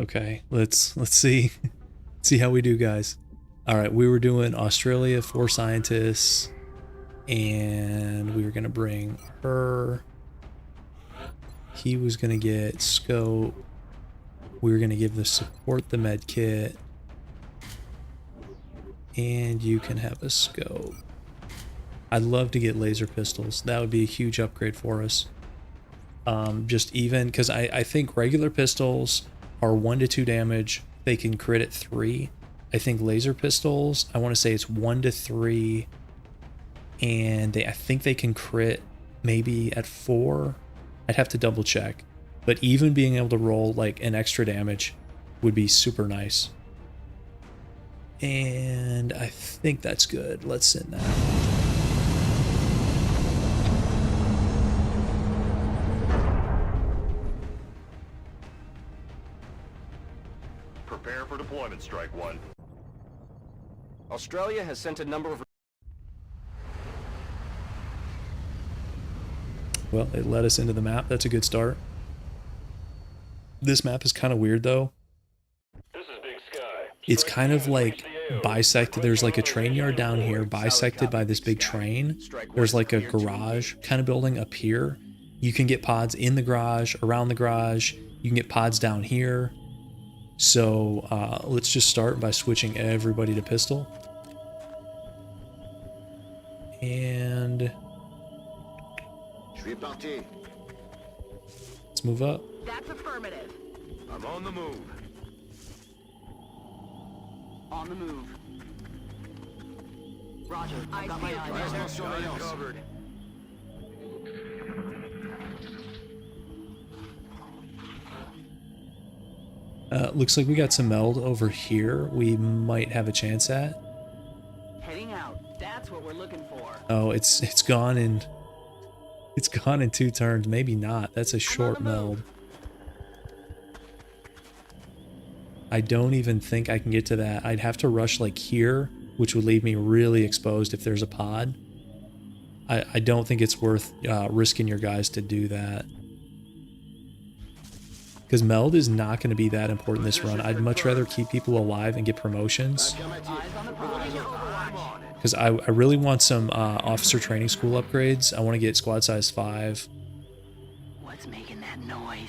Okay, let's see see how we do, guys. All right, we were doing Australia, 4 scientists, and we were gonna bring her. He was gonna get scope. We were gonna give the support the med kit, and you can have a scope. I'd love to get laser pistols. That would be a huge upgrade for us. Just even because I think regular pistols are 1 to 2 damage. They can crit at 3. I think laser pistols, I want to say it's 1 to 3, and I think they can crit maybe at 4. I'd have to double check, but even being able to roll like an extra damage would be super nice. And I think that's good. Let's send that. Prepare for deployment, Strike One. Australia has sent a number of... Well, it led us into the map. That's a good start. This map is kind of weird, though. This is Big Sky. It's kind of like bisected. There's like a train yard down here, bisected by this big train. There's like a garage kind of building up here. You can get pods in the garage, around the garage. You can get pods down here. So let's just start by switching everybody to pistol. And let's move up. That's affirmative. I'm on the move. On the move. Roger. I got my eyes Covered. Looks like we got some meld over here. We might have a chance at. Heading out. That's what we're looking for. Oh, it's gone in 2 turns. Maybe not. That's a short meld. I don't even think I can get to that. I'd have to rush like here, which would leave me really exposed if there's a pod. I don't think it's worth risking your guys to do that. Because meld is not going to be that important this run. I'd much rather keep people alive and get promotions. Because I really want some officer training school upgrades. I want to get squad size 5. What's making that noise?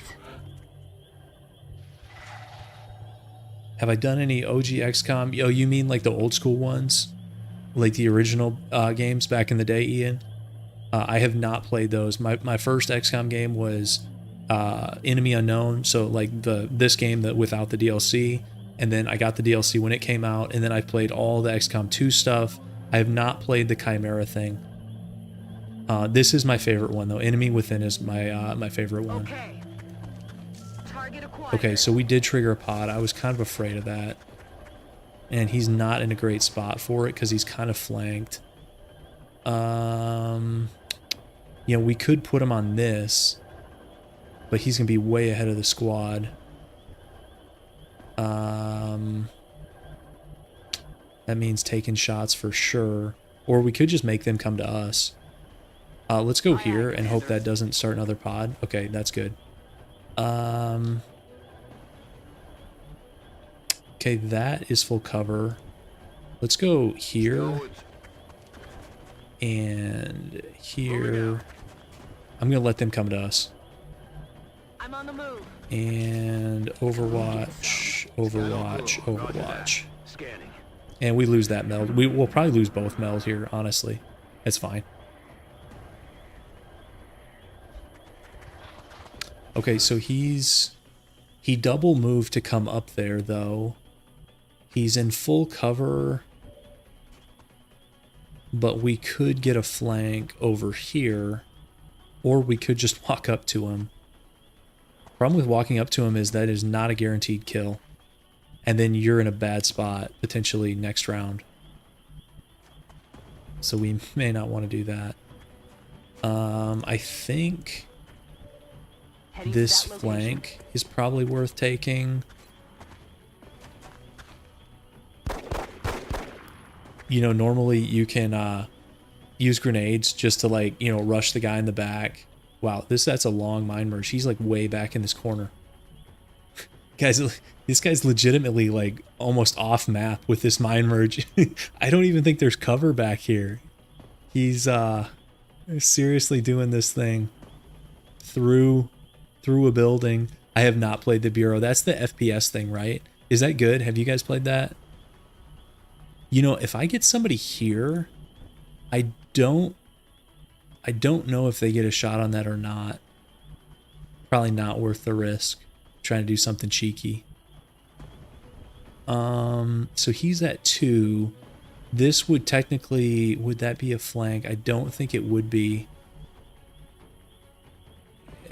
Have I done any OG XCOM? Oh, you mean like the old school ones? Like the original games back in the day, Ian? I have not played those. My first XCOM game was Enemy Unknown, so like this game that without the DLC, and then I got the DLC when it came out, and then I played all the XCOM 2 stuff. I have not played the Chimera thing. This is my favorite one though. Enemy Within is my favorite one. Okay. Target acquired. Okay, so we did trigger a pod. I was kind of afraid of that, and he's not in a great spot for it because he's kind of flanked. You know, we could put him on this, but he's gonna be way ahead of the squad. That means taking shots for sure, or we could just make them come to us. Let's go here and hope that doesn't start another pod. Okay, that's good. Okay, that is full cover. Let's go here and here. I'm gonna let them come to us. I'm on the move. And Overwatch, Overwatch, Overwatch. Scanning. And we lose that meld. We will probably lose both meld here, honestly. It's fine. Okay, so he double moved to come up there, though. He's in full cover, but we could get a flank over here, or we could just walk up to him. Problem with walking up to him is that is not a guaranteed kill. And then you're in a bad spot, potentially next round. So we may not want to do that. I think this flank is probably worth taking. You know, normally you can use grenades just to, like, you know, rush the guy in the back. Wow, that's a long mine merge. He's like way back in this corner. Guys, this guy's legitimately like almost off map with this mine merge. I don't even think there's cover back here. He's seriously doing this thing through a building. I have not played the Bureau. That's the FPS thing, right? Is that good? Have you guys played that? You know, if I get somebody here, I don't know if they get a shot on that or not. Probably not worth the risk. Trying to do something cheeky. So he's at 2. This would technically, would that be a flank? I don't think it would be.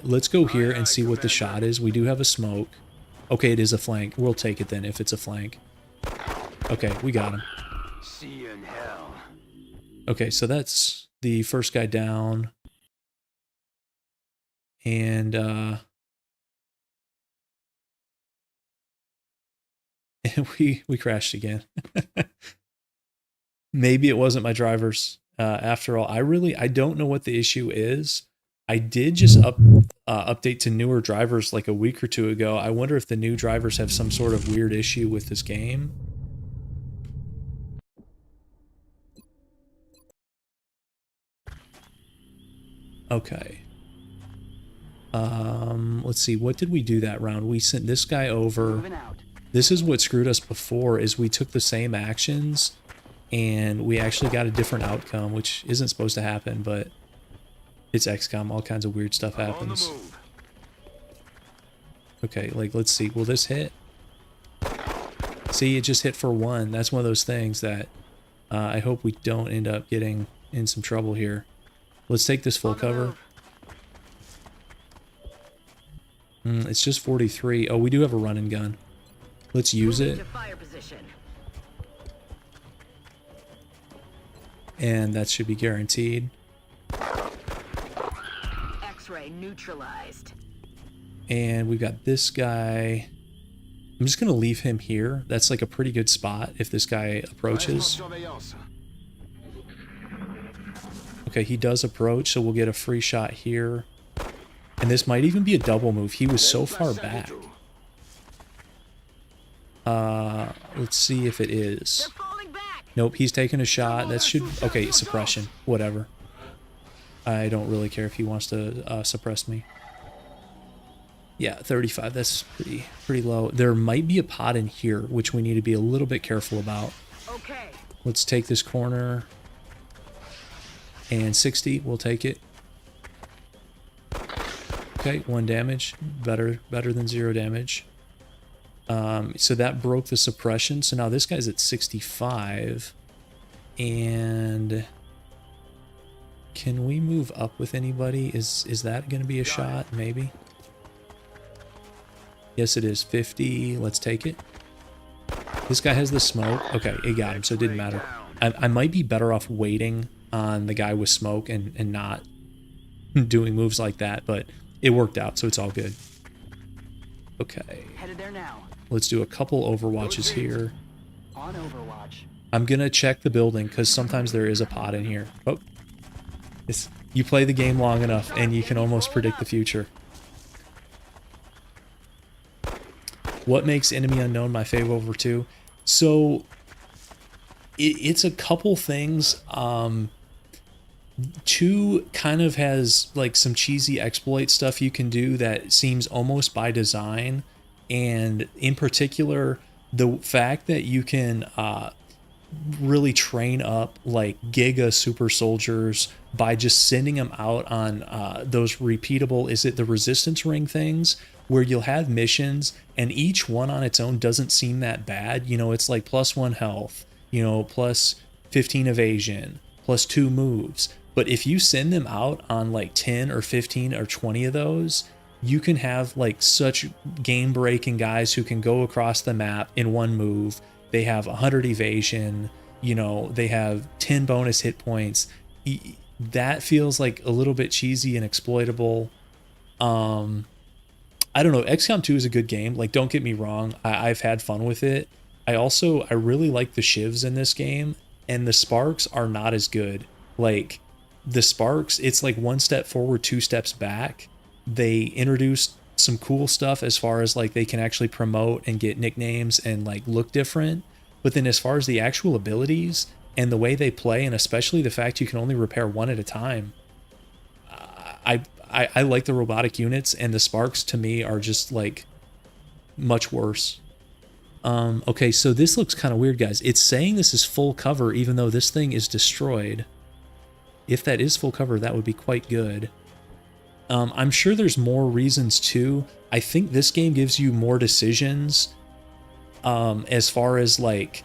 Let's go here and see what the shot is. We do have a smoke. Okay, it is a flank. We'll take it then if it's a flank. Okay, we got him. See you in hell. Okay, so that's the first guy down. And we crashed again. Maybe it wasn't my drivers after all. I don't know what the issue is. I did just update to newer drivers like a week or two ago. I wonder if the new drivers have some sort of weird issue with this game. Okay. Let's see. What did we do that round? We sent this guy over. This is what screwed us before, is we took the same actions and we actually got a different outcome, which isn't supposed to happen, but it's XCOM. All kinds of weird stuff happens. Okay, like, let's see. Will this hit? See, it just hit for 1. That's one of those things that I hope we don't end up getting in some trouble here. Let's take this full cover. It's just 43. Oh, we do have a run and gun. Let's use it. And that should be guaranteed. X-ray neutralized. And we've got this guy. I'm just going to leave him here. That's like a pretty good spot if this guy approaches. Okay, he does approach, so we'll get a free shot here. And this might even be a double move. He was so far back. Let's see if it is. Nope, he's taking a shot. That should... Okay, suppression. Whatever. I don't really care if he wants to suppress me. Yeah, 35. That's pretty low. There might be a pot in here, which we need to be a little bit careful about. Okay. Let's take this corner. And 60, we'll take it. Okay, 1 damage. Better than 0 damage. So that broke the suppression. So now this guy's at 65. And can we move up with anybody? Is that going to be a shot? Maybe. Yes, it is. 50. Let's take it. This guy has the smoke. Okay, it got him, so it didn't matter. I might be better off waiting on the guy with smoke and not doing moves like that, but it worked out, so it's all good. Okay. Headed there now. Let's do a couple overwatches here. On Overwatch. I'm gonna check the building because sometimes there is a pot in here. Oh, you play the game long enough and you can almost predict the future. What makes Enemy Unknown my fave over 2? So it's a couple things. 2 kind of has like some cheesy exploit stuff you can do that seems almost by design, and in particular the fact that you can really train up like giga super soldiers by just sending them out on those repeatable, is it the resistance ring things, where you'll have missions and each one on its own doesn't seem that bad. You know, it's like +1 health, you know, plus 15 evasion, +2 moves. But if you send them out on like 10 or 15 or 20 of those, you can have like such game breaking guys who can go across the map in one move. They have 100 evasion, you know, they have 10 bonus hit points. That feels like a little bit cheesy and exploitable. I don't know. XCOM 2 is a good game. Like, don't get me wrong. I've had fun with it. I really like the shivs in this game, and the sparks are not as good. Like, the sparks, it's like one step forward, two steps back. They introduced some cool stuff as far as like they can actually promote and get nicknames and like look different. But then as far as the actual abilities and the way they play, and especially the fact you can only repair one at a time, I like the robotic units, and the sparks to me are just like much worse. Okay, so this looks kind of weird, guys. It's saying this is full cover even though this thing is destroyed. If that is full cover, that would be quite good. I'm sure there's more reasons too. I think this game gives you more decisions as far as like,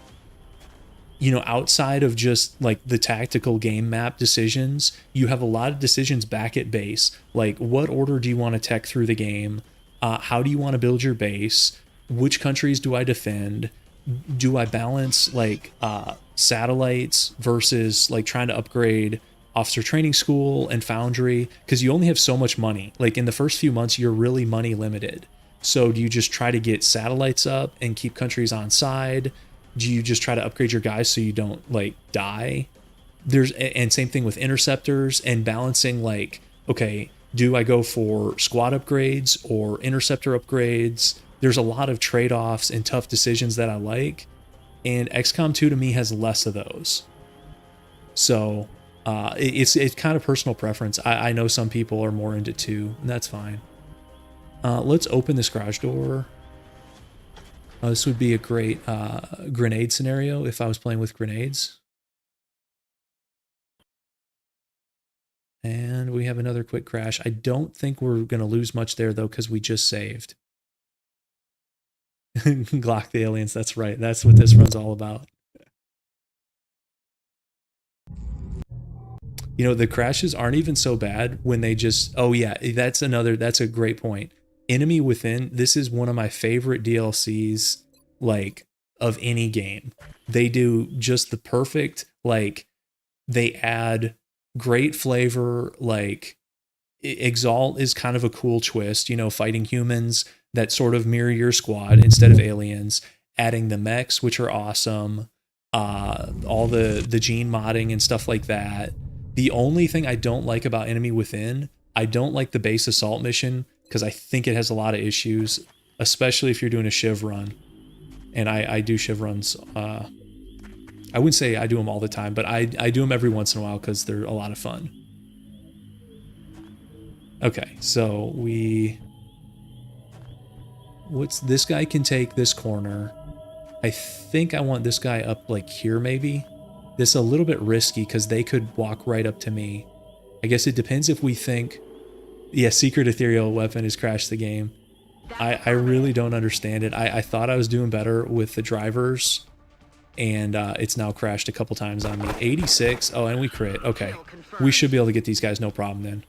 you know, outside of just like the tactical game map decisions. You have a lot of decisions back at base, like what order do you want to tech through the game, how do you want to build your base, which countries do I defend, do I balance like satellites versus like trying to upgrade officer training school and foundry, because you only have so much money. Like in the first few months you're really money limited. So do you just try to get satellites up and keep countries on side? Do you just try to upgrade your guys so you don't like die? And same thing with interceptors and balancing, like, okay, do I go for squad upgrades or interceptor upgrades? There's a lot of trade-offs and tough decisions that I like, and XCOM 2 to me has less of those. So it's kind of personal preference. I know some people are more into 2, and that's fine. Let's open this garage door. This would be a great grenade scenario if I was playing with grenades. And we have another quick crash. I don't think we're going to lose much there, though, because we just saved. Glock the aliens, that's right. That's what this run's all about. You know, the crashes aren't even so bad when they just... Oh, yeah, that's a great point. Enemy Within, this is one of my favorite DLCs, like, of any game. They do just the perfect, like, they add great flavor, like, Exalt is kind of a cool twist, you know, fighting humans that sort of mirror your squad instead of aliens, adding the mechs, which are awesome, all the gene modding and stuff like that. The only thing I don't like about Enemy Within, I don't like the base assault mission, because I think it has a lot of issues, especially if you're doing a shiv run. And I do shiv runs. I wouldn't say I do them all the time, but I do them every once in a while because they're a lot of fun. Okay, so this guy can take this corner. I think I want this guy up like here maybe. This is a little bit risky because they could walk right up to me. I guess it depends if we think... Yeah, secret ethereal weapon has crashed the game. I really don't understand it. I thought I was doing better with the drivers, and it's now crashed a couple times on me. 86. Oh, and we crit. Okay. We should be able to get these guys no problem then.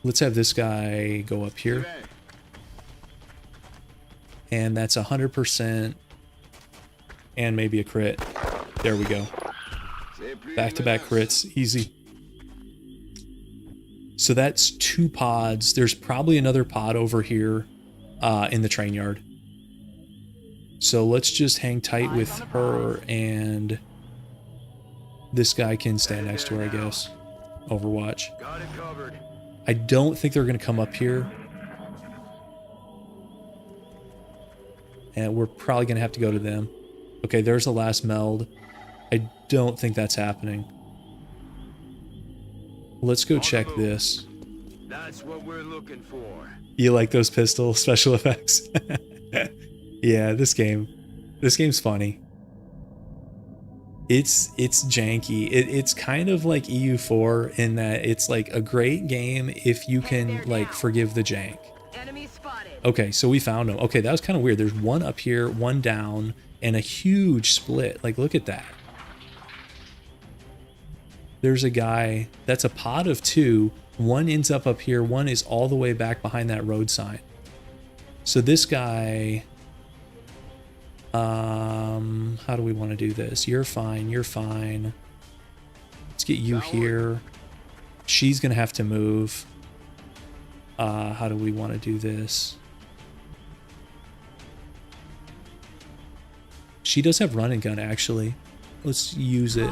Let's have this guy go up here. And that's 100%. And maybe a crit. There we go. Back-to-back crits. Easy. So that's 2 pods. There's probably another pod over here in the train yard. So let's just hang tight with her, and this guy can stand next to her, I guess. Overwatch. Got it covered. I don't think they're going to come up here. And we're probably going to have to go to them. Okay, there's the last meld. I don't think that's happening. Let's go check this. That's what we're looking for. You like those pistol special effects? Yeah, this game's funny. It's janky. It's kind of like EU4 in that it's like a great game if you can like forgive the jank. Enemy spotted. Okay, so we found him. Okay, that was kind of weird. There's one up here, one down, and a huge split. Like, look at that. There's a guy, that's a pod of two. One ends up here, one is all the way back behind that road sign. So this guy, how do we want to do this? You're fine, you're fine. Let's get you here. She's gonna have to move. How do we want to do this? She does have run and gun, actually. Let's use it.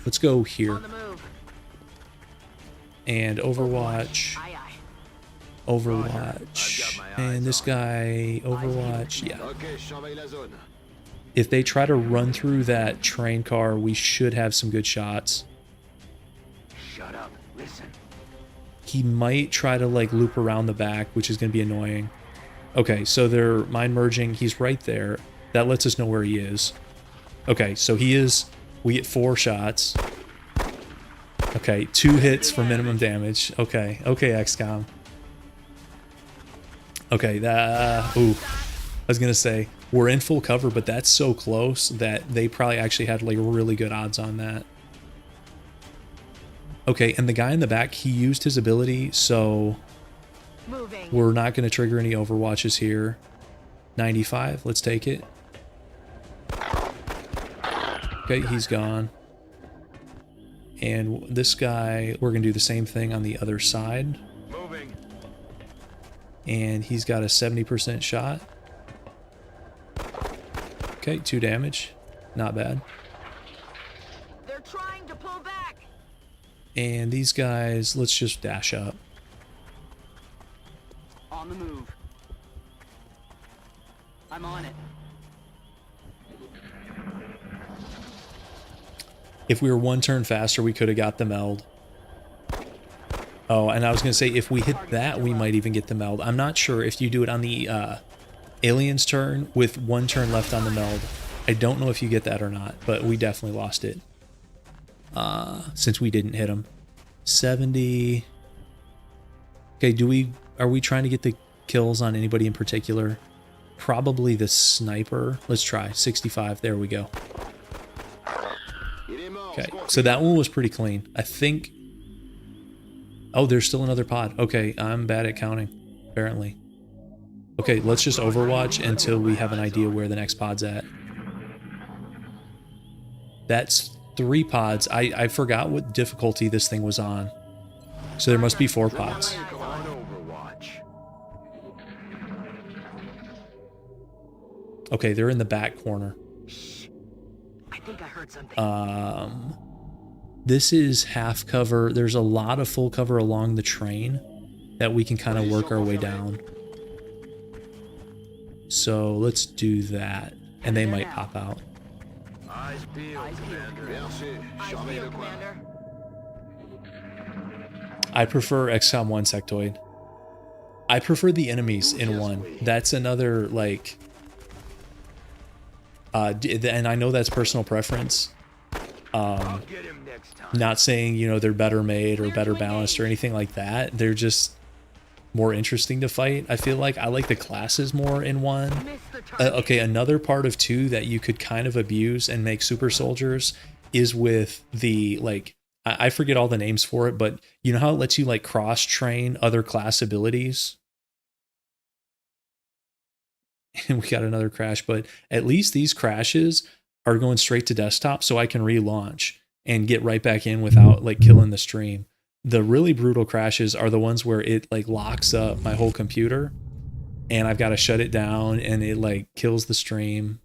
Let's go here. On the move. And Overwatch. Aye, aye. Overwatch. And this guy, Overwatch. Yeah. Okay, surveille la zone. If they try to run through that train car, we should have some good shots. Shut up. Listen. He might try to like loop around the back, which is going to be annoying. Okay, so they're mind merging. He's right there. That lets us know where he is. Okay, so he is... We get 4 shots. Okay, 2 hits for minimum damage. Okay, okay, XCOM. Okay, that... ooh. I was going to say, we're in full cover, but that's so close that they probably actually had like really good odds on that. Okay, and the guy in the back, he used his ability, so... Moving. We're not going to trigger any overwatches here. 95, let's take it. Okay, he's gone. And this guy, we're going to do the same thing on the other side. Moving. And he's got a 70% shot. Okay, 2 damage. Not bad. They're trying to pull back. And these guys, let's just dash up. On the move. I'm on it. If we were 1 turn faster, we could have got the meld. Oh, and I was going to say, if we hit that, we might even get the meld. I'm not sure if you do it on the alien's turn with 1 turn left on the meld. I don't know if you get that or not, but we definitely lost it. Since we didn't hit him. 70. Okay, are we trying to get the kills on anybody in particular? Probably the sniper. Let's try. 65. There we go. Okay, so that one was pretty clean. I think... Oh, there's still another pod. Okay, I'm bad at counting, apparently. Okay, let's just overwatch until we have an idea where the next pod's at. That's 3 pods. I forgot what difficulty this thing was on. So there must be 4 pods. On Overwatch. Okay, they're in the back corner. I think I heard something. This is half cover. There's a lot of full cover along the train that we can kind of work our way down. So let's do that. And they might pop out. Eyes peeled, Commander. Merci. Eyes peeled, Commander. I prefer XCOM 1 sectoid. I prefer the enemies in 1. That's another, like... and I know that's personal preference. I'll get him next time. Not saying, you know, they're better made or better balanced or anything like that. They're just more interesting to fight. I feel like I like the classes more in 1. Missed the target. Okay, another part of 2 that you could kind of abuse and make super soldiers is with the, like, I forget all the names for it, but you know how it lets you, like, cross-train other class abilities? And we got another crash, but at least these crashes are going straight to desktop so I can relaunch and get right back in without, like, killing the stream. The really brutal crashes are the ones where it, like, locks up my whole computer and I've got to shut it down and it, like, kills the stream.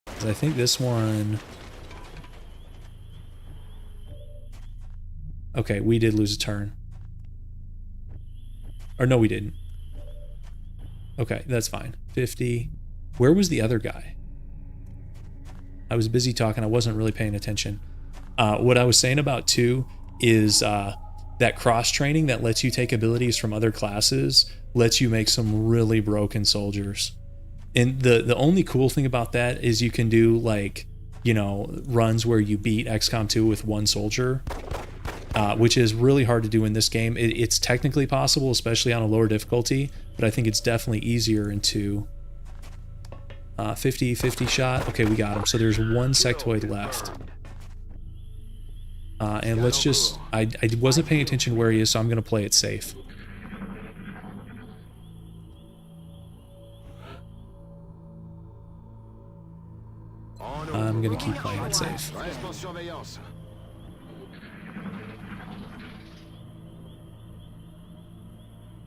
I think this one... Okay, we did lose a turn. Or no, we didn't. Okay, that's fine. 50. Where was the other guy? I was busy talking. I wasn't really paying attention. What I was saying about 2 is that cross-training that lets you take abilities from other classes lets you make some really broken soldiers. And the only cool thing about that is you can do like, you know, runs where you beat XCOM 2 with one soldier, which is really hard to do in this game. It's technically possible, especially on a lower difficulty, but I think it's definitely easier in 2. 50-50 shot. Okay, we got him. So there's one sectoid left. And let's just... I wasn't paying attention where he is, so I'm going to play it safe. I'm going to keep playing it safe.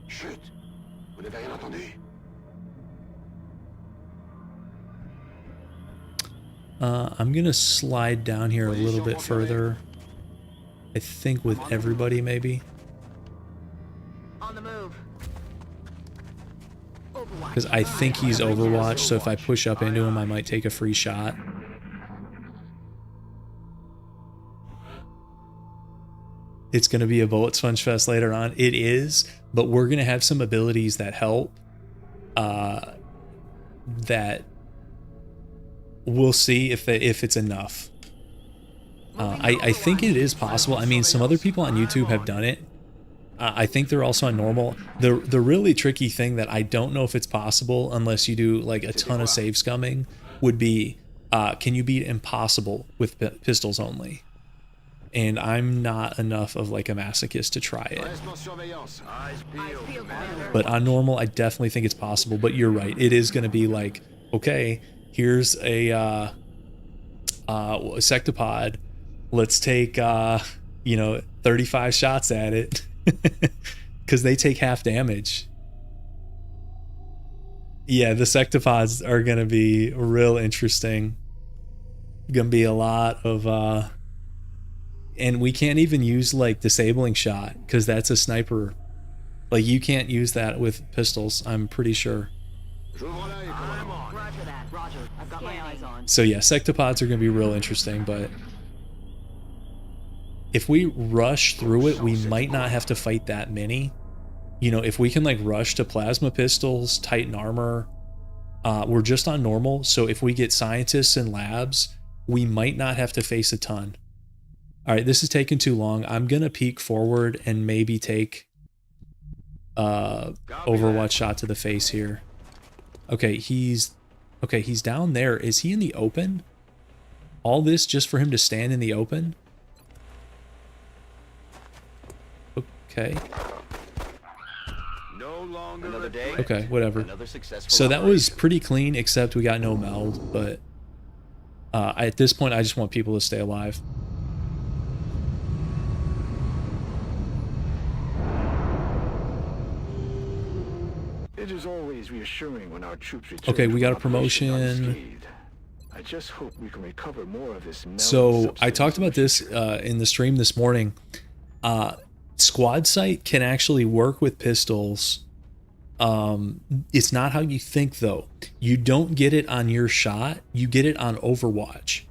Chut! Vous n'avez rien entendu? I'm going to slide down here a little bit further. I think with everybody, maybe. On the move. Because I think he's Overwatch, so if I push up into him, I might take a free shot. It's going to be a bullet sponge fest later on. It is, but we're going to have some abilities that help. That we'll see if it's enough. I think it is possible. I mean, some other people on YouTube have done it. I think they're also on normal. The really tricky thing that I don't know if it's possible unless you do like a ton of save scumming would be, can you beat impossible with pistols only? And I'm not enough of like a masochist to try it. But on normal, I definitely think it's possible. But you're right. It is going to be like, okay, here's a sectopod. Let's take, 35 shots at it. Because they take half damage. Yeah, the sectopods are going to be real interesting. Going to be a lot of... and we can't even use like disabling shot because that's a sniper. Like you can't use that with pistols, I'm pretty sure. Roger that. Roger. I've got my eyes on. So yeah, sectopods are going to be real interesting, but if we rush through it, we might not have to fight that many. You know, if we can like rush to plasma pistols, Titan armor, we're just on normal. So if we get scientists and labs, we might not have to face a ton. All right, this is taking too long. I'm going to peek forward and maybe take Overwatch shot to the face here. Okay, he's down there. Is he in the open? All this just for him to stand in the open? Okay. Another day. Okay, whatever. Another successful So that was operation. pretty clean, except we got no meld, but at this point I just want people to stay alive. It is always reassuring when our troops return. Okay, we got a from operation promotion. unscathed. I just hope we can recover more of this. So I talked about this in the stream this morning. Squad sight can actually work with pistols. It's not how you think though. You don't get it on your shot, you get it on Overwatch.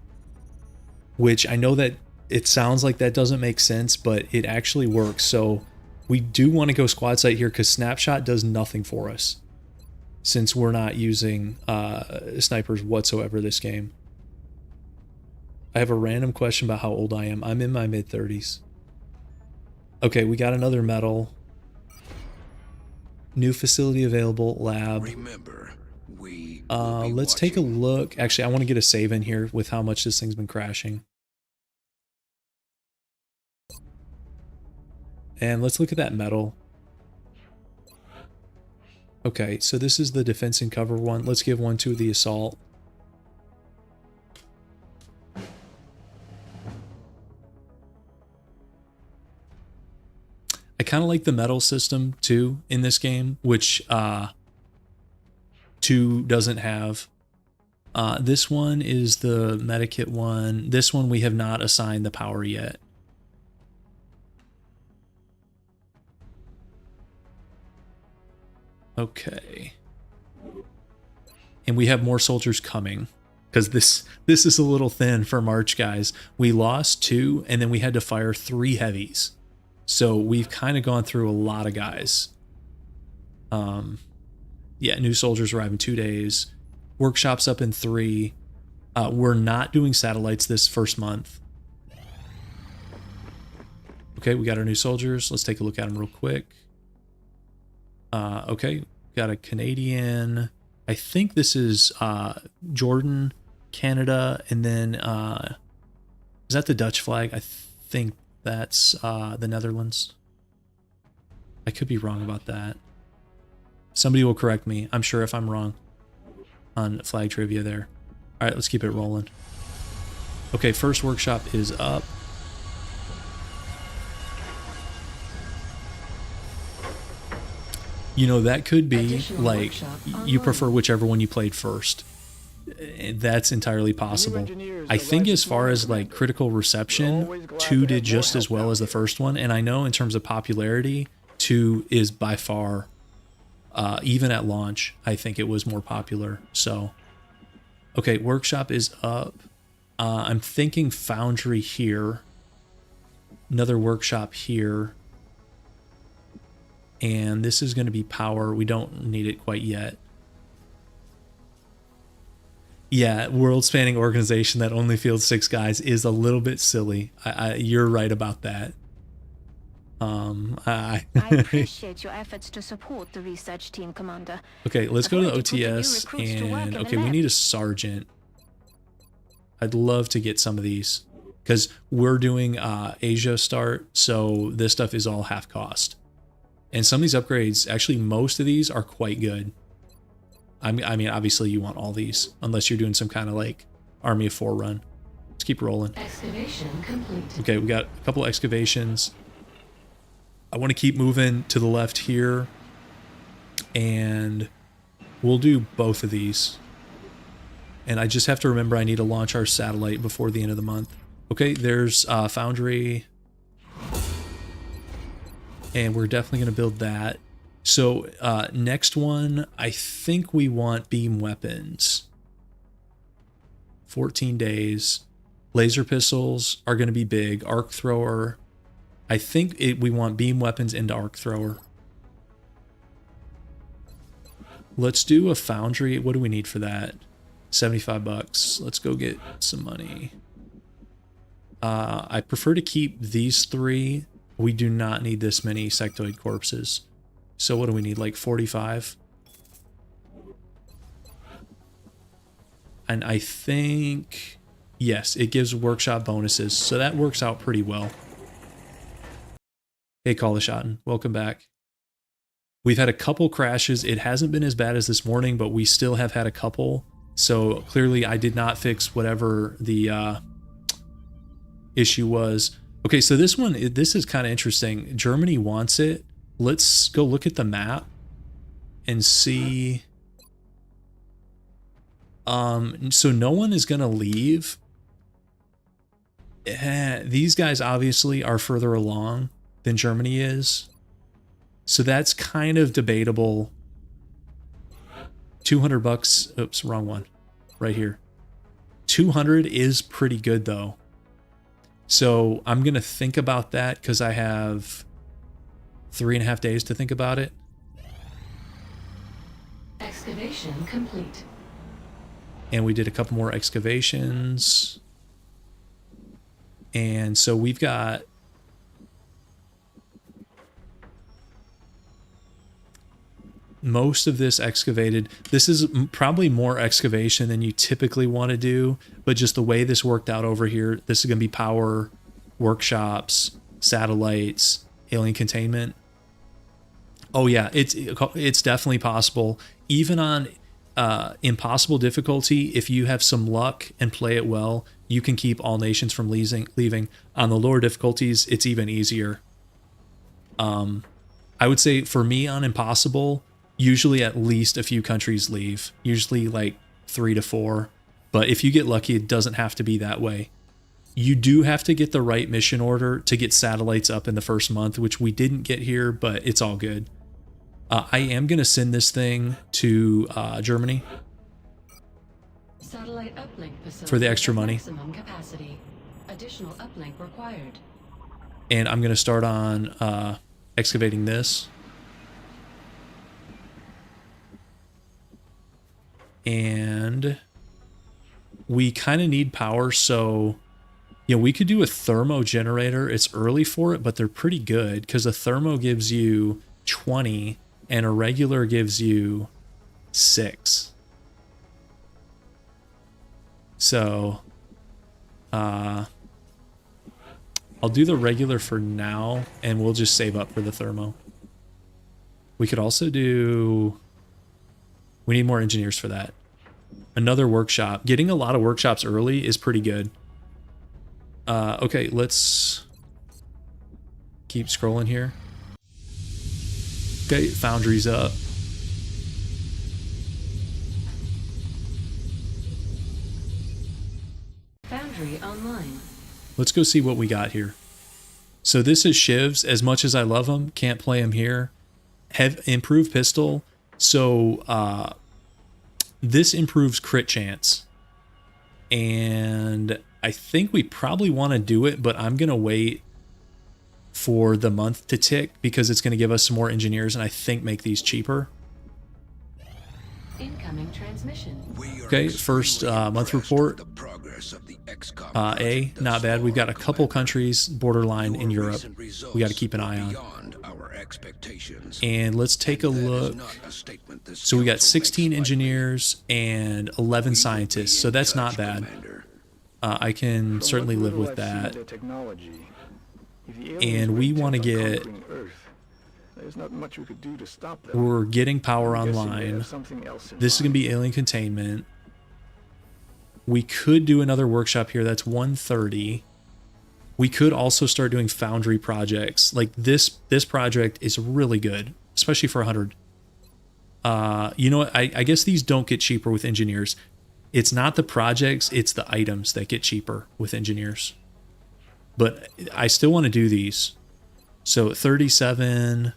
Which I know that it sounds like that doesn't make sense, but it actually works. So we do want to go squad sight here because snapshot does nothing for us since we're not using snipers whatsoever this game. I have a random question about how old I am. I'm in my mid-30s. Okay, we got another medal. New facility available, lab. Remember, Let's take a look. Actually, I want to get a save in here with how much this thing's been crashing. And let's look at that medal. Okay, so this is the defense and cover one. Let's give one to the assault. I kind of like the medal system too in this game, which 2 doesn't have. This one is the medikit one. This one we have not assigned the power yet. Okay. And we have more soldiers coming because this is a little thin for March, guys. We lost 2 and then we had to fire 3 heavies. So we've kind of gone through a lot of guys. Yeah, new soldiers arrive in 2 days. Workshops up in 3. We're not doing satellites this first month. Okay, we got our new soldiers. Let's take a look at them real quick. Okay, got a Canadian. I think this is Jordan, Canada, and then is that the Dutch flag? I think that's the Netherlands. I could be wrong about that. Somebody will correct me, I'm sure, if I'm wrong on flag trivia there. All right, let's keep it rolling. Okay, first workshop is up. You know, that could be like you prefer whichever one you played first. That's entirely possible. I think as far as like critical reception, 2 did just as well as the first one. And I know in terms of popularity, 2 is by far, even at launch, I think it was more popular. So, okay, workshop is up. I'm thinking foundry here. Another workshop here. And this is going to be power. We don't need it quite yet. Yeah, world-spanning organization that only fields 6 guys is a little bit silly. You're right about that. I appreciate your efforts to support the research team, Commander. Okay, let's go to the I've already put the new OTS recruits to work and in the okay, we lab. need a sergeant. I'd love to get some of these because we're doing Asia start, so this stuff is all half cost. And some of these upgrades, actually most of these are quite good. I mean, obviously you want all these, unless you're doing some kind of like Army of 4 run. Let's keep rolling. Excavation complete. Okay, we got a couple excavations. I want to keep moving to the left here. And we'll do both of these. And I just have to remember I need to launch our satellite before the end of the month. Okay, there's Foundry. And we're definitely going to build that. So next one, I think we want beam weapons. 14 days. Laser pistols are going to be big. Arc thrower. I think we want beam weapons into arc thrower. Let's do a foundry. What do we need for that? 75 bucks. Let's go get some money. I prefer to keep these 3. We do not need this many sectoid corpses. So what do we need, like 45? And I think, yes, it gives workshop bonuses. So that works out pretty well. Hey, Kalishaten, welcome back. We've had a couple crashes. It hasn't been as bad as this morning, but we still have had a couple. So clearly I did not fix whatever the issue was. Okay, so this one, this is kind of interesting. Germany wants it. Let's go look at the map and see. So no one is going to leave. These guys obviously are further along than Germany is. So that's kind of debatable. 200 bucks. Oops, wrong one. Right here. 200 is pretty good though. So I'm going to think about that because I have 3.5 days to think about it. Excavation complete. And we did a couple more excavations. And so we've got most of this excavated. This is probably more excavation than you typically want to do, but just the way this worked out over here, this is going to be power, workshops, satellites, alien containment. Oh yeah, it's definitely possible. Even on impossible difficulty, if you have some luck and play it well, you can keep all nations from leaving. On the lower difficulties, it's even easier. I would say for me on impossible, usually at least a few countries leave, usually like 3 to 4. But if you get lucky, it doesn't have to be that way. You do have to get the right mission order to get satellites up in the first month, which we didn't get here, but it's all good. I am going to send this thing to Germany Satellite uplink facility for the extra money. Maximum capacity. Additional uplink required. And I'm going to start on excavating this. And we kind of need power, so we could do a thermo generator. It's early for it, but they're pretty good because a thermo gives you 20 and a regular gives you 6. So I'll do the regular for now, and we'll just save up for the thermo. We could also do... We need more engineers for that. Another workshop. Getting a lot of workshops early is pretty good. Okay, let's keep scrolling here. Okay, foundry's up. Foundry online. Let's go see what we got here. So this is shivs. As much as I love them, can't play them here. Have improved pistol. So this improves crit chance. And I think we probably want to do it, but I'm going to wait for the month to tick because it's going to give us some more engineers and I think make these cheaper. Incoming transmission. Okay, first month report. A, not bad. We've got a couple countries borderline in Europe we got to keep an eye on. And let's take a look. So we got 16 engineers and 11 scientists, so that's not bad. I can certainly live with that. And we want to get... There's not much we could do to stop them. We're getting power online. This is going to be alien containment. We could do another workshop here. That's 130. We could also start doing foundry projects. Like this project is really good, especially for 100. You know what? I guess these don't get cheaper with engineers. It's not the projects, it's the items that get cheaper with engineers. But I still want to do these. So 37...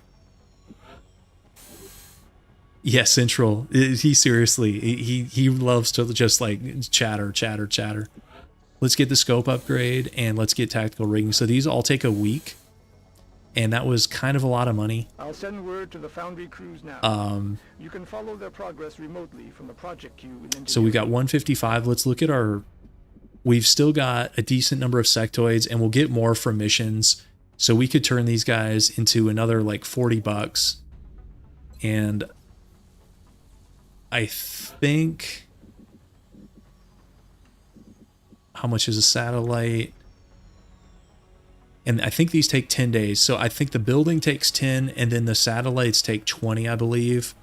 Yeah, Central. He seriously, he loves to just like chatter. Let's get the scope upgrade and let's get tactical rigging. So these all take a week, and that was kind of a lot of money. I'll send word to the foundry crews now. You can follow their progress remotely from the project queue. So we got 155. Let's look at our... We've still got a decent number of sectoids, and we'll get more from missions. So we could turn these guys into another like $40. And I think... How much is a satellite? And I think these take 10 days. So I think the building takes 10 and then the satellites take 20, I believe.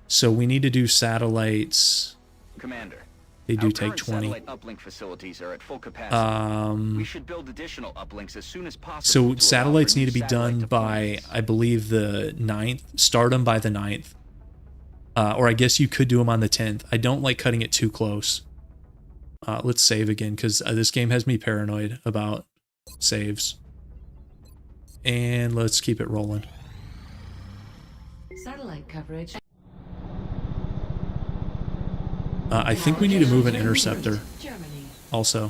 So we need to do satellites. Commander, they do our take current 20. satellite uplink facilities are at full capacity. We should build additional uplinks as soon as possible. So satellites need to be done by, I believe, the 9th. Start them by the 9th. Or I guess you could do them on the 10th. I don't like cutting it too close. Let's save again, because this game has me paranoid about saves. And let's keep it rolling. Satellite coverage. I think we need to move an interceptor Germany. also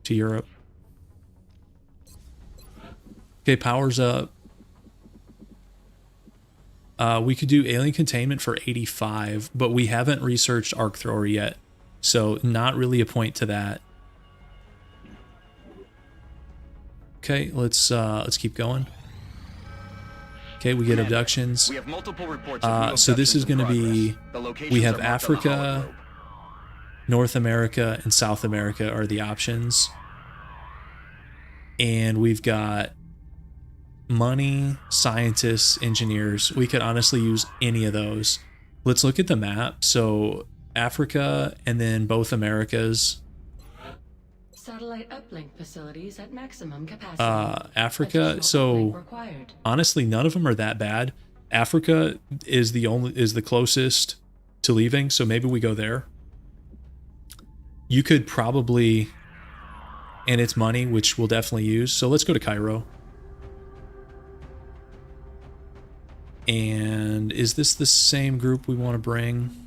to Europe. Okay, power's up. We could do alien containment for 85, but we haven't researched arc thrower yet, so not really a point to that. Okay, let's keep going. Okay, we get abductions. We have multiple reports of new So this is abductions going to in be, progress. The locations we have are marked on the Africa, hologlobe. North America, and South America are the options. And we've got money, scientists, engineers. We could honestly use any of those. Let's look at the map. So Africa and then both Americas. Satellite uplink facilities at maximum capacity. Africa. Additional So uplink required. honestly, none of them are that bad. Africa is the closest to leaving, so maybe we go there. You could probably, and it's money, which we'll definitely use. So let's go to Cairo. And is this the same group we want to bring?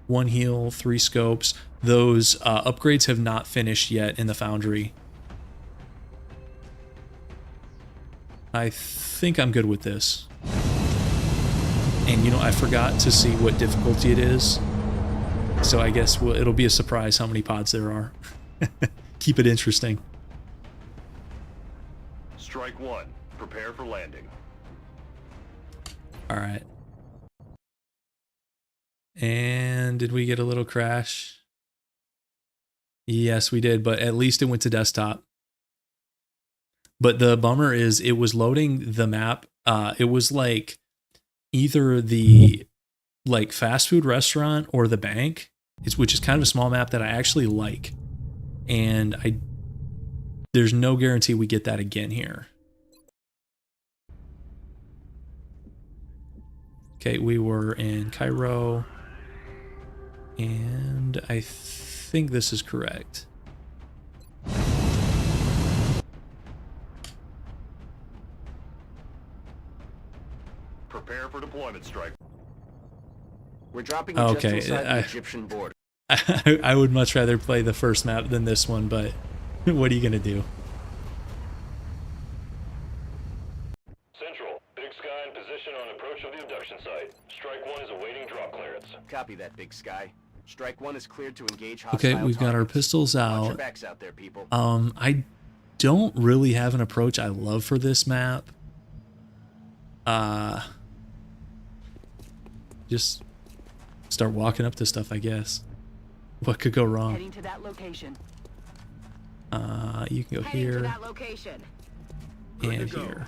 1 heal, 3 scopes. Those upgrades have not finished yet in the foundry. I think I'm good with this. And you know, I forgot to see what difficulty it is. So I guess it'll be a surprise how many pods there are. Keep it interesting. Strike 1. Prepare for landing. All right. And did we get a little crash? Yes, we did, but at least it went to desktop. But the bummer is it was loading the map. It was like either the like fast food restaurant or the bank, which is kind of a small map that I actually like. And there's no guarantee we get that again here. Okay, we were in Cairo. And I think this is correct. Prepare for deployment, Strike. We're dropping it just Okay, inside the Egyptian border. I would much rather play the first map than this one, but what are you gonna do? Central, Big Sky in position on approach of the abduction site. Strike 1 is awaiting drop clearance. Copy that, Big Sky. Strike 1 is cleared to engage Okay, hostile we've got our targets. pistols Watch your out. backs out there, people. I don't really have an approach I love for this map. Just start walking up to stuff, I guess. What could go wrong? Heading to that location. You can go Heading to here that location. and here.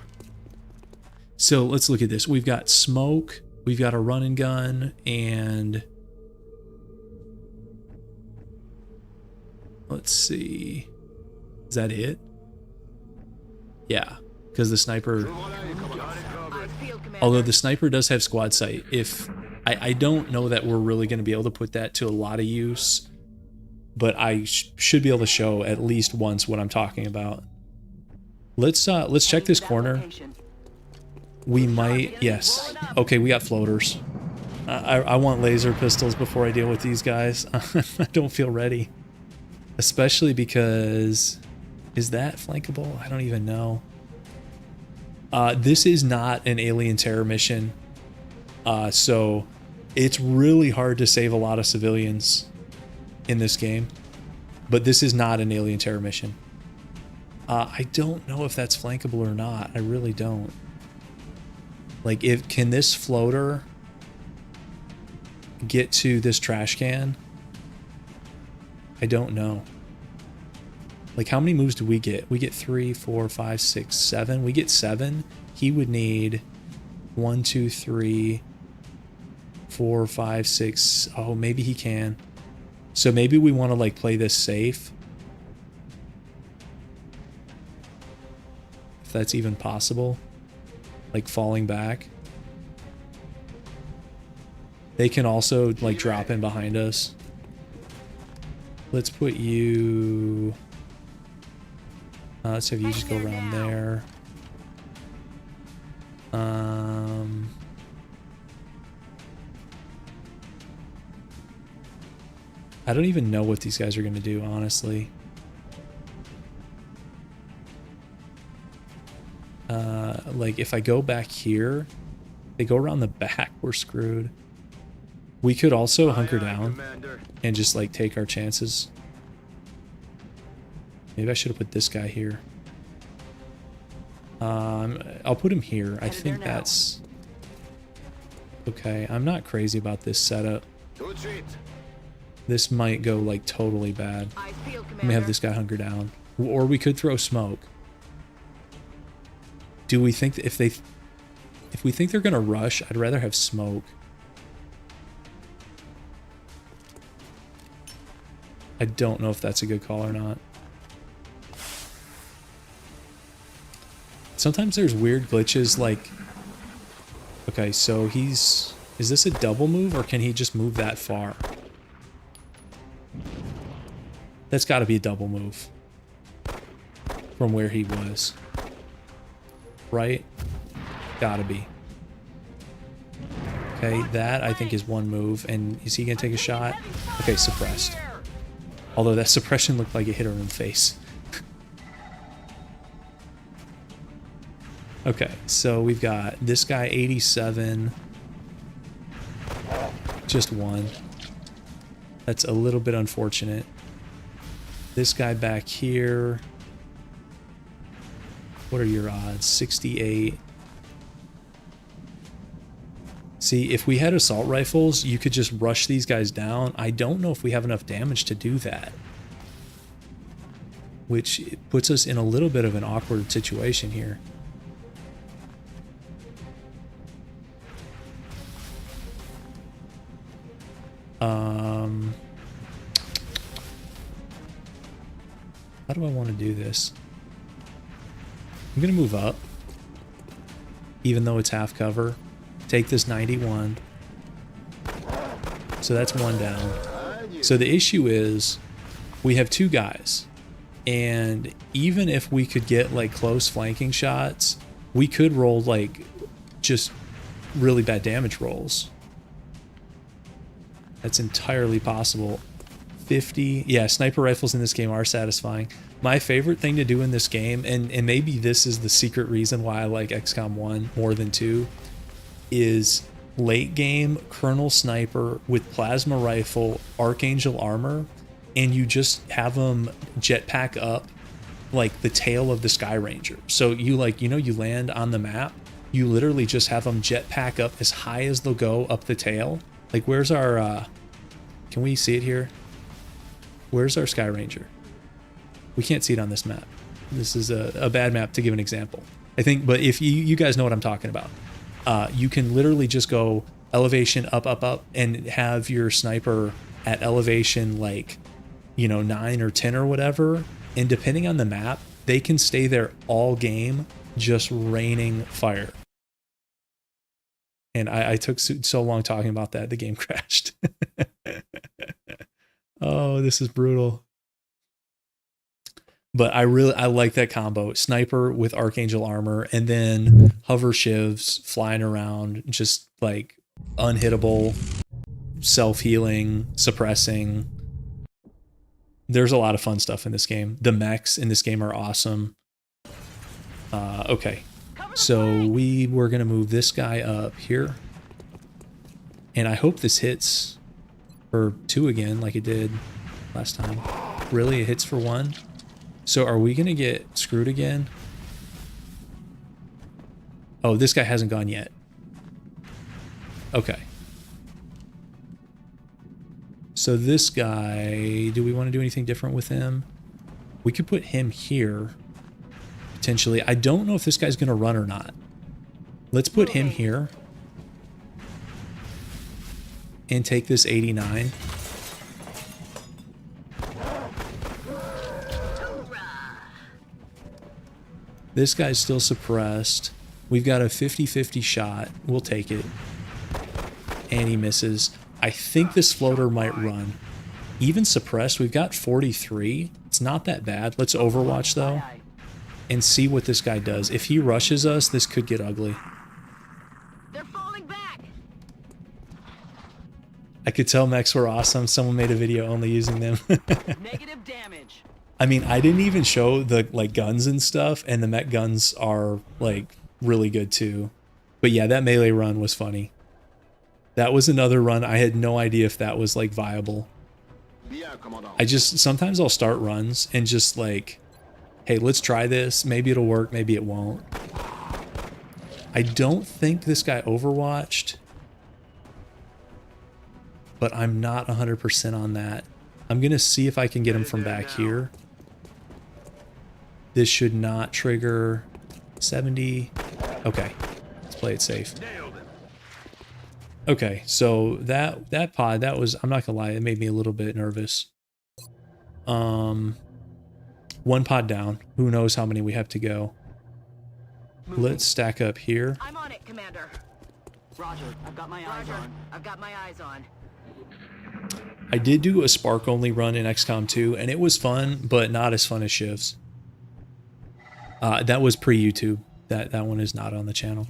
So let's look at this. We've got smoke, we've got a run and gun, and let's see. Is that it? Yeah, because the sniper. Although the sniper does have squad sight. If I don't know that we're really going to be able to put that to a lot of use, but I should be able to show at least once what I'm talking about. Let's check this corner. We might, yes. Okay, we got floaters. I want laser pistols before I deal with these guys. I don't feel ready, especially because is that flankable? I don't even know. This is not an alien terror mission, so it's really hard to save a lot of civilians in this game, but this is not an alien terror mission. I don't know if that's flankable or not. I really don't. Like, can this floater get to this trash can? I don't know. Like, how many moves do we get? We get 3, 4, 5, 6, 7. We get 7. He would need 1, 2, 3, 4, 5, 6. Oh, maybe he can. So maybe we want to, like, play this safe. If that's even possible. Like, falling back. They can also, like, drop in behind us. Let's put you... let's have you just go around there. I don't even know what these guys are going to do, honestly. Like, if I go back here, they go around the back, we're screwed. We could also hunker down and just, like, take our chances. Maybe I should have put this guy here. I'll put him here. I think that's... Okay, I'm not crazy about this setup. This might go, like, totally bad. Let me have this guy hunker down. Or we could throw smoke. Do we think that if we think they're gonna rush, I'd rather have smoke. I don't know if that's a good call or not. Sometimes there's weird glitches, like... Okay, so he's... Is this a double move, or can he just move that far? That's gotta be a double move. From where he was. Right? Gotta be. Okay, that I think is one move, and is he gonna take a shot? Okay, suppressed. Although that suppression looked like it hit her in the face. Okay, so we've got this guy 87. Just one. That's a little bit unfortunate. This guy back here. What are your odds? 68. See, if we had assault rifles, you could just rush these guys down. I don't know if we have enough damage to do that. Which puts us in a little bit of an awkward situation here. How do I want to do this? I'm going to move up, even though it's half cover. Take this 91. So that's one down. So the issue is we have two guys. And even if we could get like close flanking shots, we could roll like just really bad damage rolls. That's entirely possible. 50. Yeah, sniper rifles in this game are satisfying. My favorite thing to do in this game, and maybe this is the secret reason why I like XCOM 1 more than 2, is late game Colonel Sniper with plasma rifle, Archangel armor, and you just have them jetpack up like the tail of the Sky Ranger. So you like, you know, you land on the map, you literally just have them jetpack up as high as they'll go up the tail. Like where's our, can we see it here? Where's our Sky Ranger? We can't see it on this map. This is a bad map to give an example, I think, but if you guys know what I'm talking about. You can literally just go elevation up, up, up, and have your sniper at elevation like, you know, 9 or 10 or whatever. And depending on the map, they can stay there all game, just raining fire. And I took so long talking about that, the game crashed. Oh, this is brutal. But I like that combo. Sniper with Archangel armor and then hover shivs flying around, just like unhittable, self-healing, suppressing. There's a lot of fun stuff in this game. The mechs in this game are awesome. Okay, so we were going to move this guy up here. And I hope this hits for 2 again like it did last time. Really, it hits for 1? So are we going to get screwed again? Oh, this guy hasn't gone yet. Okay. So this guy, do we want to do anything different with him? We could put him here, potentially. I don't know if this guy's going to run or not. Let's put him here. And take this 89. This guy's still suppressed. We've got a 50-50 shot. We'll take it. And he misses. I think this floater might run. Even suppressed, we've got 43. It's not that bad. Let's overwatch, though, and see what this guy does. If he rushes us, this could get ugly. They're falling back. I could tell mechs were awesome. Someone made a video only using them. Negative damage. I mean, I didn't even show the like guns and stuff, and the mech guns are like really good too. But yeah, that melee run was funny. That was another run. I had no idea if that was like viable. I just, sometimes I'll start runs and just like, hey, let's try this. Maybe it'll work, maybe it won't. I don't think this guy overwatched, but I'm not 100% on that. I'm going to see if I can get him from back here. This should not trigger 70. Okay, let's play it safe. Okay, so that pod, that was, I'm not gonna lie, it made me a little bit nervous. 1 pod down. Who knows how many we have to go. Let's stack up here. I'm on it, Commander. Roger, I've got my eyes on. I've got my eyes on. I did do a spark only run in XCOM 2, and it was fun, but not as fun as Shivs. That was pre-YouTube. That one is not on the channel.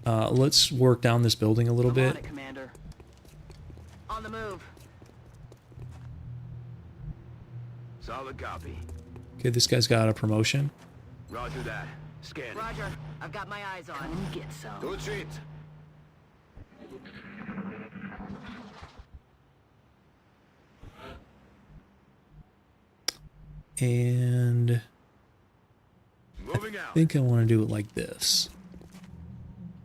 Let's work down this building a little bit. On it, Commander. On the move. Solid copy. Okay, this guy's got a promotion. Roger that. Scanning. Roger. I've got my eyes on. Come get some. Tout de suite. And Moving I out. think I want to do it like this.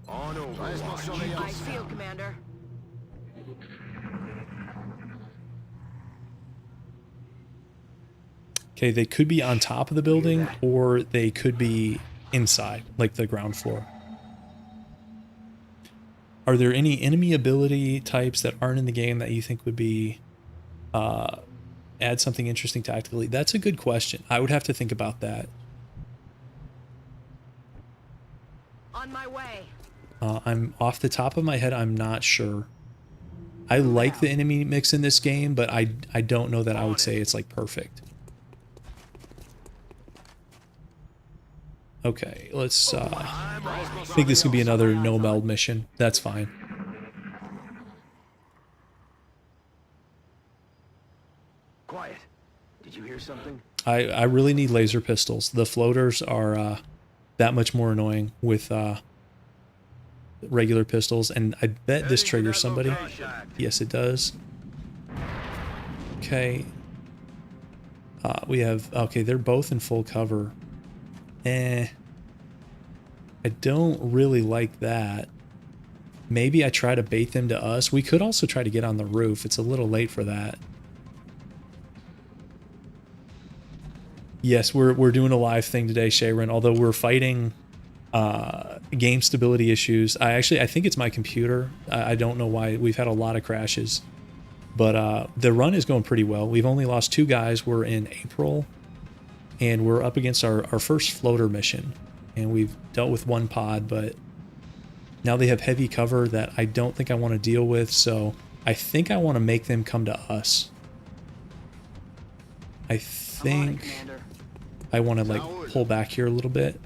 On over. Eyes field, Commander. Okay, they could be on top of the building or they could be inside, like the ground floor. Are there any enemy ability types that aren't in the game that you think would be add something interesting tactically? That's a good question. I would have to think about that. On my way. I'm off the top of my head, I'm not sure. I like the enemy mix in this game, but I don't know that I would say it's like perfect. Okay, let's I think this could be another no meld mission. That's fine. Quiet. Did you hear something? I really need laser pistols. The floaters are that much more annoying with regular pistols, and I bet this triggers somebody. Yes, it does. Okay. We have... Okay, they're both in full cover. I don't really like that. Maybe I try to bait them to us. We could also try to get on the roof. It's a little late for that. Yes, we're doing a live thing today, Sharon, although we're fighting game stability issues. I think it's my computer. I don't know why. We've had a lot of crashes. But the run is going pretty well. We've only lost 2 guys. We're in April. And we're up against our first floater mission. And we've dealt with 1 pod, but now they have heavy cover that I don't think I want to deal with. So I think I want to make them come to us. I think I want to like pull back here a little bit.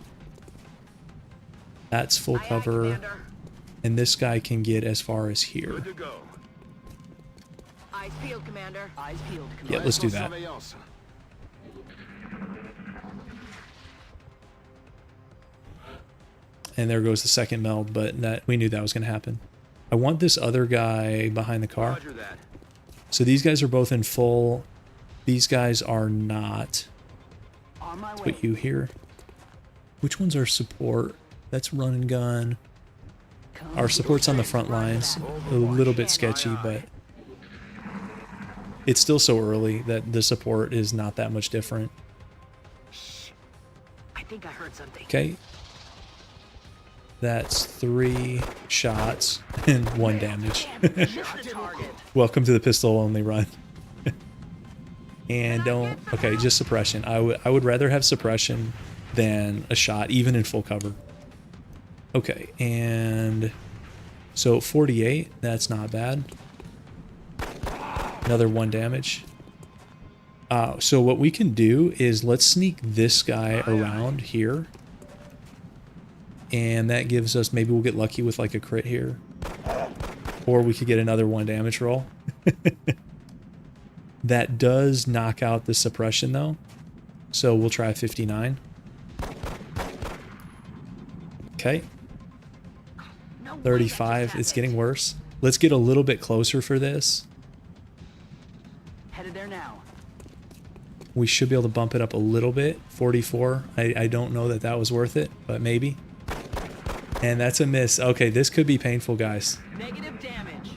That's full cover. And this guy can get as far as here. Good to go. Eyes peeled, Commander. Eyes peeled, Commander. Yeah, let's do that. And there goes the second meld, but we knew that was going to happen. I want this other guy behind the car. Roger that. So these guys are both in full. These guys are not. On my way. Put you here. Which one's our support? That's run and gun. Our support's on the front lines. A little bit sketchy, but it's still so early that the support is not that much different. I think I heard something. Okay. That's 3 shots and 1 damage. Welcome to the pistol only run. And don't... Okay, just suppression. I would rather have suppression than a shot, even in full cover. Okay, and... So 48, that's not bad. Another 1 damage. So what we can do is let's sneak this guy around here. And that gives us, maybe we'll get lucky with like a crit here. Or we could get another 1 damage roll. That does knock out the suppression though. So we'll try 59. Okay. 35, it's getting worse. Let's get a little bit closer for this. Headed there now. We should be able to bump it up a little bit. 44. I don't know that that was worth it, but maybe. And that's a miss. Okay, this could be painful, guys. Negative damage.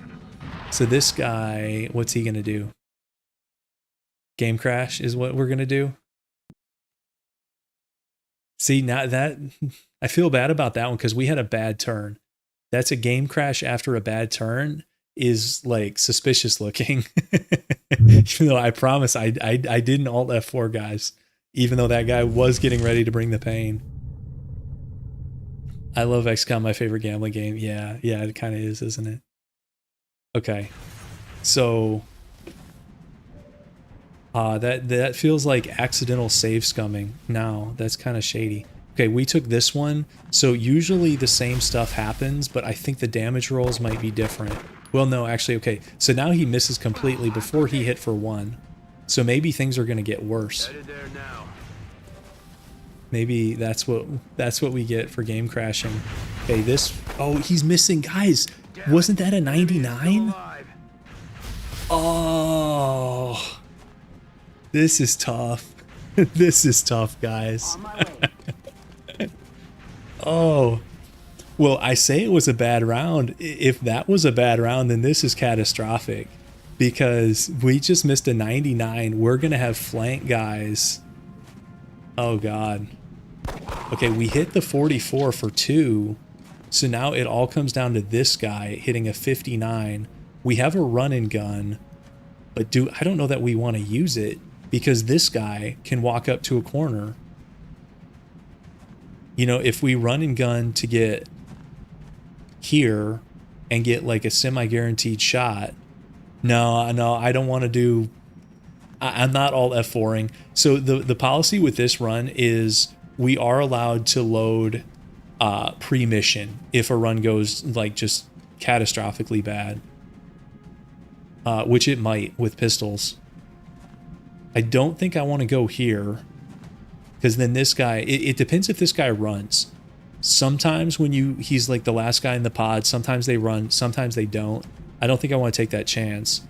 So this guy, what's he going to do? Game crash is what we're going to do. See, now that I feel bad about that one because we had a bad turn. That's a game crash after a bad turn is like suspicious looking. Even though I promise I didn't alt F4, guys. Even though that guy was getting ready to bring the pain. I love XCOM, my favorite gambling game. Yeah, it kind of is, isn't it? Okay. So that feels like accidental save scumming now. That's kind of shady. Okay, we took this one. So usually the same stuff happens, but I think the damage rolls might be different. Well, no, actually, okay. So now he misses completely before he hit for 1. So maybe things are going to get worse. Headed there now. Maybe that's what we get for game crashing. Okay, this... Oh, he's missing. Guys, wasn't that a 99? Oh, this is tough. This is tough, guys. On my way. Oh, well, I say it was a bad round. If that was a bad round, then this is catastrophic because we just missed a 99. We're going to have flank guys. Oh, God. Okay, we hit the 44 for 2. So now it all comes down to this guy hitting a 59. We have a run and gun, but I don't know that we want to use it because this guy can walk up to a corner. You know, if we run and gun to get here and get like a semi-guaranteed shot, no, I don't want to do... I'm not all F4ing. So the policy with this run is we are allowed to load pre-mission if a run goes like just catastrophically bad. Which it might with pistols. I don't think I want to go here because then this guy, it depends if this guy runs. Sometimes when he's like the last guy in the pod, sometimes they run, sometimes they don't. I don't think I want to take that chance.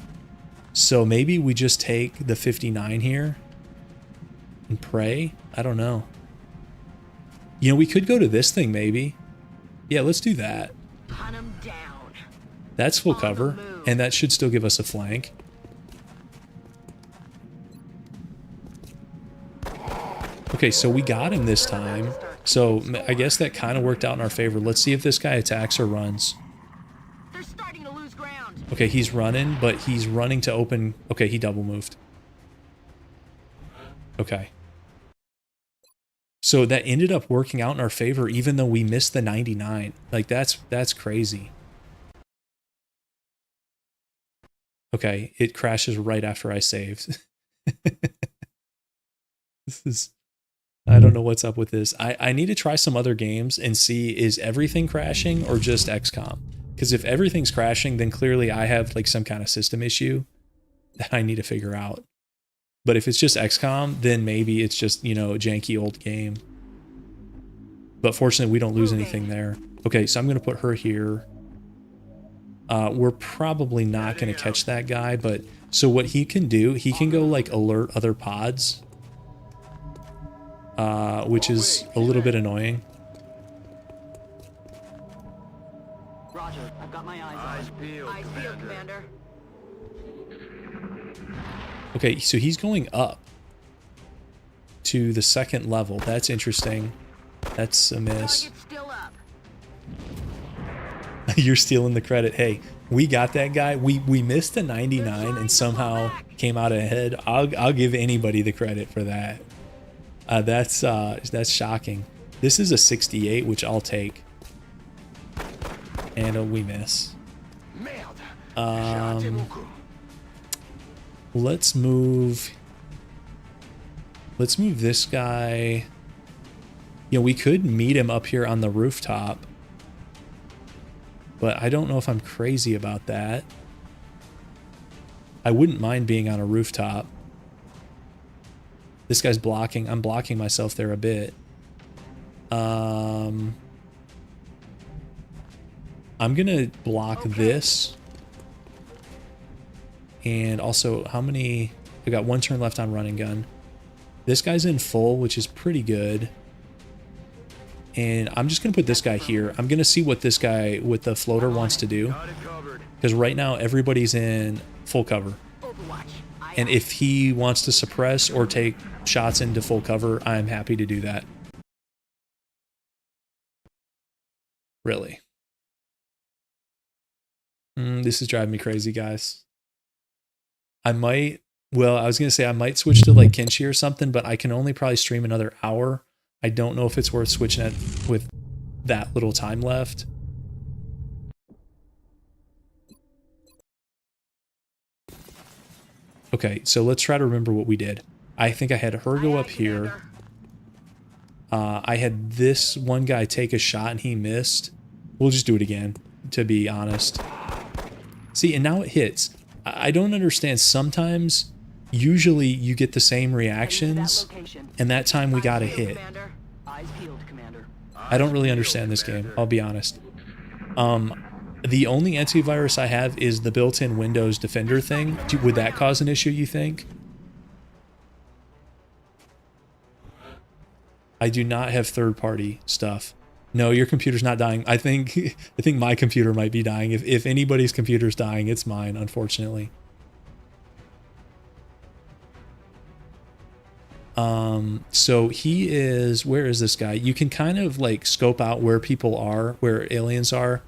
So maybe we just take the 59 here and pray. I don't know. You know, we could go to this thing maybe. Yeah, let's do that. Hunt 'em down. That's full cover, and that should still give us a flank. Okay, so we got him this time. So I guess that kind of worked out in our favor. Let's see if this guy attacks or runs. They're starting to lose ground. Okay, he's running, but he's running to open... Okay, he double moved. Okay. So that ended up working out in our favor even though we missed the 99. Like, that's crazy. Okay, it crashes right after I saved. This is... I don't know what's up with this. I need to try some other games and see, is everything crashing or just XCOM? Because if everything's crashing, then clearly I have like some kind of system issue that I need to figure out. But if it's just XCOM, then maybe it's just, you know, a janky old game. But fortunately, we don't lose anything there. Okay, so I'm going to put her here. We're probably not going to catch that guy, but... So what he can do, he can go like alert other pods. Which is a little bit annoying. Roger, I've got my eyes Eyes on. peeled, I feel, Commander. Commander. Okay, so he's going up to the second level. That's interesting. That's a miss. Target's still up. You're stealing the credit. Hey, we got that guy. We missed the 99 and somehow came out ahead. I'll give anybody the credit for that. That's shocking. This is a 68, which I'll take. And we miss. Let's move this guy. You know, we could meet him up here on the rooftop. But I don't know if I'm crazy about that. I wouldn't mind being on a rooftop. This guy's blocking. I'm blocking myself there a bit. I'm gonna block this. And also, how many... I got one turn left on running gun. This guy's in full, which is pretty good. And I'm just gonna put this guy here. I'm gonna see what this guy with the floater wants to do. Because right now, everybody's in full cover. And if he wants to suppress or take shots into full cover, I'm happy to do that. Really. This is driving me crazy, guys. I might switch to like Kinshi or something, but I can only probably stream another hour. I don't know if it's worth switching it with that little time left. Okay, so let's try to remember what we did. I think I had her go up here. I had this one guy take a shot and he missed. We'll just do it again, to be honest. See, and now it hits. I don't understand. Sometimes, usually you get the same reactions, and that time we got a hit. Eyes peeled, Commander. I don't really understand this game, I'll be honest. The only antivirus I have is the built-in Windows Defender thing. Would that cause an issue, you think? I do not have third-party stuff. No, your computer's not dying. I think my computer might be dying. If anybody's computer's dying, it's mine, unfortunately. So he is, where is this guy? You can kind of like scope out where people are, where aliens are.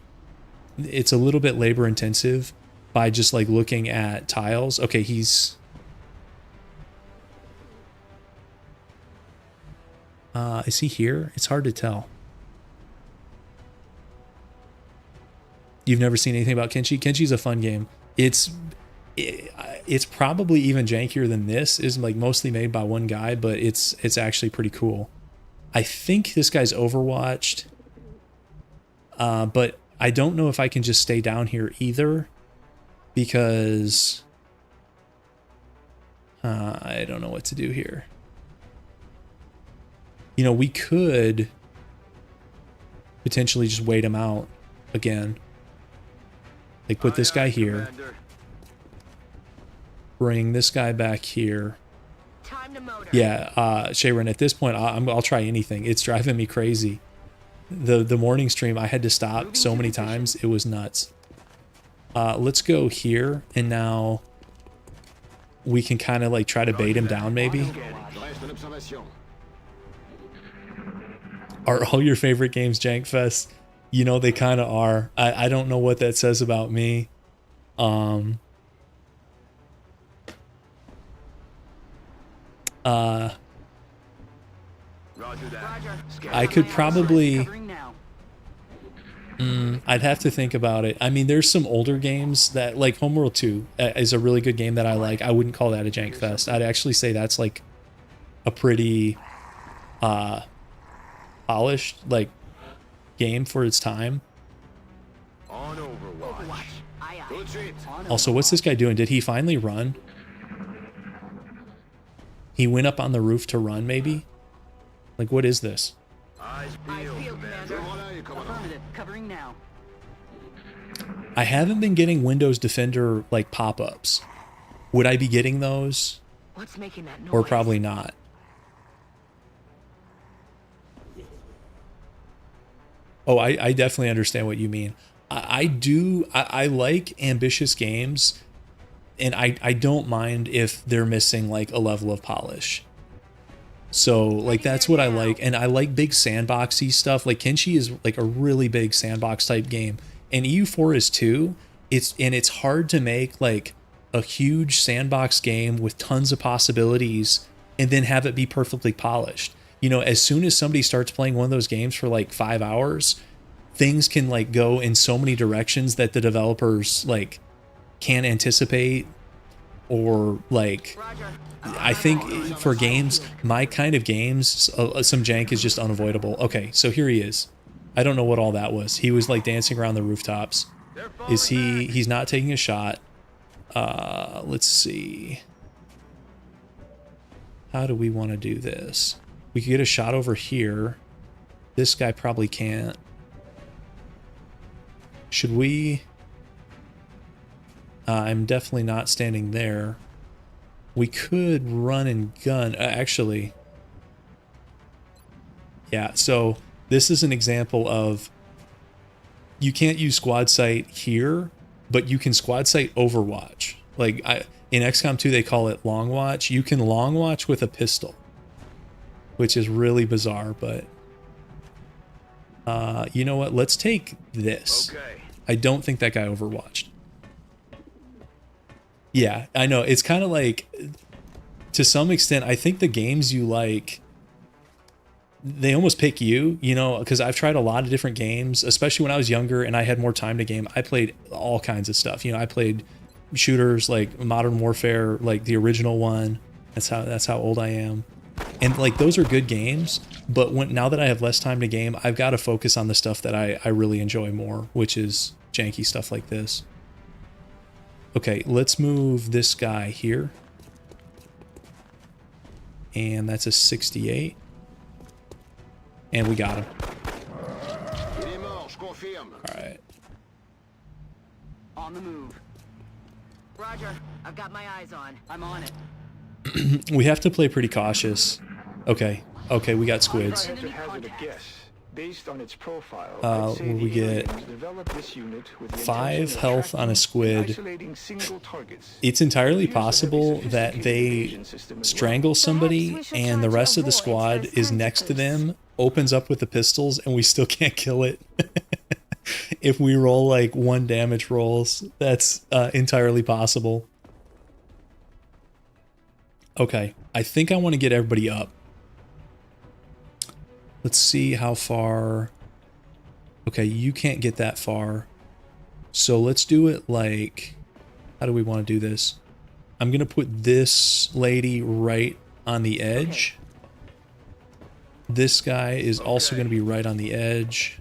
It's a little bit labor intensive by just like looking at tiles. Okay, he's... is he here? It's hard to tell. You've never seen anything about Kenshi? Kenshi's a fun game. It's probably even jankier than this. Is like mostly made by one guy, but it's actually pretty cool. I think this guy's overwatched. But I don't know if I can just stay down here either, because I don't know what to do here. You know, we could potentially just wait him out again. Like put this guy here. Commander. Bring this guy back here. Time to motor. Yeah, Sharon, at this point, I'll try anything. It's driving me crazy. The morning stream, I had to stop so many times. It was nuts. Let's go here, and now we can kind of like try to bait him down, maybe. Are all your favorite games Jankfest? You know, they kind of are. I don't know what that says about me. Roger that. I could probably... Covering now. I'd have to think about it. I mean, there's some older games that, like Homeworld 2 is a really good game that I like. I wouldn't call that a jank fest. I'd actually say that's like a pretty polished like game for its time. On Overwatch. Aye, aye. Good shit. Also, what's this guy doing? Did he finally run? He went up on the roof to run, maybe? Like, what is this? Eyes Eyes peeled, peeled, Commander. Affirmative. Covering now. I haven't been getting Windows Defender, like, pop-ups. Would I be getting those? What's making that noise? Or probably not. Oh, I definitely understand what you mean. I like ambitious games, and I don't mind if they're missing like a level of polish. So like that's what I like, and I like big sandboxy stuff. Like Kenshi is like a really big sandbox type game, and EU4 is too. It's hard to make like a huge sandbox game with tons of possibilities and then have it be perfectly polished. You know, as soon as somebody starts playing one of those games for like 5 hours, things can like go in so many directions that the developers like can't anticipate, or like I think for games, my kind of games, some jank is just unavoidable. Okay, so here he is. I don't know what all that was. He was like dancing around the rooftops. Is he's not taking a shot. Let's see. How do we want to do this? We could get a shot over here. This guy probably can't. Should we? I'm definitely not standing there. We could run and gun. Actually, yeah, so this is an example of you can't use squad sight here, but you can squad sight Overwatch. Like in XCOM 2, they call it long watch. You can long watch with a pistol, which is really bizarre, but you know what? Let's take this. Okay. I don't think that guy overwatched. Yeah, I know. It's kind of like, to some extent, I think the games you like, they almost pick you, you know, because I've tried a lot of different games, especially when I was younger and I had more time to game. I played all kinds of stuff. You know, I played shooters like Modern Warfare, like the original one. That's how old I am. And like those are good games, but now that I have less time to game, I've got to focus on the stuff that I really enjoy more, which is janky stuff like this. Okay, let's move this guy here. And that's a 68. And we got him. Alright. On the move. Roger. I've got my eyes on. I'm on it. We have to play pretty cautious. Okay. Okay, we got squids. If I had to hazard a guess, based on its profile, Uh, I'd say we the get aliens developed this unit with the 5 intention of health on a tracking squid. and isolating single targets. It's entirely Use of heavy possible that sophisticated they evasion system as well. strangle somebody we should and the try to rest of the avoid squad those is next to tentacles. them, opens up with the pistols, and we still can't kill it. If we roll like 1 damage rolls, that's entirely possible. Okay, I think I want to get everybody up. Let's see how far. Okay, you can't get that far. So let's do it like, how do we want to do this? I'm going to put this lady right on the edge. This guy is also going to be right on the edge.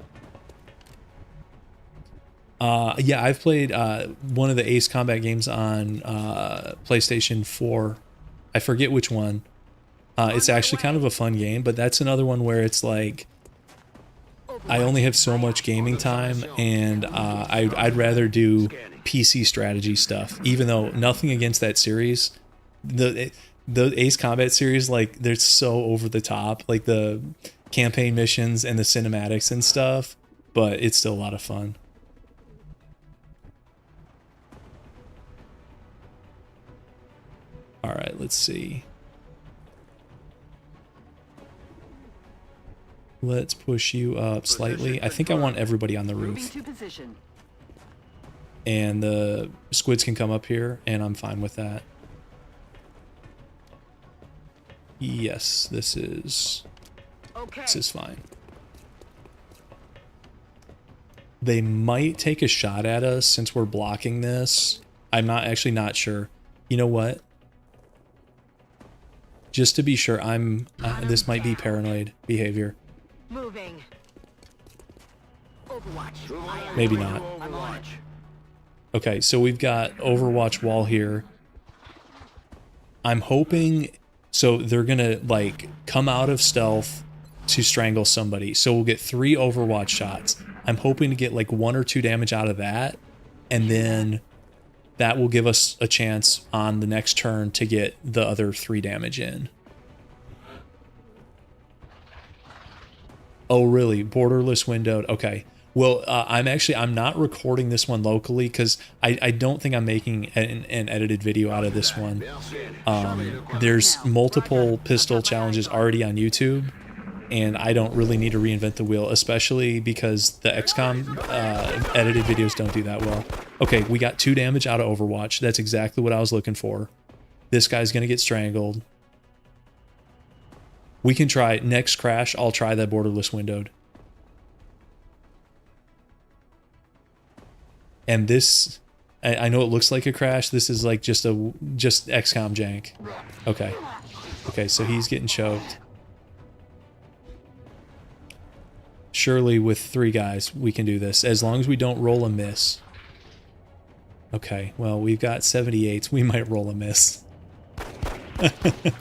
Yeah, I've played one of the Ace Combat games on PlayStation 4. I forget which one. It's actually kind of a fun game, but that's another one where it's like, I only have so much gaming time, and I'd rather do PC strategy stuff, even though nothing against that series. The Ace Combat series, like, they're so over the top, like the campaign missions and the cinematics and stuff, but it's still a lot of fun. All right, let's see. Let's push you up slightly. I think I want everybody on the Moving roof. to position. And the squids can come up here, and I'm fine with that. Yes, this is fine. They might take a shot at us since we're blocking this. I'm not sure. You know what? Just to be sure, this might be paranoid behavior. Moving. Overwatch. Maybe not. I'm on it. Okay, so we've got Overwatch wall here. I'm hoping, so they're gonna like come out of stealth to strangle somebody. So we'll get 3 Overwatch shots. I'm hoping to get like 1 or 2 damage out of that, and then that will give us a chance on the next turn to get the other 3 damage in. Oh, really? Borderless windowed. Okay. Well, I'm not recording this one locally because I don't think I'm making an edited video out of this one. There's multiple pistol challenges already on YouTube, and I don't really need to reinvent the wheel, especially because the XCOM edited videos don't do that well. Okay, we got 2 damage out of Overwatch. That's exactly what I was looking for. This guy's going to get strangled. We can try next crash. I'll try that borderless windowed. And this, I know it looks like a crash. This is like just XCOM jank. Okay. Okay, so he's getting choked. Surely with 3 guys, we can do this. As long as we don't roll a miss. Okay, well, we've got 78s. We might roll a miss.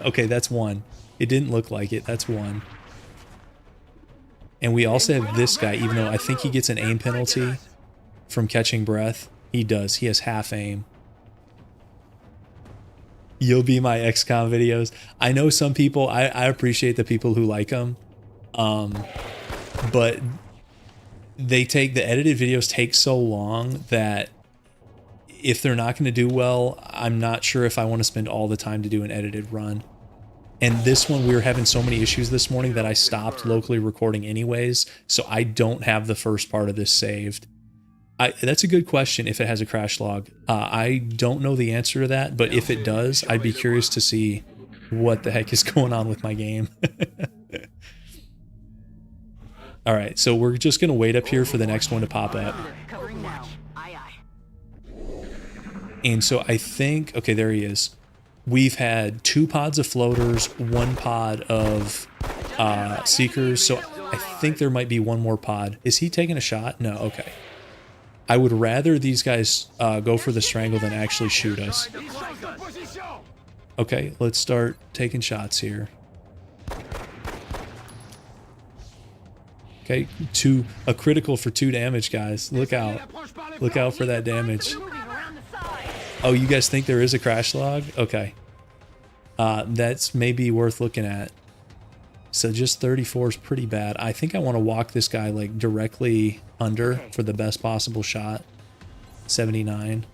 Okay, that's 1. It didn't look like it. That's 1. And we also have this guy, even though I think he gets an aim penalty from catching breath. He does. He has half aim. You'll be my XCOM videos. I know some people, I appreciate the people who like them. But the edited videos take so long that if they're not going to do well, I'm not sure if I want to spend all the time to do an edited run. And this one, we were having so many issues this morning that I stopped locally recording anyways, so I don't have the first part of this saved. That's a good question if it has a crash log. I don't know the answer to that, but if it does, I'd be curious to see what the heck is going on with my game. All right, so we're just going to wait up here for the next one to pop up. Covering now. Aye, aye. And so I think, okay, there he is. We've had 2 pods of floaters, 1 pod of seekers, so I think there might be 1 more pod. Is he taking a shot? No, okay. I would rather these guys go for the strangle than actually shoot us. Okay, let's start taking shots here. Okay, a critical for 2 damage, guys. Look out. Look out for that damage. Oh, you guys think there is a crash log? Okay. That's maybe worth looking at. So just 34 is pretty bad. I think I want to walk this guy like directly under for the best possible shot. 79.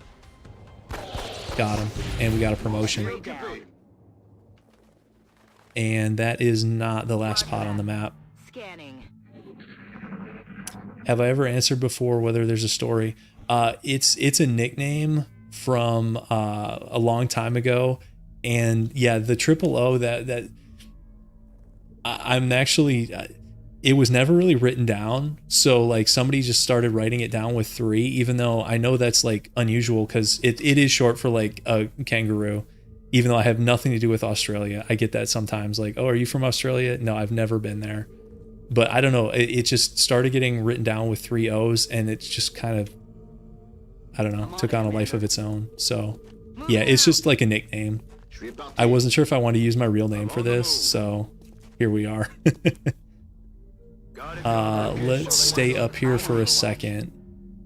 Got him. And we got a promotion. And that is not the last pod on the map. Scanning. Have I ever answered before whether there's a story? It's a nickname from a long time ago. And yeah, the triple O that I'm actually, it was never really written down. So like somebody just started writing it down with 3, even though I know that's like unusual because it is short for like a kangaroo, even though I have nothing to do with Australia. I get that sometimes like, oh, are you from Australia? No, I've never been there. But I don't know. It just started getting written down with 3 O's and it's just kind of, I don't know, took on a life of its own. So yeah, it's just like a nickname. I wasn't sure if I wanted to use my real name for this, so here we are. Let's stay up here for a second.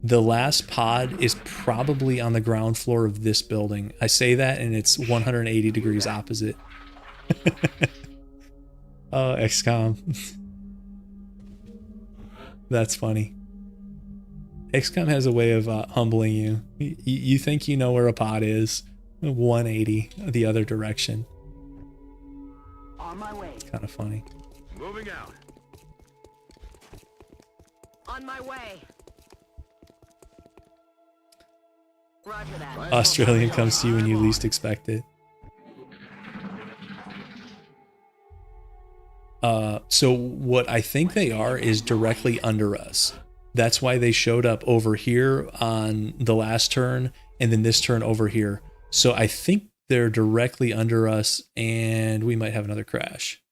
The last pod is probably on the ground floor of this building. I say that and it's 180 degrees opposite. Oh, XCOM. That's funny. XCOM has a way of humbling you. You think you know where a pod is. 180 the other direction. On my way. Kind of funny. Moving out. On my way. Roger that. Australian comes to you when you least expect it. So what I think they are is directly under us. That's why they showed up over here on the last turn and then this turn over here. So I think they're directly under us and we might have another crash.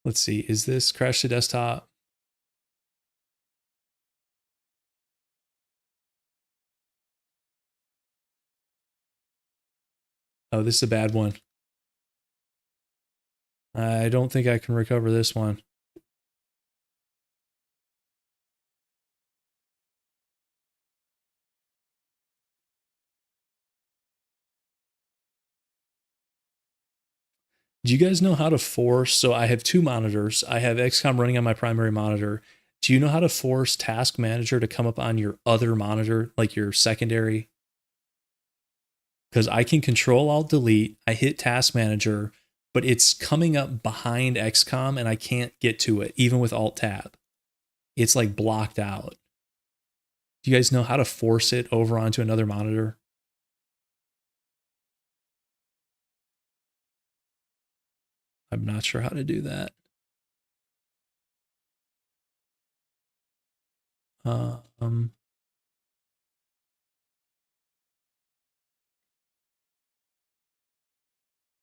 Let's see. Is this crash to desktop? Oh, this is a bad one. I don't think I can recover this one. Do you guys know how to force? So I have 2 monitors. I have XCOM running on my primary monitor. Do you know how to force Task Manager to come up on your other monitor, like your secondary? Because I can Control Alt Delete. I hit Task Manager, but it's coming up behind XCOM and I can't get to it, even with Alt Tab. It's like blocked out. Do you guys know how to force it over onto another monitor? I'm not sure how to do that.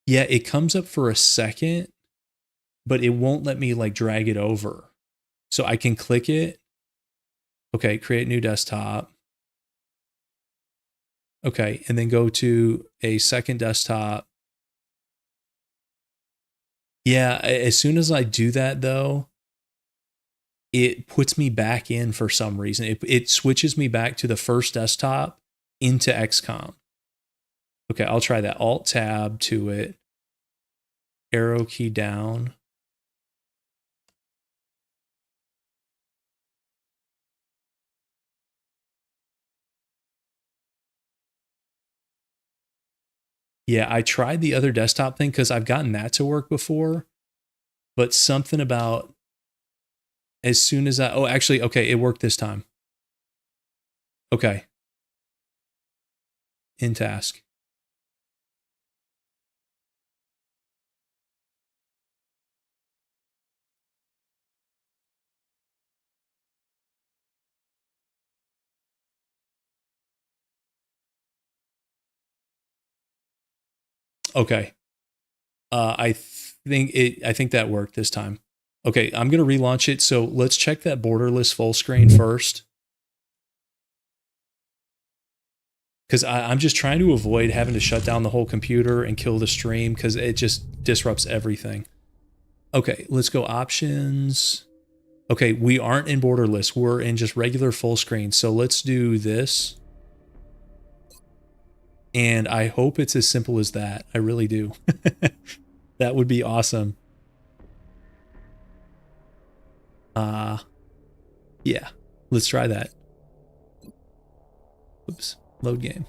Yeah, it comes up for a second, but it won't let me like drag it over. So I can click it. Okay, create new desktop. Okay, and then go to a second desktop. Yeah, as soon as I do that though, it puts me back in for some reason. It switches me back to the first desktop into XCOM. Okay, I'll try that. Alt tab to it. Arrow key down. Yeah, I tried the other desktop thing because I've gotten that to work before, but something about as soon as oh, actually, okay, it worked this time. Okay. In task. Okay. I think that worked this time. Okay, I'm going to relaunch it. So let's check that borderless full screen first. Because I'm just trying to avoid having to shut down the whole computer and kill the stream because it just disrupts everything. Okay, let's go options. Okay, we aren't in borderless. We're in just regular full screen. So let's do this. And I hope it's as simple as that. I really do. That would be awesome. Yeah, let's try that. Oops, load game.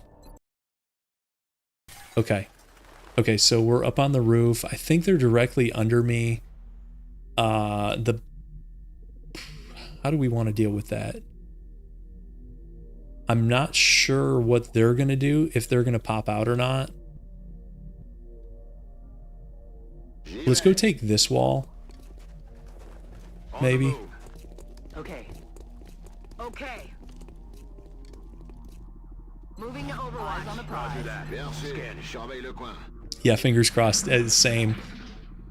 Okay. Okay, so we're up on the roof. I think they're directly under me. How do we want to deal with that? I'm not sure what they're going to do, if they're going to pop out or not. Let's go take this wall. Maybe. Okay. Okay. Moving to Overwatch on the prize. Yeah, fingers crossed. Same.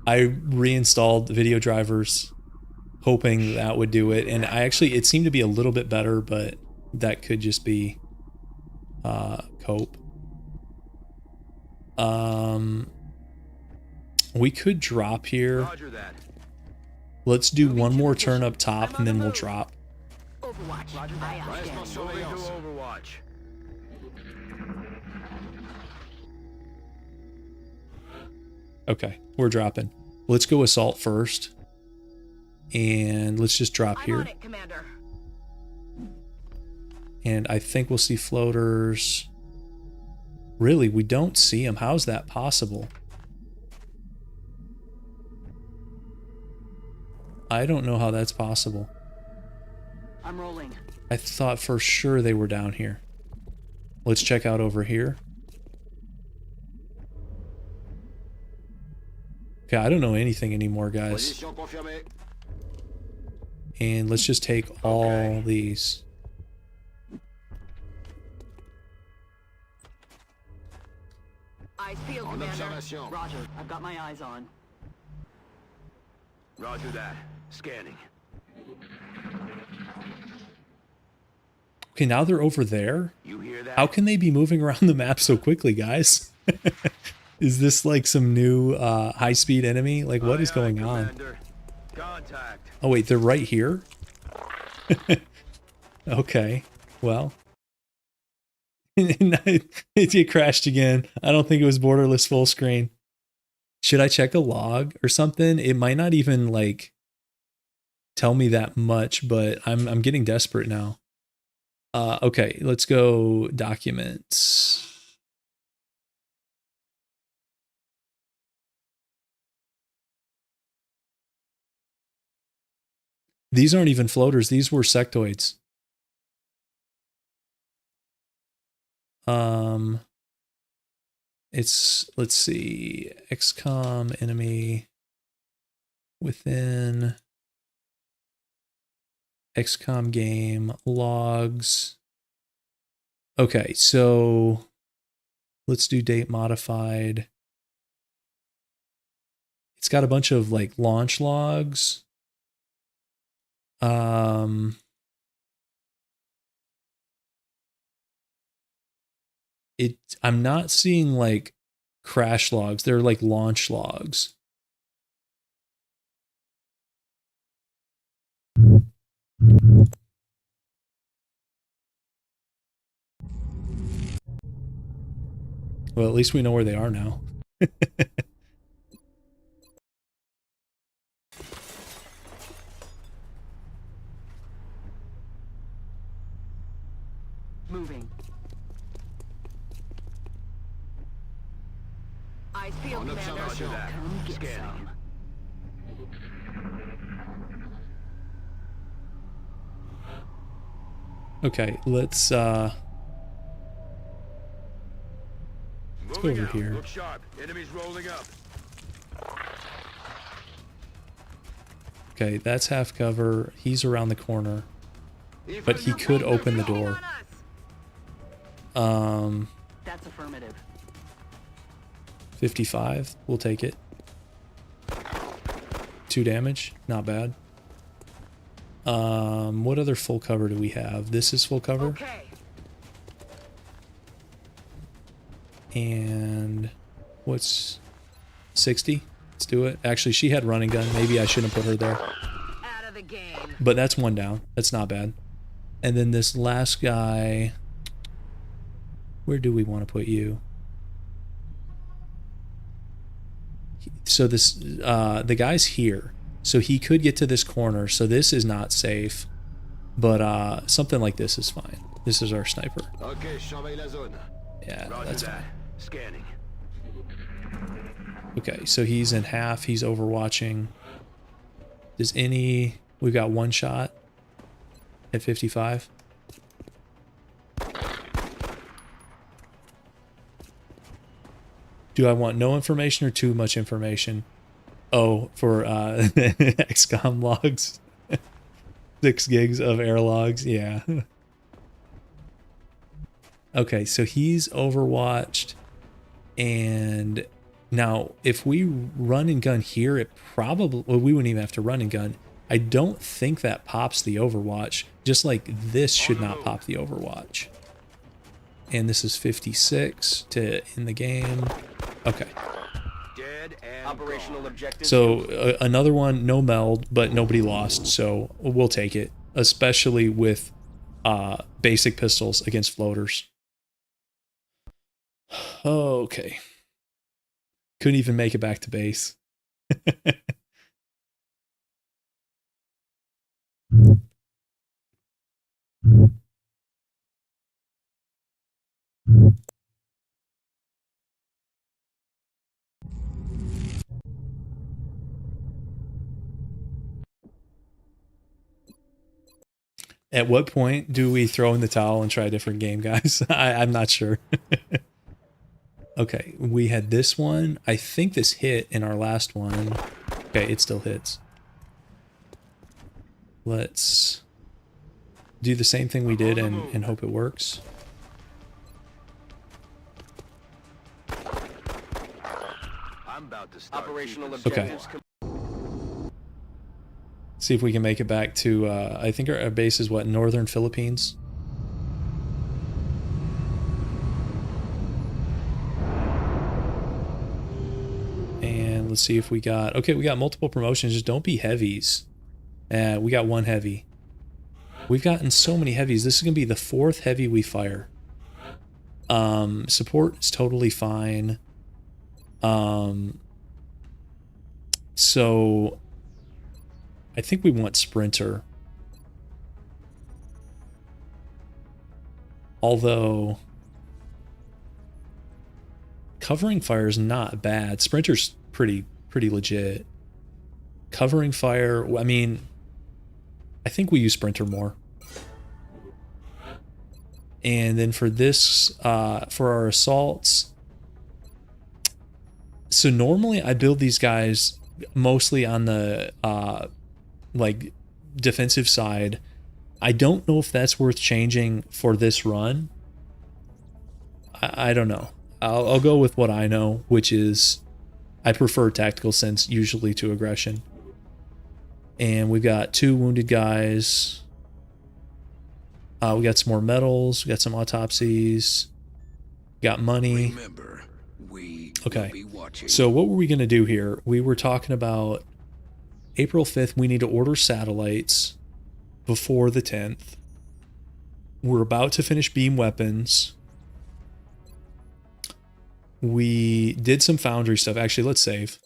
I reinstalled video drivers hoping that would do it, and it seemed to be a little bit better, but that could just be cope. We could drop here. Let's do one more turn up top and then we'll drop. Overwatch. Aye, aye. Overwatch. Okay, we're dropping. Let's go assault first. And let's just drop I'm here. on it, Commander. And I think we'll see floaters. Really, we don't see them. How's that possible? I don't know how that's possible. I'm rolling. I thought for sure they were down here. Let's check out over here. Okay, I don't know anything anymore, guys. And let's just take all these. Eyes peeled, Commander. Roger. I've got my eyes on. Roger that. Scanning. Okay, now they're over there. You hear that? How can they be moving around the map so quickly, guys? Is this like some new high-speed enemy? Like, what is going on? Commander. Contact. Oh, wait, they're right here? Okay, well. It crashed again. I don't think it was borderless full screen. Should I check a log or something? It might not even, like, tell me that much, but I'm getting desperate now. Okay, let's go documents. These aren't even floaters. These were sectoids. Let's see, XCOM enemy within XCOM game logs. Okay, so let's do date modified. It's got a bunch of like launch logs. I'm not seeing like crash logs. They're like launch logs. Well, at least we know where they are now. Moving. Eyes peeled, Commander. Roger that. Come get Scanning. some. Okay, let's go Moving over out. here. Look sharp. Enemies rolling up. Okay, that's half cover. He's around the corner. But he could open the door. That's affirmative. 55. We'll take it. 2 damage. Not bad. What other full cover do we have? This is full cover. Okay. And what's 60? Let's do it. Actually, she had running gun. Maybe I shouldn't put her there. Out of the game. But that's one down. That's not bad. And then this last guy, where do we want to put you? So this, the guy's here. So he could get to this corner. So this is not safe. But something like this is fine. This is our sniper. Okay, surveille la zone. Yeah, Roger that's that. fine. Scanning. Okay, so he's in half. He's overwatching. Does any... We've got one shot at 55. Do I want no information or too much information? Oh, for XCOM logs. 6 gigs of air logs. Yeah. Okay, so he's overwatched. And now if we run and gun here, it probably... Well, we wouldn't even have to run and gun. I don't think that pops the overwatch. Just like this should not pop the overwatch. And this is 56 to end the game. Okay. Dead and Operational objective. So another one, no meld, but nobody lost. So we'll take it, especially with basic pistols against floaters. Okay. Couldn't even make it back to base. At what point do we throw in the towel and try a different game, guys? I'm not sure. Okay, we had this one. I think this hit in our last one. Okay, it still hits. Let's do the same thing we did and hope it works. I'm about to start Operational keeping objectives. score. See if we can make it back to, I think our base is what, northern Philippines? And let's see if we got, okay, we got multiple promotions. Just don't be heavies. We got one heavy. We've gotten so many heavies. This is going to be the 4th heavy we fire. Support is totally fine. So I think we want Sprinter. Although covering fire is not bad. Sprinter's pretty legit. Covering fire, I mean, I think we use Sprinter more. And then for this, for our assaults, so normally I build these guys mostly on the like defensive side. I don't know if that's worth changing for this run. I don't know. I'll go with what I know, which is I prefer tactical sense usually to aggression. And we've got 2 wounded guys. We got some more medals. We got some autopsies. Got money. Remember, we Okay. will be watching. So what were we going to do here? We were talking about April 5th, we need to order satellites before the 10th. We're about to finish beam weapons. We did some foundry stuff. Actually, let's save.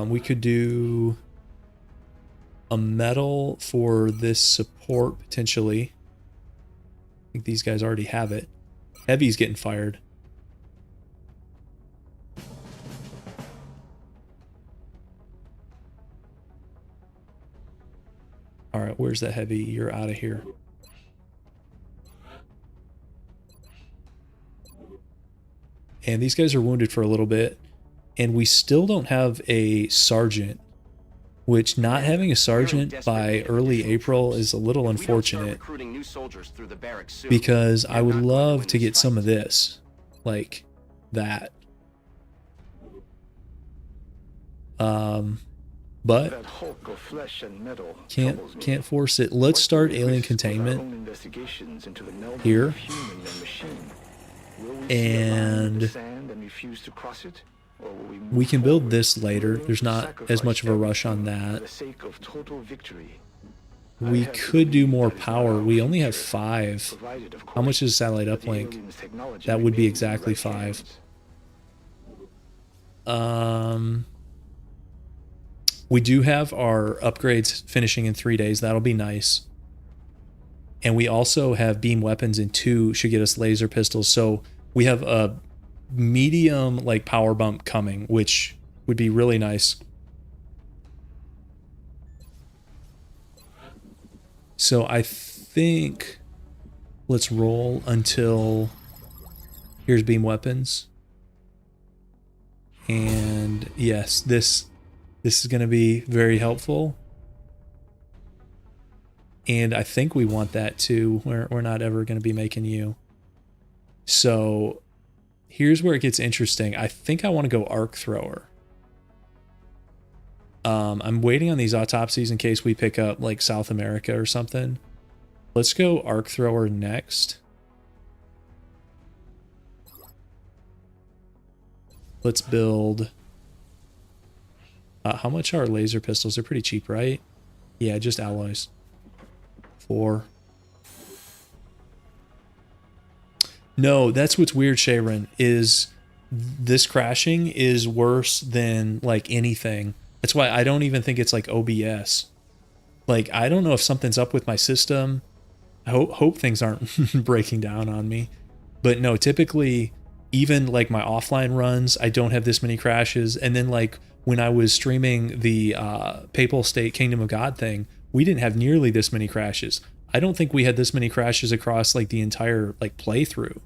We could do a medal for this support potentially. I think these guys already have it. Heavy's getting fired. All right, where's the heavy? You're out of here. And these guys are wounded for a little bit. And we still don't have a sergeant, which not having a sergeant by early April is a little unfortunate. Because I would love to get some of this. Like that. But That hulk of flesh and metal troubles me. can't force it. Let's start alien With our containment own investigations into the melding here. of human and machine. Will we see a line in the And sand and refuse to cross it? Or will we move we can build forward, this later. willing There's to not as sacrifice much of a rush on everything that. For the sake of total victory. We I have to could do believe more that is power. our We only have future, 5. provided, of How much course, is satellite that the uplink? aliens' technology That would be remains in the exactly right 5. hands. We do have our upgrades finishing in 3 days. That'll be nice. And we also have beam weapons in 2 should get us laser pistols. So we have a medium like power bump coming, which would be really nice. So I think let's roll until here's beam weapons. And yes, this is going to be very helpful. And I think we want that too. We're not ever going to be making you. So here's where it gets interesting. I think I want to go arc thrower. I'm waiting on these autopsies in case we pick up like South America or something. Let's go arc thrower next. Let's build. How much are laser pistols? They're pretty cheap, right? Yeah, just alloys. 4. No, that's what's weird, Sharon, is this crashing is worse than like anything. That's why I don't even think it's like OBS. Like, I don't know if something's up with my system. I hope things aren't breaking down on me. But no, typically, even like my offline runs, I don't have this many crashes. And then like when I was streaming the Papal State Kingdom of God thing, we didn't have nearly this many crashes. I don't think we had this many crashes across like the entire like playthrough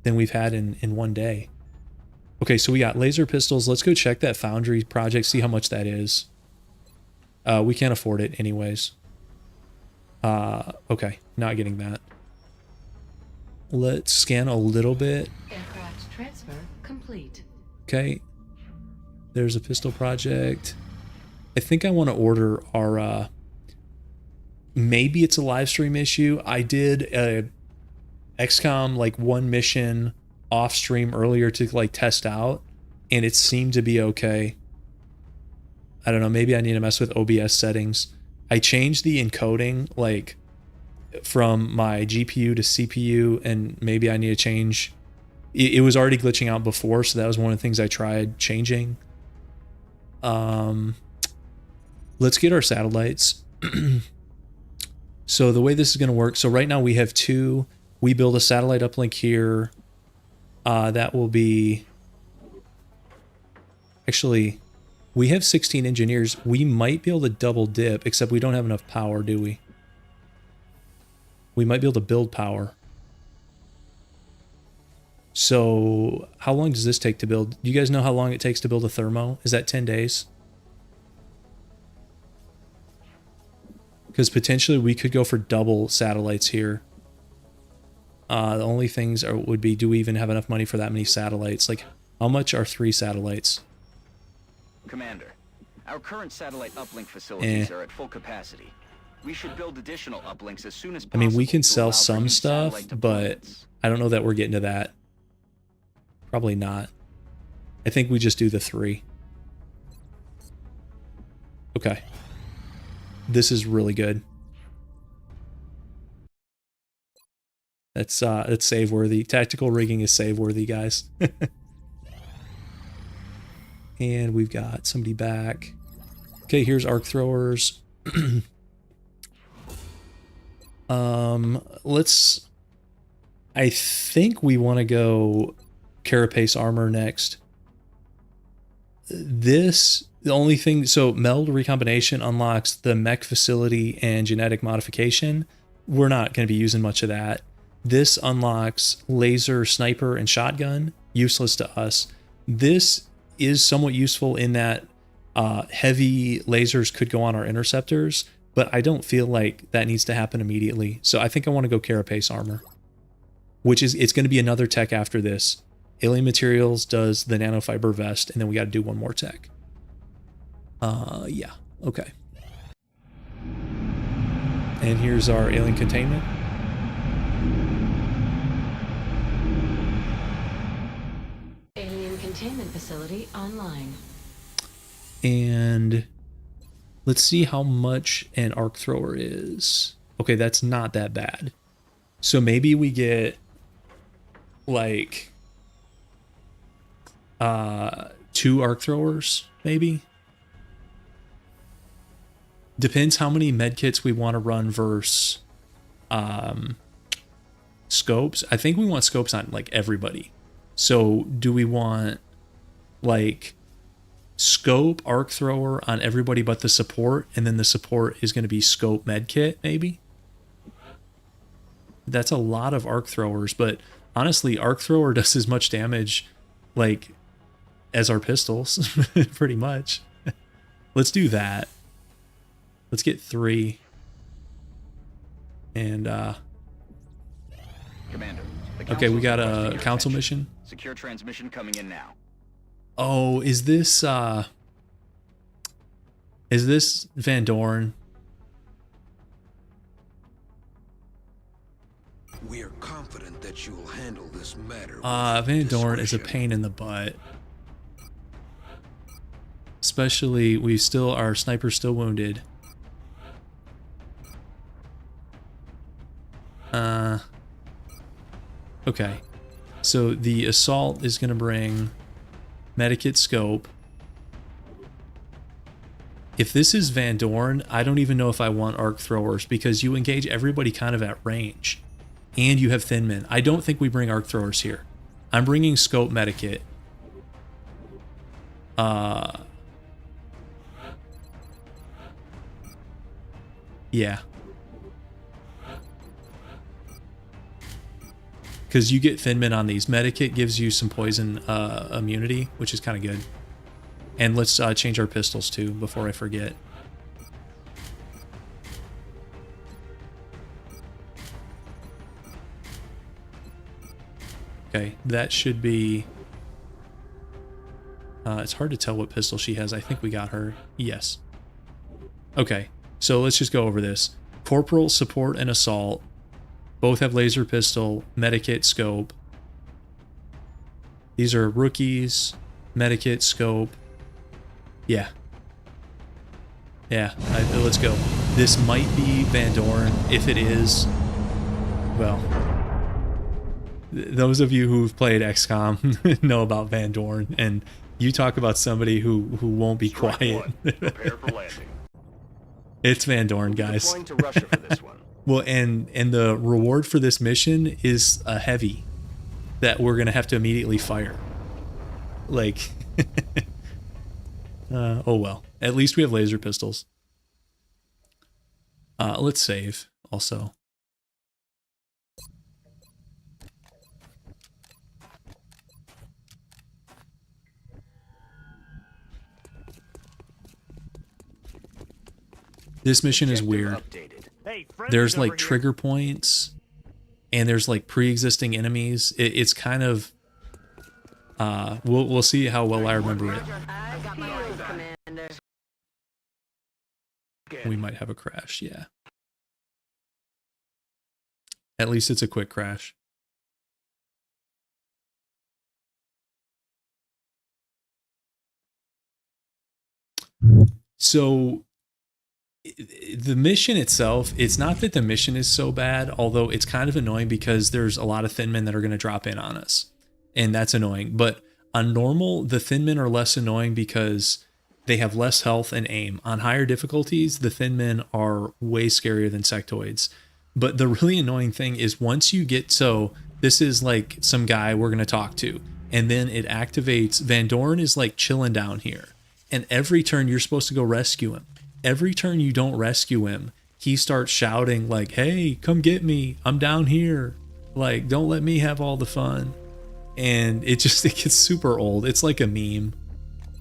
than we've had in one day. Okay, so we got laser pistols. Let's go check that Foundry project, see how much that is. We can't afford it anyways. Okay, not getting that. Let's scan a little bit. Aircraft transfer complete. Okay. There's a pistol project. I think I want to order our maybe it's a live stream issue. I did a XCOM like 1 mission off stream earlier to like test out, and it seemed to be okay. I don't know, maybe I need to mess with OBS settings. I changed the encoding like from my GPU to CPU, and maybe I need to change. It was already glitching out before, so that was one of the things I tried changing. Let's get our satellites. So the way this is going to work, so right now we have 2. We build a satellite uplink here. That will be... Actually, we have 16 engineers. We might be able to double dip, except we don't have enough power, do we? We might be able to build power. So how long does this take to build? Do you guys know how long it takes to build a thermo? Is that 10 days? Because potentially we could go for double satellites here. The only things would be, do we even have enough money for that many satellites? Like, how much are 3 satellites? Commander, our current satellite uplink facilities are at full capacity. We should build additional uplinks as soon as I possible. mean, we can to sell allow for some new stuff, satellite but deployments. I don't know that we're getting to that. Probably not. I think we just do the 3. Okay. This is really good. That's save worthy. Tactical rigging is save worthy, guys. And we've got somebody back. Okay, here's arc throwers. Let's... I think we want to go carapace armor next. This, the only thing... So, meld recombination unlocks the mech facility and genetic modification. We're not going to be using much of that. This unlocks laser, sniper, and shotgun. Useless to us. This is somewhat useful in that heavy lasers could go on our interceptors, but I don't feel like that needs to happen immediately. So I think I want to go carapace armor, which is, it's going to be another tech after this. Alien Materials does the nanofiber vest, and then we got to do one more tech. Yeah, Okay. And here's our alien containment. Alien containment facility online. And let's see how much an arc thrower is. Okay, that's not that bad. So maybe we get like 2 arc throwers, maybe. Depends how many medkits we want to run versus scopes. I think we want scopes on like everybody. So do we want like scope arc thrower on everybody but the support, and then the support is going to be scope medkit maybe? That's a lot of arc throwers, but honestly arc thrower does as much damage like as our pistols pretty much. Let's do that. Let's get 3. And Commander, the okay, we Council's got requesting a your council attention. mission. Secure transmission coming in now. Oh, is this Van Dorn? We are confident that you will handle this matter. Van Dorn is a pain in the butt. Especially our sniper's still wounded. Okay. So the assault is going to bring medikit scope. If this is Van Dorn, I don't even know if I want arc throwers because you engage everybody kind of at range. And you have thin men. I don't think we bring arc throwers here. I'm bringing scope medikit. Yeah. Because you get thin men on these. Medikit gives you some poison immunity, which is kind of good. And let's change our pistols too before I forget. Okay, that should be... it's hard to tell what pistol she has. I think we got her. Yes. Okay, so let's just go over this. Corporal, support, and assault. Both have laser pistol, medikit, scope. These are rookies, medikit, scope. Yeah. Yeah, let's go. This might be Van Dorn. If it is, well, those of you who've played XCOM know about Van Dorn, and you talk about somebody who won't be quiet. Prepare for landing. It's Van Dorn, guys. Deploying to Russia for this one. Well, and the reward for this mission is a heavy that we're gonna have to immediately fire. Like, oh well. At least we have laser pistols. Let's save also. This mission is weird. There's like trigger points, and there's like pre-existing enemies. It's kind of we'll see how well I remember it. I got my eyes, Commander. We might have a crash, yeah. At least it's a quick crash. So the mission itself, it's not that the mission is so bad, although it's kind of annoying because there's a lot of thin men that are going to drop in on us. And that's annoying. But on normal, the thin men are less annoying because they have less health and aim. On higher difficulties, the thin men are way scarier than sectoids. But the really annoying thing is once you get, so this is like some guy we're going to talk to, and then it activates, Van Dorn is like chilling down here. And every turn you're supposed to go rescue him. Every turn you don't rescue him, he starts shouting like, hey, come get me. I'm down here. Like, don't let me have all the fun. And it gets super old. It's like a meme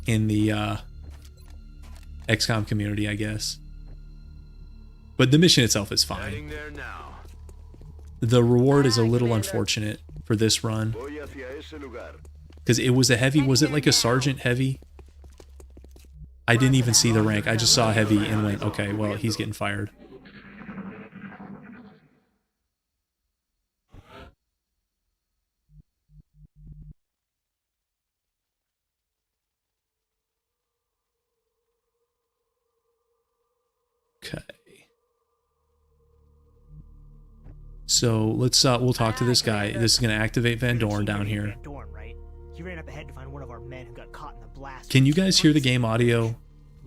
in the XCOM community, I guess. But the mission itself is fine. There now. The reward is a little unfortunate for this run. Voy hacia ese lugar. Because it was a heavy, was it like a sergeant heavy? I didn't even see the rank. I just saw heavy and went, okay, well, he's getting fired. Okay. So let's we'll talk to this guy. This is gonna activate Van Dorn down here. Van Dorn, right? He ran up ahead to find one of our men who got caught in the blast. Can you guys hear the game audio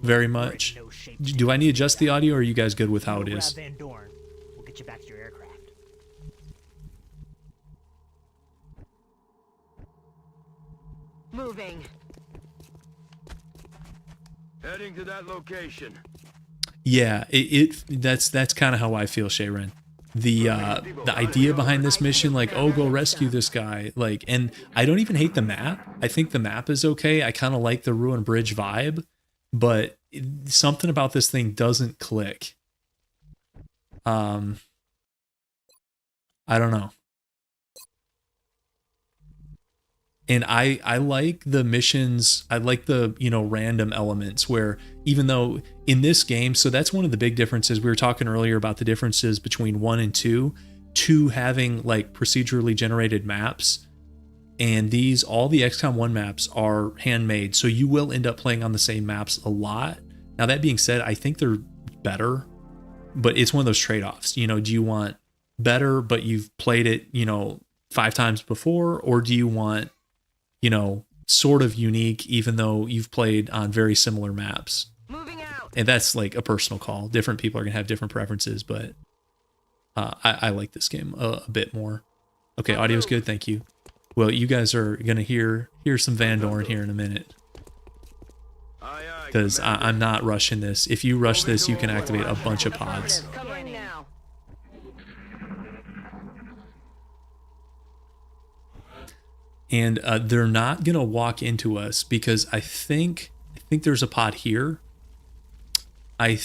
very much? Do I need to adjust the audio, or are you guys good with how it is? Van Dorn. We'll get you back to your aircraft. Moving. Heading to that location. Yeah, that's kind of how I feel, Shayren. The idea behind this mission, like, oh, go rescue this guy, like, and I don't even hate the map. I think the map is okay. I kind of like the Ruined Bridge vibe, but something about this thing doesn't click. I don't know. And I like the missions, I like the, you know, random elements where even though in this game, so that's one of the big differences. We were talking earlier about the differences between 1 and 2. 2 having like procedurally generated maps, and these, all the XCOM 1 maps are handmade. So you will end up playing on the same maps a lot. Now that being said, I think they're better, but it's one of those trade-offs. You know, do you want better, but you've played it, you know, 5 times before, or do you want, you know, sort of unique, even though you've played on very similar maps? Moving out. And that's like a personal call. Different people are going to have different preferences, but I like this game a bit more. Okay, audio's good, thank you. Well, you guys are going to hear some Van Dorn here in a minute. Because I'm not rushing this. If you rush this, you can activate a bunch of pods. Covering now. And they're not gonna walk into us because I think there's a pod here. I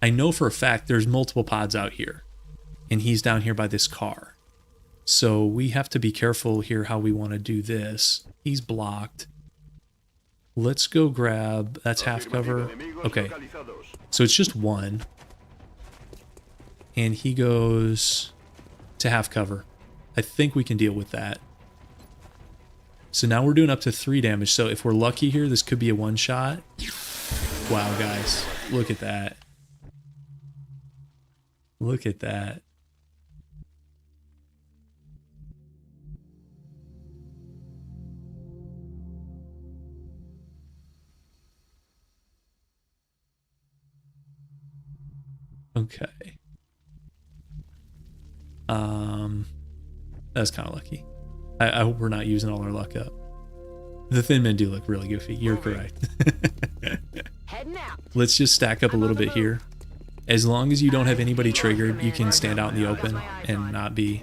know for a fact there's multiple pods out here, and he's down here by this car. So we have to be careful here how we want to do this. He's blocked. Let's go grab, that's half cover. Okay, so it's just one, and he goes to half cover. I think we can deal with that. So now we're doing up to 3 damage. So if we're lucky here, this could be a one-shot. Wow, guys. Look at that. Look at that. Okay. That's kind of lucky. I hope we're not using all our luck up. The Thin Men do look really goofy. You're correct. Heading out. Let's just stack up a little bit here. As long as you don't have anybody triggered, you can stand out in the open and not be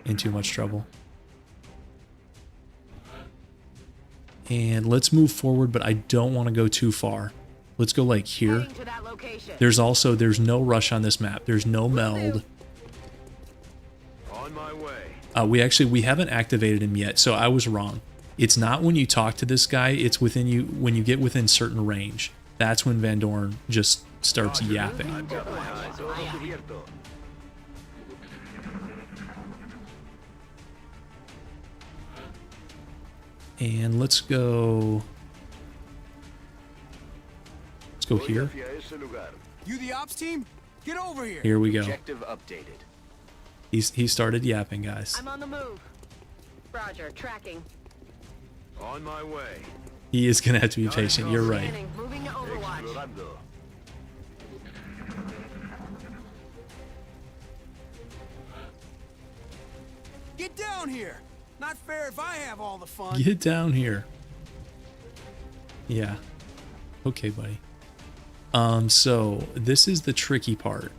in too much trouble. And let's move forward, but I don't want to go too far. Let's go like here. There's no rush on this map. There's no meld. On my way. We haven't activated him yet, so I was wrong. It's not when you talk to this guy, it's within you when you get within certain range. That's when Van Dorn just starts yapping. And let's go here. You the ops team? Get over here. Here we go. Objective updated. He started yapping, guys. I'm on the move. Roger, tracking. On my way. He is gonna have to be patient. You're right. Moving to Overwatch. Get down here. Not fair if I have all the fun. Get down here. Yeah. Okay, buddy. So this is the tricky part,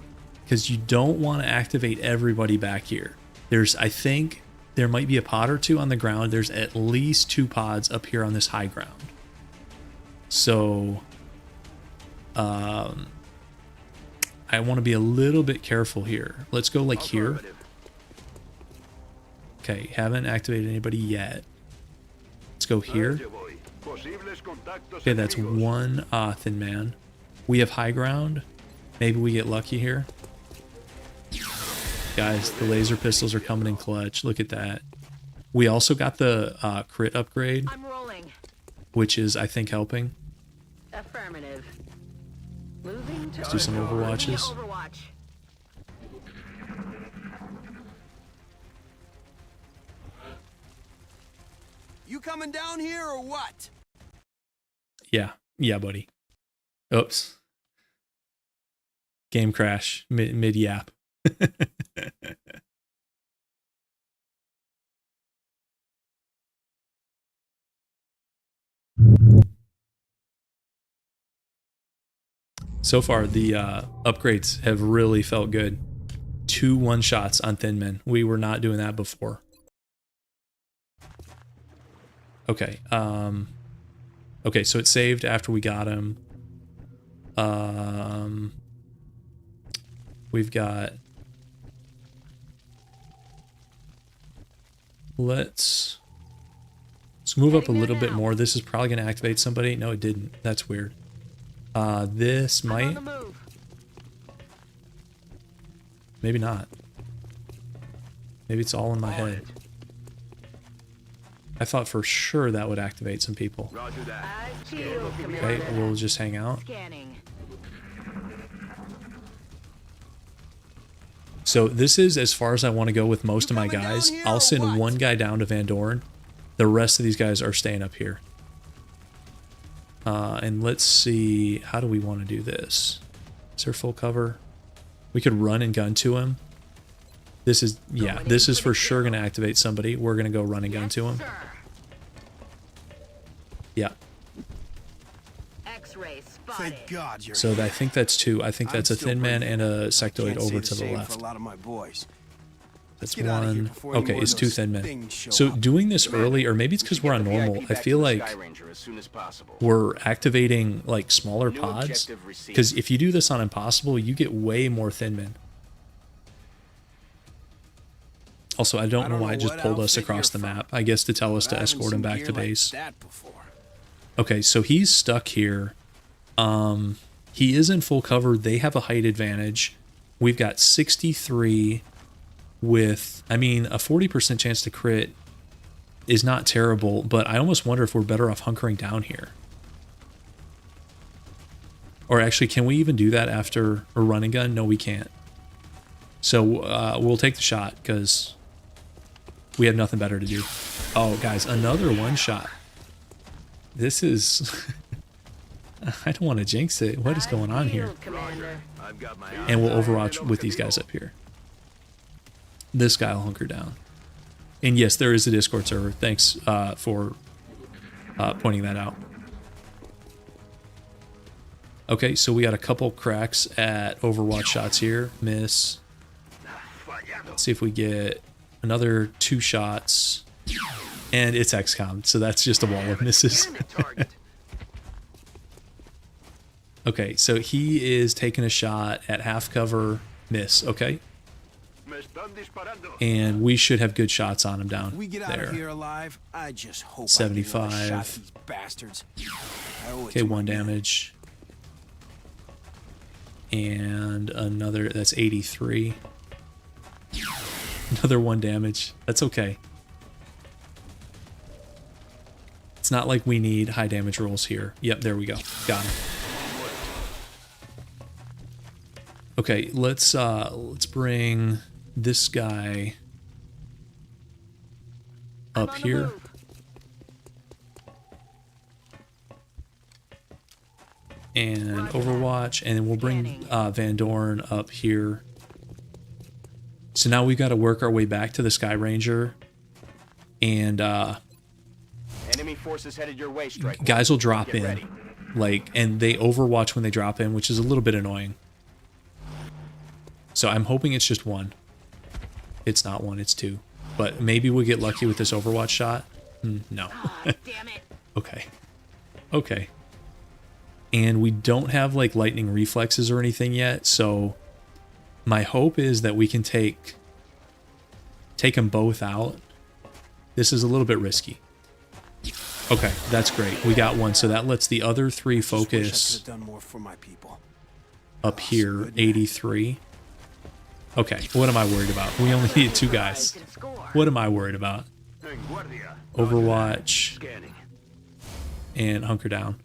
because you don't want to activate everybody back here. I think there might be a pod or 2 on the ground. There's at least 2 pods up here on this high ground. So, I want to be a little bit careful here. Let's go like here. Okay, haven't activated anybody yet. Let's go here. Okay, that's one Thin Man. We have high ground. Maybe we get lucky here. Guys, the laser pistols are coming in clutch. Look at that. We also got the crit upgrade, I'm rolling. which is, I think, helping. Affirmative. Moving to Let's do some overwatches. Overwatch. You coming down here or what? Yeah. Yeah, buddy. Oops. Game crash mid-yap. So far, the upgrades have really felt good. 2 one-shots on Thin Men. We were not doing that before. Okay. Okay, so it saved after we got him. We've got... Let's move up a little bit more. This is probably going to activate somebody. No, it didn't. That's weird. This might... Maybe not. Maybe it's all in my head. I thought for sure that would activate some people. Okay, we'll just hang out. So this is as far as I want to go with most of my guys. I'll send one guy down to Van Dorn. The rest of these guys are staying up here. And let's see, how do we want to do this? Is there full cover? We could run and gun to him. This is, yeah, this is for sure going to activate somebody. We're going to go run and gun to him. Yeah. Thank God you're So I think that's 2. I think that's a Thin Man and a Sectoid over to the left. That's 1. Okay, it's 2 Thin Men. So doing this early, or maybe it's because we're on normal, I feel like we're activating like smaller pods. Because if you do this on Impossible, you get way more Thin Men. Also, I don't know why it just pulled us across the map. I guess to tell us to escort him back to base. Okay, so he's stuck here. He is in full cover. They have a height advantage. We've got 63 with, I mean, a 40% chance to crit is not terrible, but I almost wonder if we're better off hunkering down here. Or actually, can we even do that after a running gun? No, we can't. So we'll take the shot because we have nothing better to do. Oh, guys, another one shot. This is... I don't want to jinx it. What is going on here? And we'll overwatch with these guys up here. This guy will hunker down. And yes, there is a Discord server. Thanks for pointing that out. Okay, so we got a couple cracks at Overwatch shots here. Miss. Let's see if we get another 2 shots. And it's XCOM, so that's just a wall of misses. Okay, so he is taking a shot at half cover. Miss, okay. And we should have good shots on him down we get out there. Of here alive, I just hope 75. I shot these bastards. Okay, 1 damage. And another, that's 83. Another 1 damage. That's okay. It's not like we need high damage rolls here. Yep, there we go. Got him. Okay, let's bring this guy up here. And Overwatch, and then we'll bring Van Dorn up here. So now we've got to work our way back to the Sky Ranger, and enemy forces headed your way, Strike. Guys will drop in, like, and they Overwatch when they drop in, which is a little bit annoying. So I'm hoping it's just 1. It's not 1, it's 2. But maybe we'll get lucky with this Overwatch shot. No. Damn it. Okay. Okay. And we don't have like lightning reflexes or anything yet, so my hope is that we can take them both out. This is a little bit risky. Okay, that's great. We got one, so that lets the other three Just wish I focus could've done more for my people. up here, 83. Okay, what am I worried about? We only need 2 guys. What am I worried about? Overwatch and hunker down.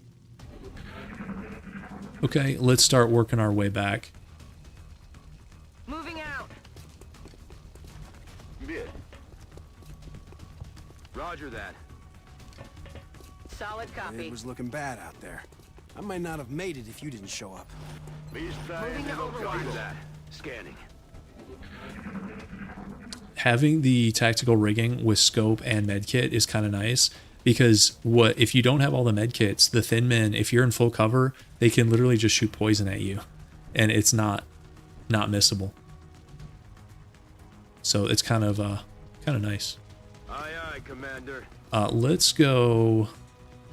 Okay, let's start working our way back. Moving out. Roger that. Solid copy. It was looking bad out there. I might not have made it if you didn't show up. Moving to Overwatch. That. Scanning. Having the tactical rigging with scope and medkit is kind of nice, because if you don't have all the medkits, the thin men, if you're in full cover, they can literally just shoot poison at you, and it's not missable. So it's kind of nice. Aye, aye, Commander. Let's go.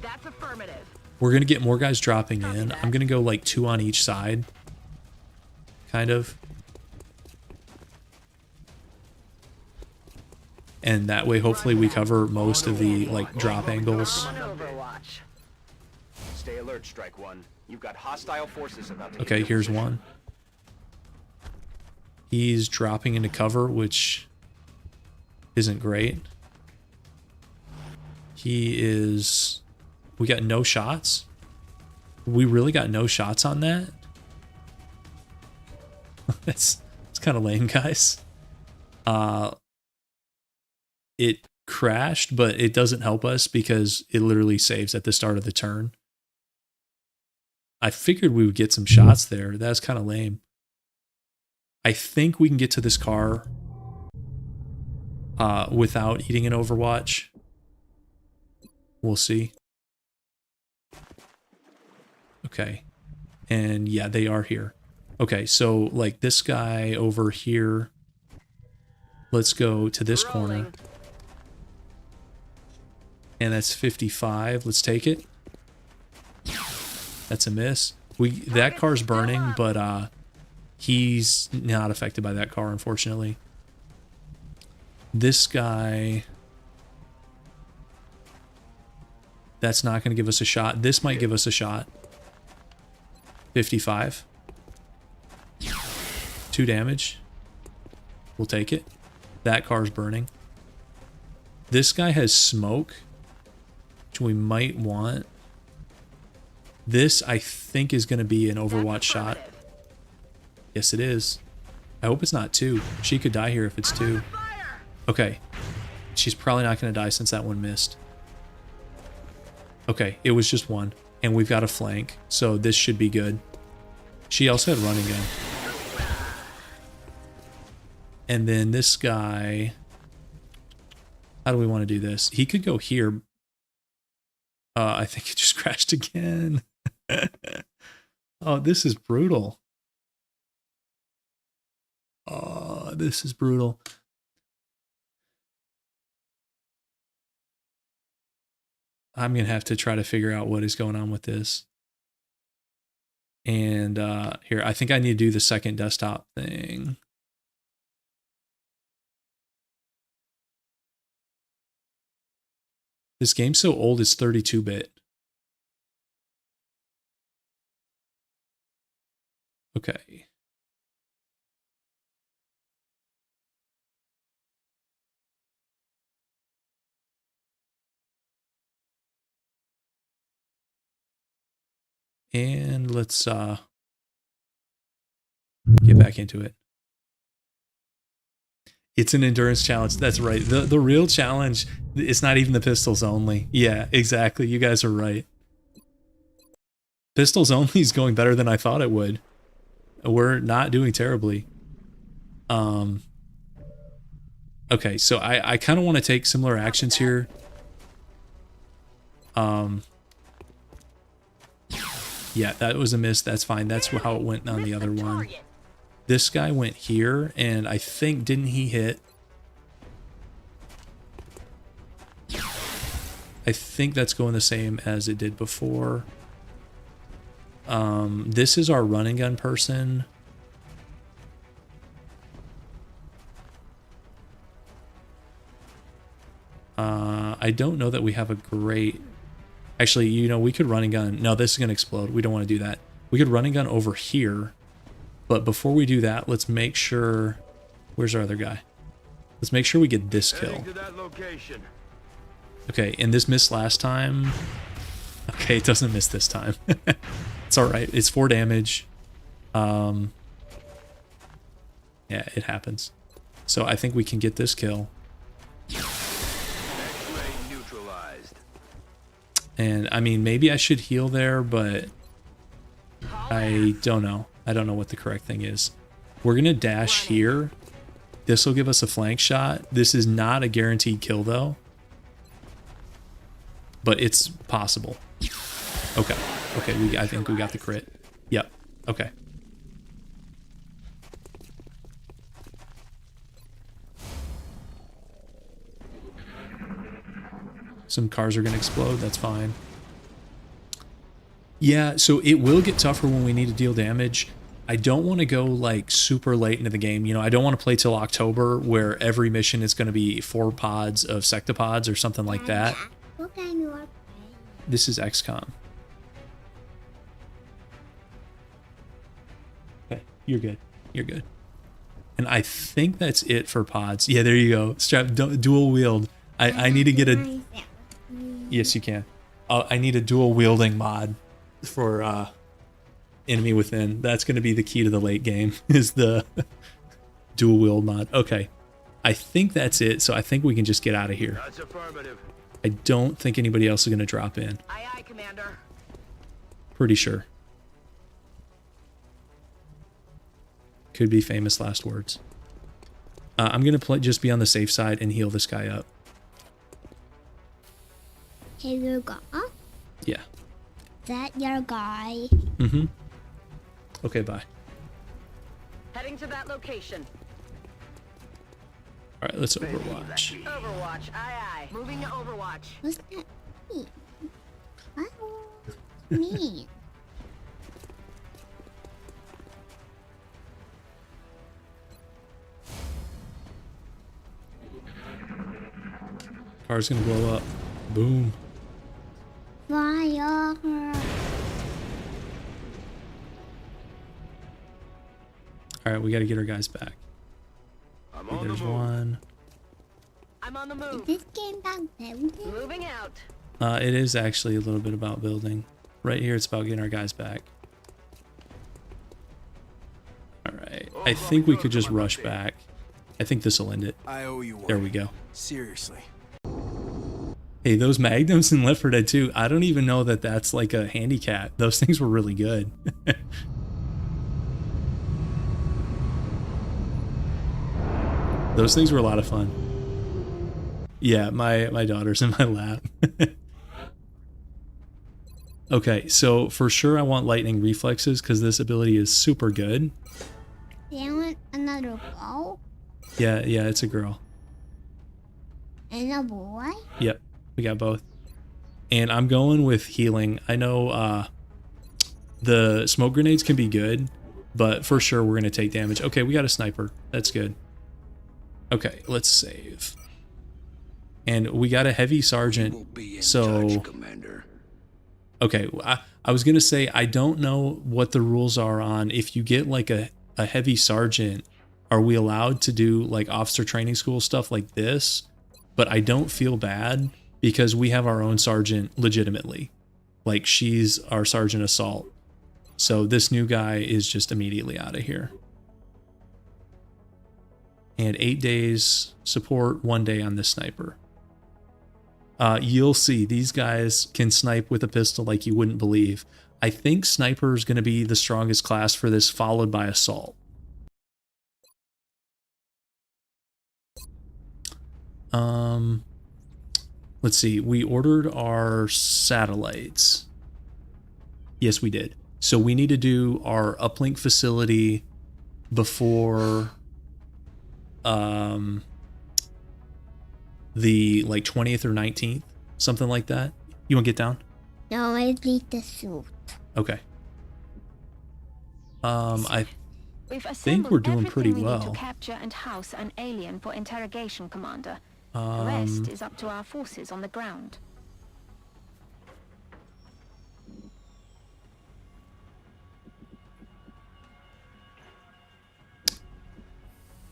That's affirmative. We're gonna get more guys dropping in. I'm gonna go like 2 on each side, kind of. And that way, hopefully, we cover most of the like drop angles. On Overwatch. Stay alert, Strike One. You've got hostile forces about to. Okay, here's one. He's dropping into cover, which isn't great. He is... We got no shots? We really got no shots on that? It's kind of lame, guys. It crashed, but it doesn't help us because it literally saves at the start of the turn. I figured we would get some shots there. That's kind of lame. I think we can get to this car without eating an Overwatch. We'll see. Okay. And yeah, they are here. Okay, so like this guy over here. Let's go to this corner. And that's 55. Let's take it. That's a miss. That car's burning, but he's not affected by that car, unfortunately. This guy, that's not going to give us a shot. This might give us a shot. 55. 2 damage. We'll take it. That car's burning. This guy has smoke, which we might want. This, I think, is going to be an Overwatch shot. Yes, it is. I hope it's not 2. She could die here if it's 2. Okay. She's probably not going to die since that one missed. Okay, it was just 1. And we've got a flank, so this should be good. She also had running gun. And then this guy... How do we want to do this? He could go here. I think it just crashed again. Oh, this is brutal. Oh, this is brutal. I'm going to have to try to figure out what is going on with this. And here, I think I need to do the second desktop thing. This game's so old, it's 32-bit. Okay. And let's get back into it. It's an endurance challenge. That's right. The real challenge, it's not even the pistols only. Yeah, exactly. You guys are right. Pistols only is going better than I thought it would. We're not doing terribly. Okay, so I kind of want to take similar actions here. Yeah, that was a miss. That's fine. That's how it went on the other one. This guy went here, and I think, didn't he hit? I think that's going the same as it did before. This is our running gun person. I don't know that we have a great Actually, you know, we could run and gun. No, this is going to explode. We don't want to do that. We could run and gun over here. But before we do that, let's make sure... Where's our other guy? Let's make sure we get this kill. Heading to that location. Okay, and this missed last time. Okay, it doesn't miss this time. It's alright. It's 4 damage. Yeah, it happens. So I think we can get this kill. X-ray neutralized. And, I mean, maybe I should heal there, but... I don't know. I don't know what the correct thing is. We're going to dash here. This will give us a flank shot. This is not a guaranteed kill, though. But it's possible. Okay. Okay, I think we got the crit. Yep. Okay. Some cars are going to explode. That's fine. Yeah, so it will get tougher when we need to deal damage. I don't want to go like super late into the game. You know, I don't want to play till October where every mission is going to be 4 pods of sectopods or something like that. What game you are playing? This is XCOM. Okay, you're good. You're good. And I think that's it for pods. Yeah, there you go. Strap dual wield. I need to get a... Yes, you can. I need a dual wielding mod for Enemy Within. That's going to be the key to the late game, is the dual wield mod. Okay. I think that's it, so I think we can just get out of here. That's affirmative. I don't think anybody else is going to drop in. Aye, aye, Commander. Pretty sure. Could be famous last words. I'm going to just be on the safe side and heal this guy up. Hey, your guy? Yeah. That your guy? Mm-hmm. Okay, bye. Heading to that location. All right, let's Overwatch. Overwatch, aye, aye. Moving to Overwatch. What's that mean? What does it mean? Car's gonna blow up. Boom. Fire. All right, we got to get our guys back. I'm Okay, on there's the move. one. I'm on the Is move. this game back building? Moving out. It is actually a little bit about building. Right here, it's about getting our guys back. All right, I think we could just rush back. I think this will end it. I owe you one. There we go. Seriously. Hey, those magnums in Left 4 Dead 2, I don't even know that that's like a handicap. Those things were really good. Those things were a lot of fun. Yeah, my daughter's in my lap. Okay, so for sure I want lightning reflexes because this ability is super good. You want another girl? Yeah, it's a girl. And a boy? Yep, we got both. And I'm going with healing. I know the smoke grenades can be good, but for sure we're going to take damage. Okay, we got a sniper. That's good. Okay, let's save. And we got a heavy sergeant, so... Okay, I was going to say, I don't know what the rules are on if you get like a heavy sergeant, are we allowed to do like officer training school stuff like this? But I don't feel bad because we have our own sergeant legitimately. Like she's our sergeant assault. So this new guy is just immediately out of here. And 8 days support, 1 day on this sniper. You'll see these guys can snipe with a pistol like you wouldn't believe. I think sniper is going to be the strongest class for this, followed by assault. Let's see. We ordered our satellites. Yes, we did. So we need to do our uplink facility before the like 20th or 19th, something like that. You want to get down? No, I need the suit. Okay. I We've think we're doing pretty everything we need well. to capture and house an alien for interrogation, Commander. The rest is up to our forces on the ground.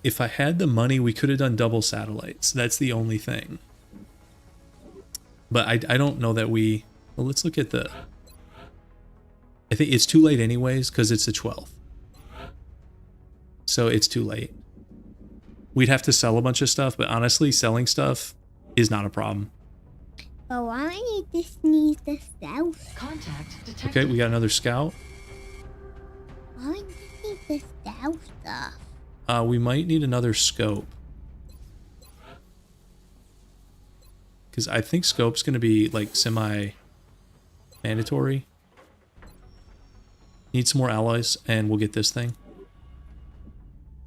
if I had the money, we could have done double satellites. That's the only thing. But I don't know that we... Well, let's look at the... I think it's too late anyways, because it's the 12th. So it's too late. We'd have to sell a bunch of stuff, but honestly, selling stuff is not a problem. But why do you just need the south? Contact detected. Okay, we got another scout. Why do you need the south stuff? We might need another scope. Because I think scope's going to be like semi-mandatory. Need some more alloys and we'll get this thing.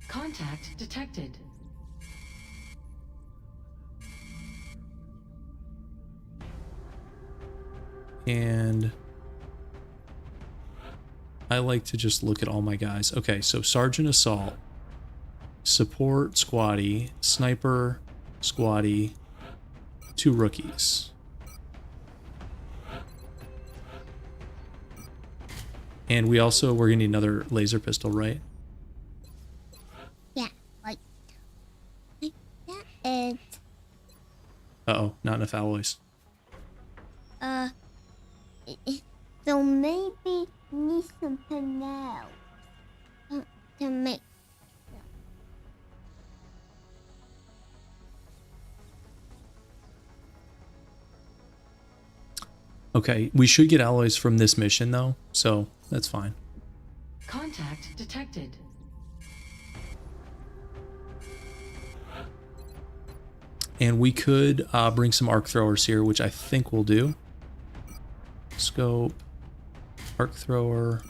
Contact detected. And I like to just look at all my guys. Okay, so Sergeant Assault, Support Squatty, Sniper Squatty, 2 rookies. And we're gonna need another laser pistol, right? Yeah, like that. And Uh-oh, not enough alloys. so maybe need something else to make. Okay, we should get alloys from this mission though, so that's fine. Contact detected. And we could bring some arc throwers here, which I think we'll do. Scope, arc thrower.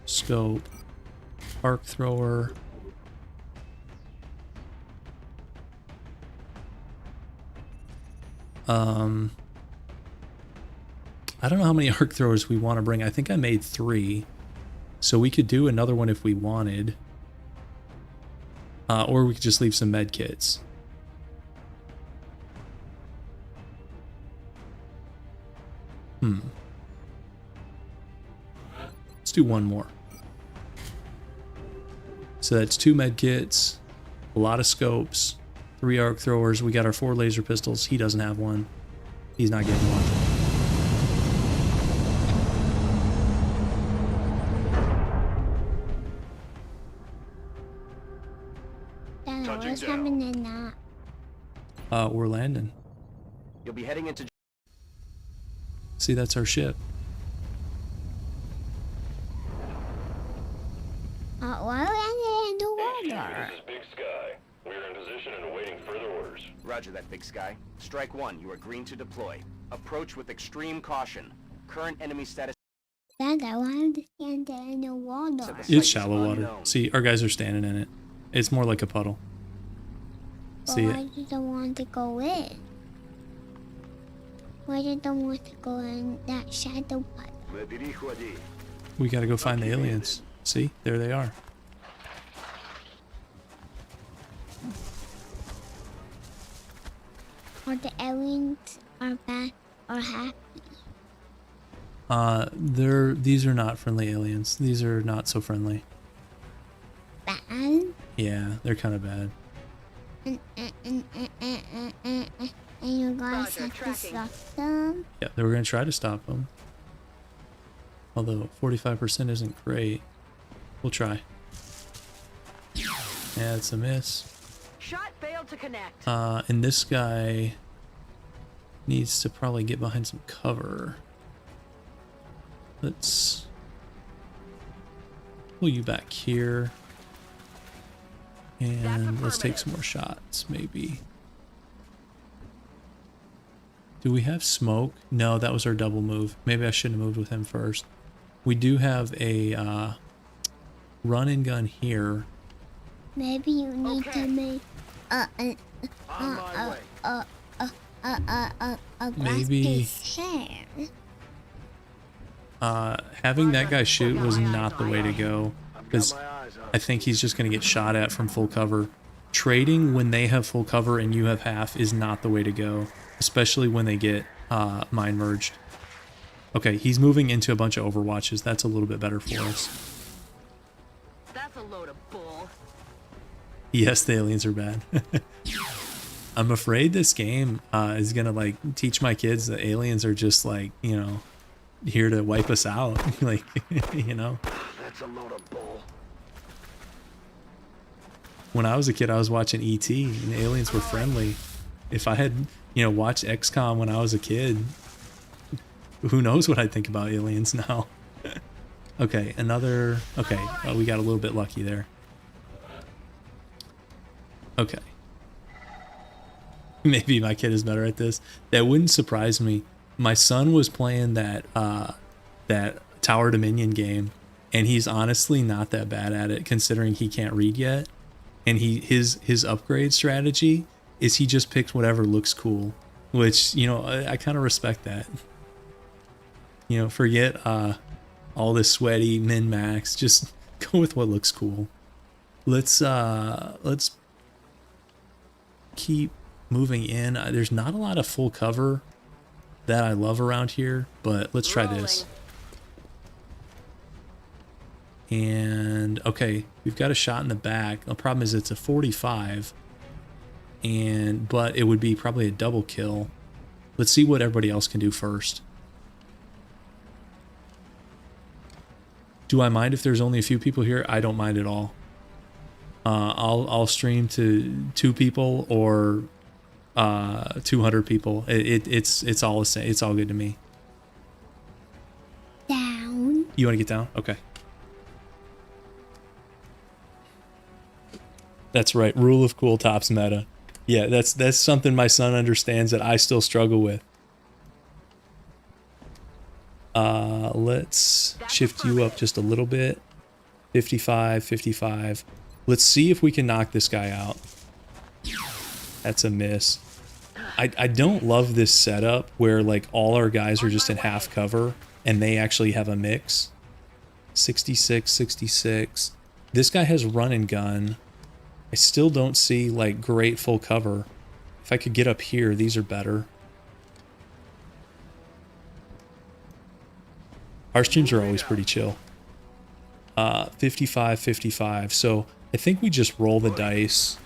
Scope, arc thrower. I don't know how many arc throwers we want to bring. I think I made 3. So we could do another one if we wanted. Or we could just leave some med kits. Let's do one more. So that's 2 med kits, a lot of scopes, 3 arc throwers. We got our 4 laser pistols. He doesn't have one. He's not getting one. What's happening now? We're landing. You'll be heading into... See, that's our ship. Why landing in the water? This is Big Sky. We are in position and awaiting further orders. Roger that, Big Sky. Strike 1, you are green to deploy. Approach with extreme caution. Current enemy status... Dad, I want to stand there in the water. It's shallow water. See, our guys are standing in it. It's more like a puddle. See Why it? you don't want to go in? Why you don't want to go in that shadow puddle? We gotta go find the aliens. See? There they are. Or the aliens are bad or happy? These are not friendly aliens. These are not so friendly. Bad? Yeah, they're kind of bad. And you guys have to stop them? Yeah, they were gonna try to stop them. Although 45% isn't great. We'll try. Yeah, it's a miss. Shot failed to connect. And this guy needs to probably get behind some cover. Let's pull you back here. And let's take some more shots, maybe. Do we have smoke? No, that was our double move. Maybe I shouldn't have moved with him first. We do have a run and gun here. Maybe you need to make maybe hair. having that guy shoot was not the way to go, because I think he's just going to get shot at from full cover. Trading when they have full cover and you have half is not the way to go, especially when they get mine merged. Okay, he's moving into a bunch of overwatches. That's a little bit better for us. That's a load of bull. Yes, the aliens are bad. I'm afraid this game is gonna like teach my kids that aliens are just like, you know, here to wipe us out. Like, you know. That's a load of bull. When I was a kid, I was watching E.T. and the aliens were friendly. If I had, you know, watched XCOM when I was a kid, who knows what I'd think about aliens now. Okay, another... Okay, we got a little bit lucky there. Okay. Maybe my kid is better at this. That wouldn't surprise me. My son was playing that Tower Dominion game, and he's honestly not that bad at it considering he can't read yet. And his upgrade strategy is he just picked whatever looks cool, which, you know, I kind of respect that. You know, forget all this sweaty min-max, just go with what looks cool. Let's keep moving in. There's not a lot of full cover that I love around here, but let's try this. And okay, we've got a shot in the back. The problem is it's a 45, but it would be probably a double kill. Let's see what everybody else can do first. Do I mind if there's only a few people here? I don't mind at all. I'll stream to 2 people or 200 people. It's all the same. It's all good to me. Down. You want to get down? Okay. That's right. Rule of cool tops meta. Yeah, that's something my son understands that I still struggle with. Let's shift you up just a little bit. 55, 55. Let's see if we can knock this guy out. That's a miss. I don't love this setup where like all our guys are just in half cover and they actually have a mix. 66, 66. This guy has run and gun. I still don't see like great full cover. If I could get up here, these are better. Our streams are always pretty chill. 55, 55. So I think we just roll the dice.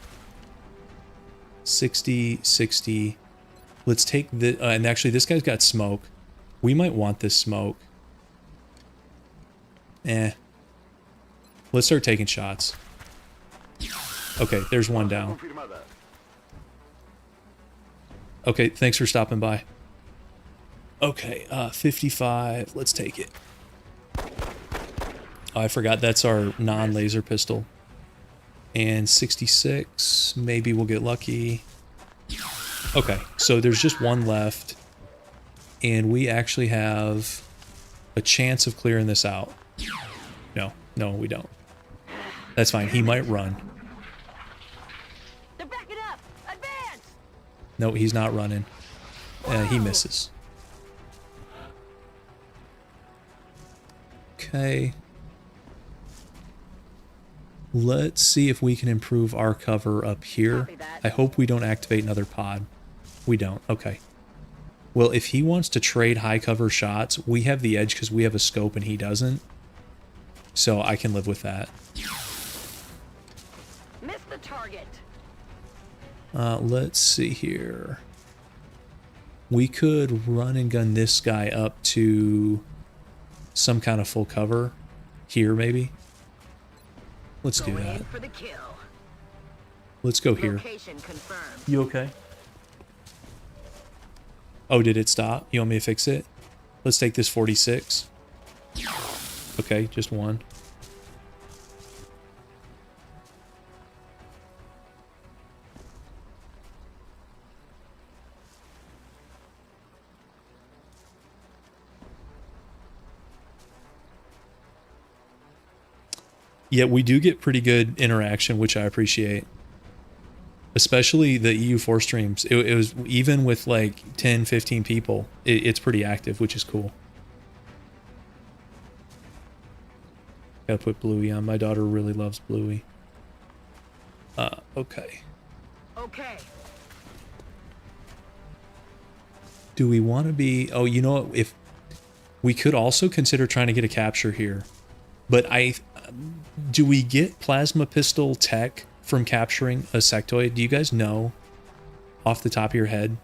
60, 60. Let's take the... and actually, this guy's got smoke. We might want this smoke. Let's start taking shots. Okay, there's one down. Okay, thanks for stopping by. Okay, 55. Let's take it. Oh, I forgot that's our non-laser pistol. And 66. Maybe we'll get lucky. Okay, so there's just one left. And we actually have a chance of clearing this out. No, we don't. That's fine. He might run. They're backing up. Advance. No, he's not running. He misses. Okay. Let's see if we can improve our cover up here. I hope we don't activate another pod. We don't. Okay. Well, if he wants to trade high cover shots, we have the edge because we have a scope and he doesn't. So I can live with that. Missed the target. Let's see here. We could run and gun this guy up to some kind of full cover. Here, maybe. Let's do that. For the kill. Let's go here. Location confirmed. You okay? Oh, did it stop? You want me to fix it? Let's take this 46. Okay, just one. Yeah, we do get pretty good interaction, which I appreciate. Especially the EU4 streams. It was even with like 10, 15 people, it's pretty active, which is cool. Gotta put Bluey on. My daughter really loves Bluey. Okay. Okay. Do we want to be... Oh, you know what? We could also consider trying to get a capture here. But do we get plasma pistol tech from capturing a sectoid? Do you guys know off the top of your head?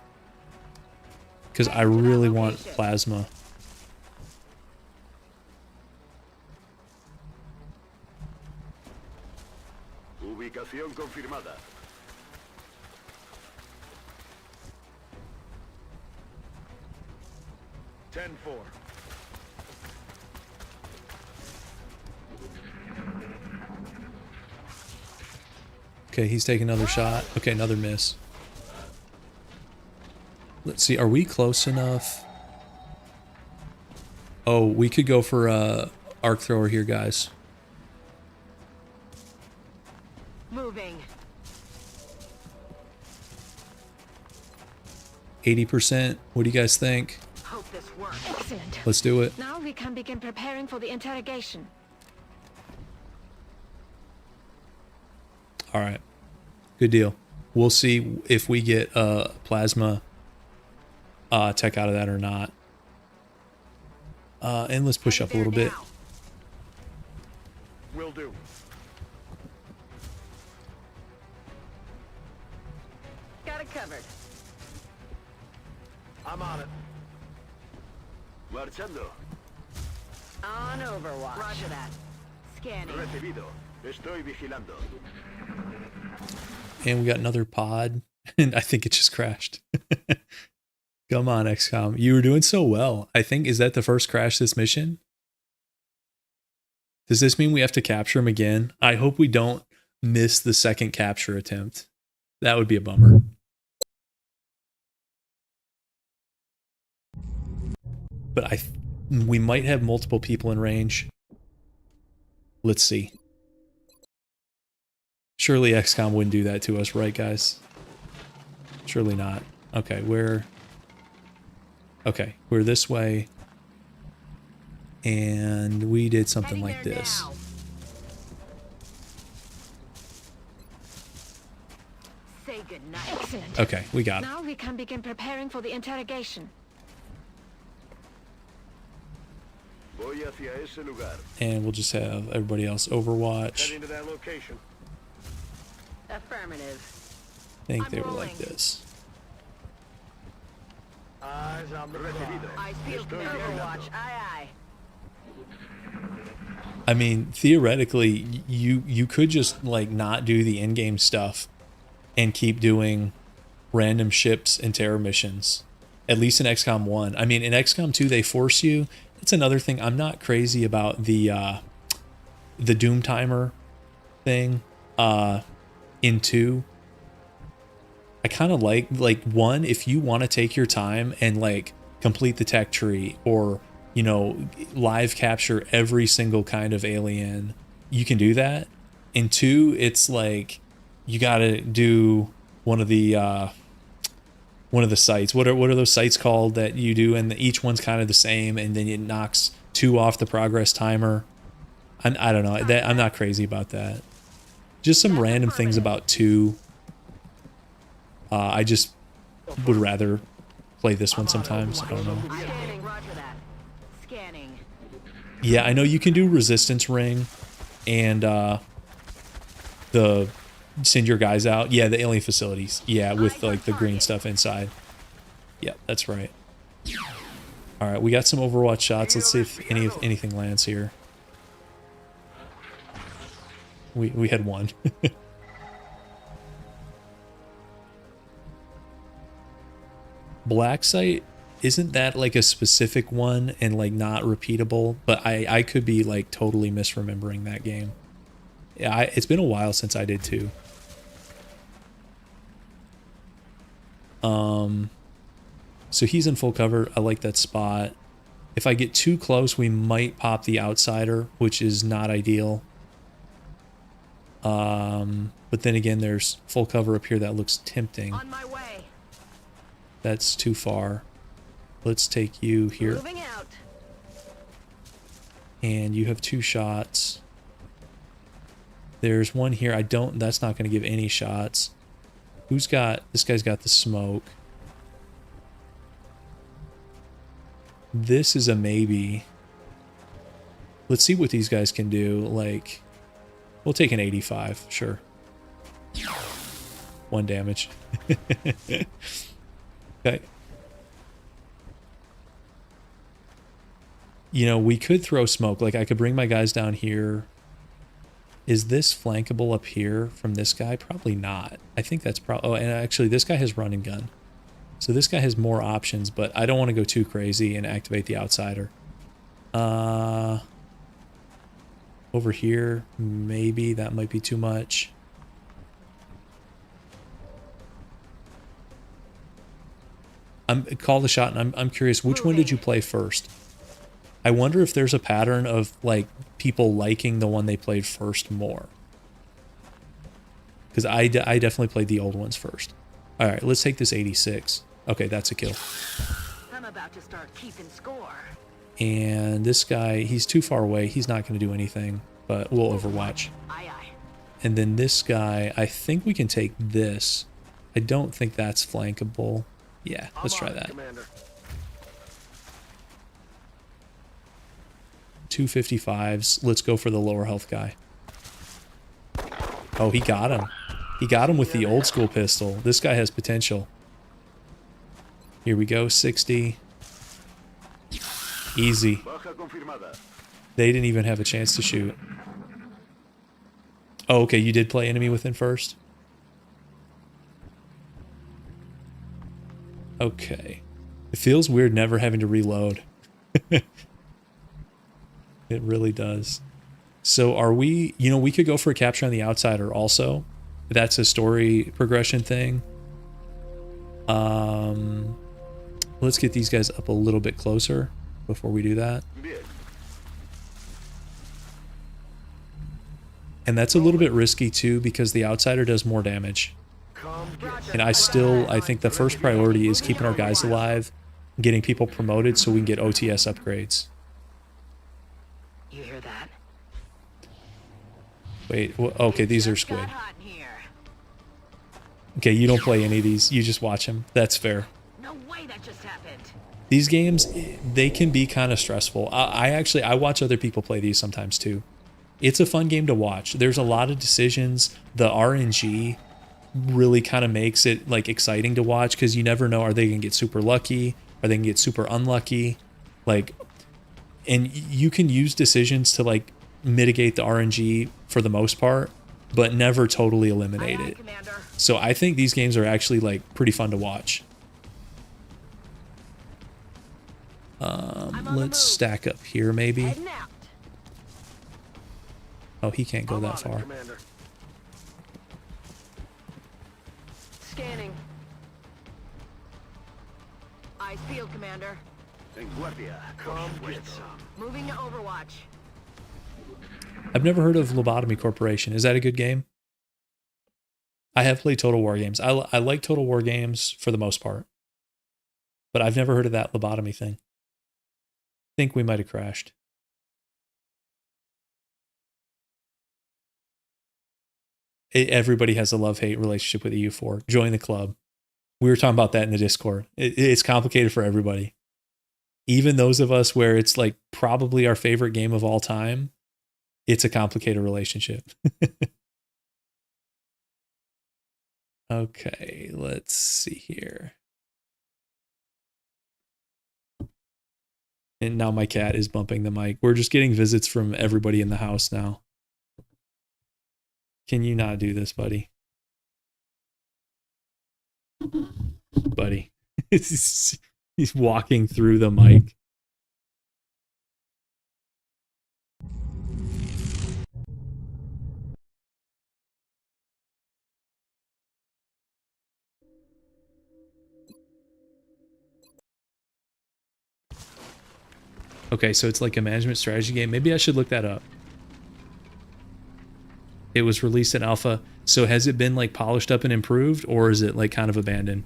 Because I really want plasma. Ubicación confirmada. Ten-4. Okay, he's taking another shot. Okay, another miss. Let's see, are we close enough? Oh, we could go for a arc thrower here, guys. Moving. 80%. What do you guys think? Hope this works. Excellent. Let's do it. Now we can begin preparing for the interrogation. All right. Good deal. We'll see if we get plasma tech out of that or not. And let's push up a little bit. Will do. Got it covered. I'm on it. Marchando. On Overwatch. Roger that. Scanning. Recibido. Estoy vigilando. And we got another pod. And I think it just crashed. Come on, XCOM. You were doing so well. I think, is that the first crash this mission? Does this mean we have to capture him again? I hope we don't miss the second capture attempt. That would be a bummer. But we might have multiple people in range. Let's see. Surely XCOM wouldn't do that to us, right, guys? Surely not. Okay, we're this way. And we did something like this. Now. Say goodnight. Excellent. Okay, we got it. Now we can begin preparing for the interrogation. Voy hacia ese lugar. And we'll just have everybody else overwatch. Heading to that location. Affirmative. I think I'm they were rolling. like this. Eyes on the prize. Eyes peeled. Overwatch. Aye, aye. I mean, theoretically, you could just like not do the in-game stuff and keep doing random ships and terror missions. At least in XCOM 1. I mean, in XCOM 2, they force you. It's another thing. I'm not crazy about the Doom timer thing in 2. I kind of like 1, if you want to take your time and like complete the tech tree or, you know, live capture every single kind of alien, you can do that. In 2, it's like you got to do one of the sites. What are those sites called that you do, and each one's kind of the same, and then it knocks 2 off the progress timer. I don't know. I'm not crazy about that. Just some random things about 2. I just would rather play this one sometimes. I don't know. Scanning. Roger that. Scanning. Yeah, I know you can do resistance ring and the send your guys out. Yeah, the alien facilities. Yeah, with like the green stuff inside. Yeah, that's right. All right, we got some Overwatch shots. Let's see if anything lands here. We had one. Black site, isn't that like a specific one and like not repeatable? But I could be like totally misremembering that game. Yeah, it's been a while since I did too. So he's in full cover. I like that spot. If I get too close, we might pop the outsider, which is not ideal. But then again, there's full cover up here that looks tempting. On my way. That's too far. Let's take you here. Moving out. And you have 2 shots. There's one here. That's not going to give any shots. This guy's got the smoke. This is a maybe. Let's see what these guys can do. Like, we'll take an 85, sure. 1 damage. Okay. You know, we could throw smoke. Like, I could bring my guys down here. Is this flankable up here from this guy? Probably not. I think that's probably... Oh, and actually, this guy has run and gun. So this guy has more options, but I don't want to go too crazy and activate the outsider. Over here, maybe that might be too much. Call the shot, and I'm curious, which one did you play first? I wonder if there's a pattern of, like, people liking the one they played first more. Because I definitely played the old ones first. All right, let's take this 86. Okay, that's a kill. I'm about to start keeping score. And this guy, he's too far away. He's not going to do anything, but we'll overwatch. Aye, aye. And then this guy, I think we can take this. I don't think that's flankable. Yeah, let's try that. Commander. 255s. Let's go for the lower health guy. Oh, he got him. He got him with the old school pistol. This guy has potential. Here we go, 60. Easy. Baja confirmada. They didn't even have a chance to shoot. Oh, okay, you did play enemy within first? Okay. It feels weird never having to reload. It really does. So are we, you know, we could go for a capture on the outsider also. That's a story progression thing. Let's get these guys up a little bit closer before we do that. And that's a little bit risky too because the outsider does more damage. And I think the first priority is keeping our guys alive, getting people promoted so we can get OTS upgrades. You hear that? Wait, okay, these are squid. Okay, you don't play any of these. You just watch them. That's fair. No way that just happened. These games, they can be kind of stressful. I watch other people play these sometimes too. It's a fun game to watch. There's a lot of decisions. The RNG really kind of makes it like exciting to watch because you never know, are they going to get super lucky? Are they going to get super unlucky? Like, and you can use decisions to like mitigate the RNG for the most part, but never totally eliminate it. So I think these games are actually like pretty fun to watch. Let's stack up here maybe. Oh, he can't go that far. Scanning. Eyes peeled, Commander. En guardia. Come get some. Moving to Overwatch. I've never heard of Lobotomy Corporation. Is that a good game? I have played Total War games. I like Total War games for the most part. But I've never heard of that lobotomy thing. I think we might have crashed. Everybody has a love-hate relationship with EU4. Join the club. We were talking about that in the Discord. It's complicated for everybody. Even those of us where it's like probably our favorite game of all time, it's a complicated relationship. Okay, let's see here. And now my cat is bumping the mic. We're just getting visits from everybody in the house now. Can you not do this, buddy? Buddy. He's walking through the mic. Okay, so it's like a management strategy game. Maybe I should look that up. It was released in alpha. So has it been like polished up and improved, or is it like kind of abandoned?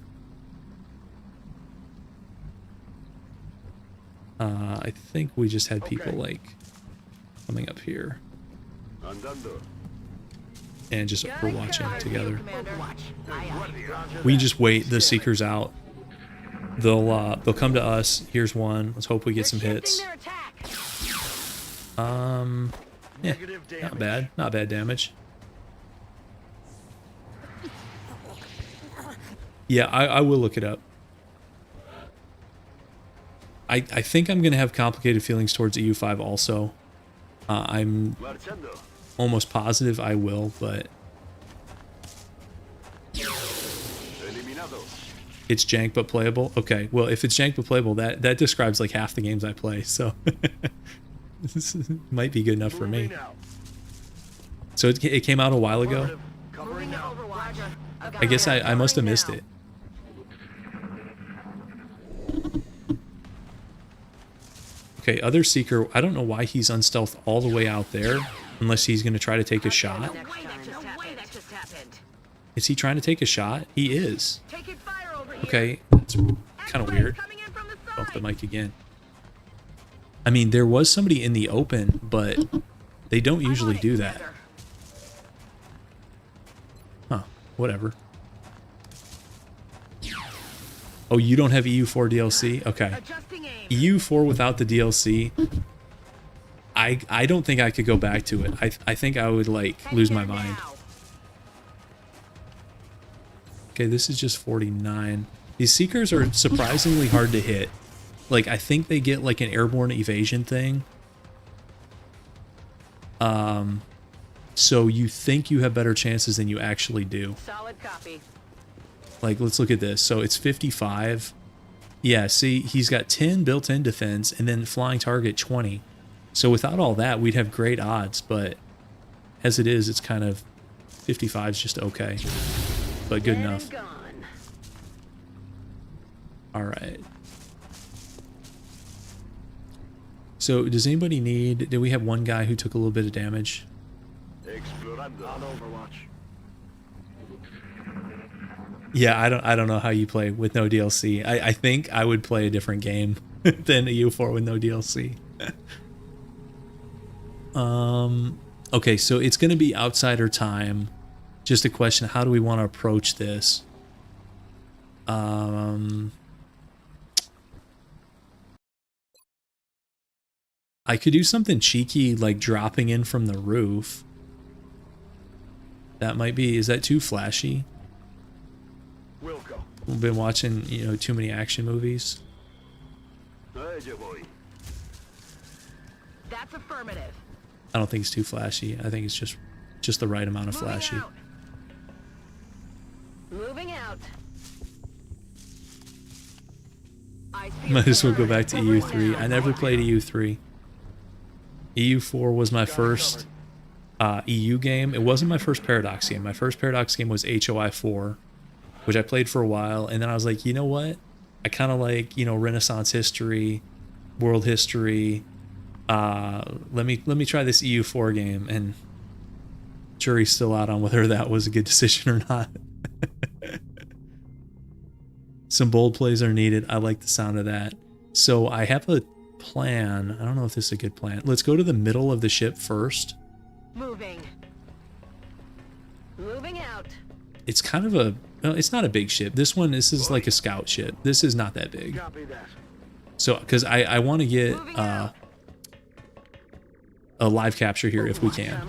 I think we just had people like coming up here and just we're watching together. We can just wait the seekers out. They'll come to us. Here's one. Let's hope we get some hits. Yeah, not bad. Not bad damage. Yeah, I will look it up. I think I'm gonna have complicated feelings towards EU5 also. I'm almost positive I will, but it's jank but playable. Okay, well if it's jank but playable, that describes like half the games I play, so this might be good enough for me. So it came out a while ago. I guess I must have missed it. Okay, other Seeker, I don't know why he's unstealthed all the way out there, unless he's going to try to take a shot. Is he trying to take a shot? He is. Okay, that's kind of weird. Bump the mic again. I mean, there was somebody in the open, but they don't usually do that. Huh, whatever. Oh, you don't have EU4 DLC? Okay. EU4 without the DLC, I don't think I could go back to it. I think I would, like, lose my mind. Okay, this is just 49. These Seekers are surprisingly hard to hit. Like, I think they get, like, an airborne evasion thing. So you think you have better chances than you actually do. Solid copy. Like, let's look at this. So it's 55. Yeah, see, he's got 10 built-in defense and then flying target 20. So without all that, we'd have great odds, but as it is, it's kind of 55 is just okay, but good enough. All right. So does anybody need, did we have one guy who took a little bit of damage? Yeah, I don't know how you play with no DLC. I think I would play a different game than EU4 with no DLC. Okay, so it's going to be outsider time. Just a question, how do we want to approach this? I could do something cheeky like dropping in from the roof. That might be, is that too flashy? We've been watching, you know, too many action movies. That's affirmative. I don't think it's too flashy. I think it's just the right amount of flashy. Moving out. Might as well go back to EU3. I never played EU3. EU4 was my first EU game. It wasn't my first Paradox game. My first Paradox game was HOI 4. Which I played for a while, and then I was like, you know what? I kind of like, you know, Renaissance history, world history. Let me try this EU4 game, and jury's still out on whether that was a good decision or not. Some bold plays are needed. I like the sound of that. So I have a plan. I don't know if this is a good plan. Let's go to the middle of the ship first. Moving out. It's kind of a, no, it's not a big ship. This is like a scout ship. This is not that big. So, because I want to get a live capture here if we can.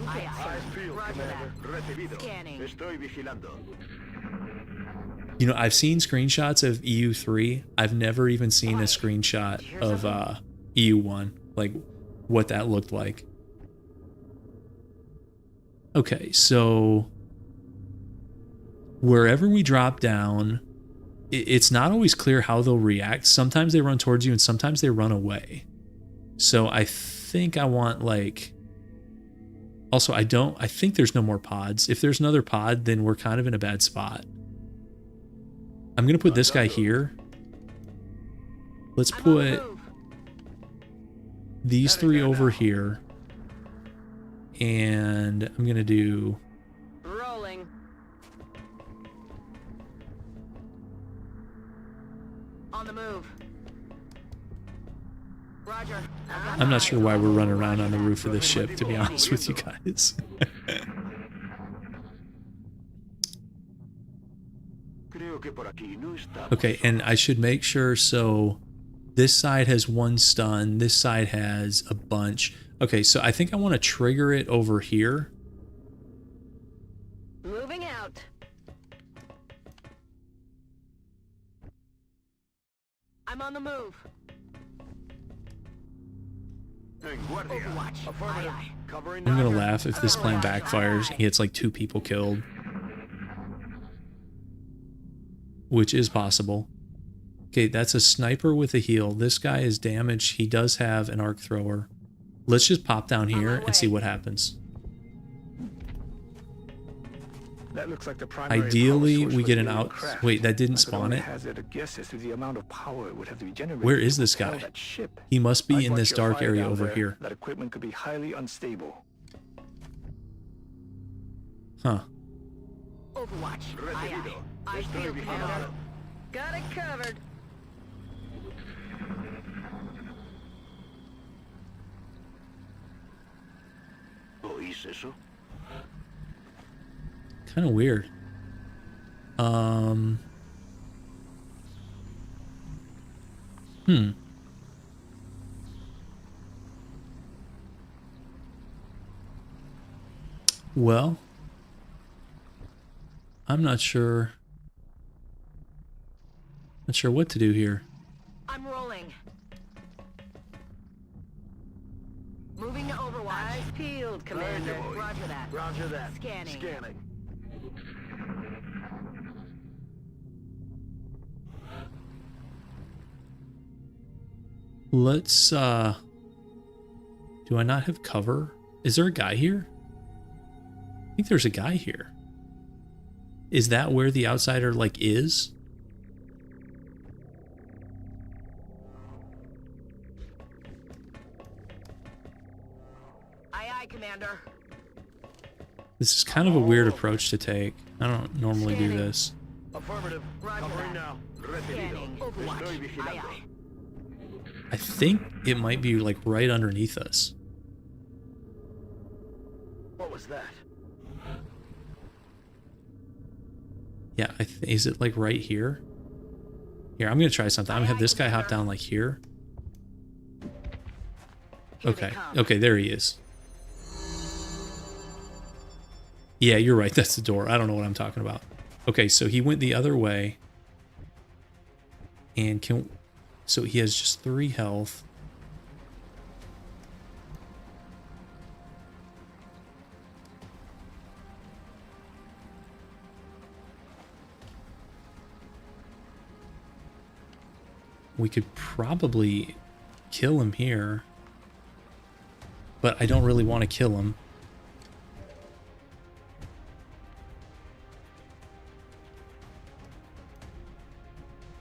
You know, I've seen screenshots of EU3. I've never even seen a screenshot of EU1, like what that looked like. Okay, so wherever we drop down, it's not always clear how they'll react. Sometimes they run towards you and sometimes they run away. So I think I want, like, also I think there's no more pods. If there's another pod, then we're kind of in a bad spot. I'm going to put this guy here. Let's put these three over here. And I'm going to do... Rolling. On the move. Roger. I'm not sure why we're running around on the roof of this ship, to be honest with you guys. Okay, and I should make sure, so this side has 1 stun, this side has a bunch. Okay, so I think I want to trigger it over here. Moving out. I'm on the move. Overwatch. Aye, aye. I'm gonna laugh if this plan backfires and he gets like 2 people killed. Which is possible. Okay, that's a sniper with a heal. This guy is damaged. He does have an arc thrower. Let's just pop down here and see what happens. That looks like the primary Ideally, power source we for get the an alien out. craft. Wait, that didn't I could spawn only it? hazard a guess as to the amount of power it would have to be generated Where is to this propel guy? that ship. He must be I'd in watch this your dark fire area down over there. here. That equipment could be highly unstable. Huh. Overwatch. Aye, aye. I feel covered. Got it covered. Kind of weird. Well, I'm not sure. Not sure what to do here. I'm rolling. Moving to Overwatch. Eyes peeled, Commander. Roger that. Roger that. Scanning. Scanning. Let's, do I not have cover? Is there a guy here? I think there's a guy here. Is that where the outsider, like, is? Aye, aye, Commander. This is kind of a weird approach to take. I don't normally do this. Affirmative. Roger Covering that. now. Scanning. Overwatch. Aye, aye. I think it might be, like, right underneath us. What was that? Yeah, is it, like, right here? Here, I'm gonna try something. I'm gonna have this guy hop down, like, here. Okay, okay, there he is. Yeah, you're right, that's the door. I don't know what I'm talking about. Okay, so he went the other way. And so he has just 3 health. We could probably kill him here. But I don't really want to kill him.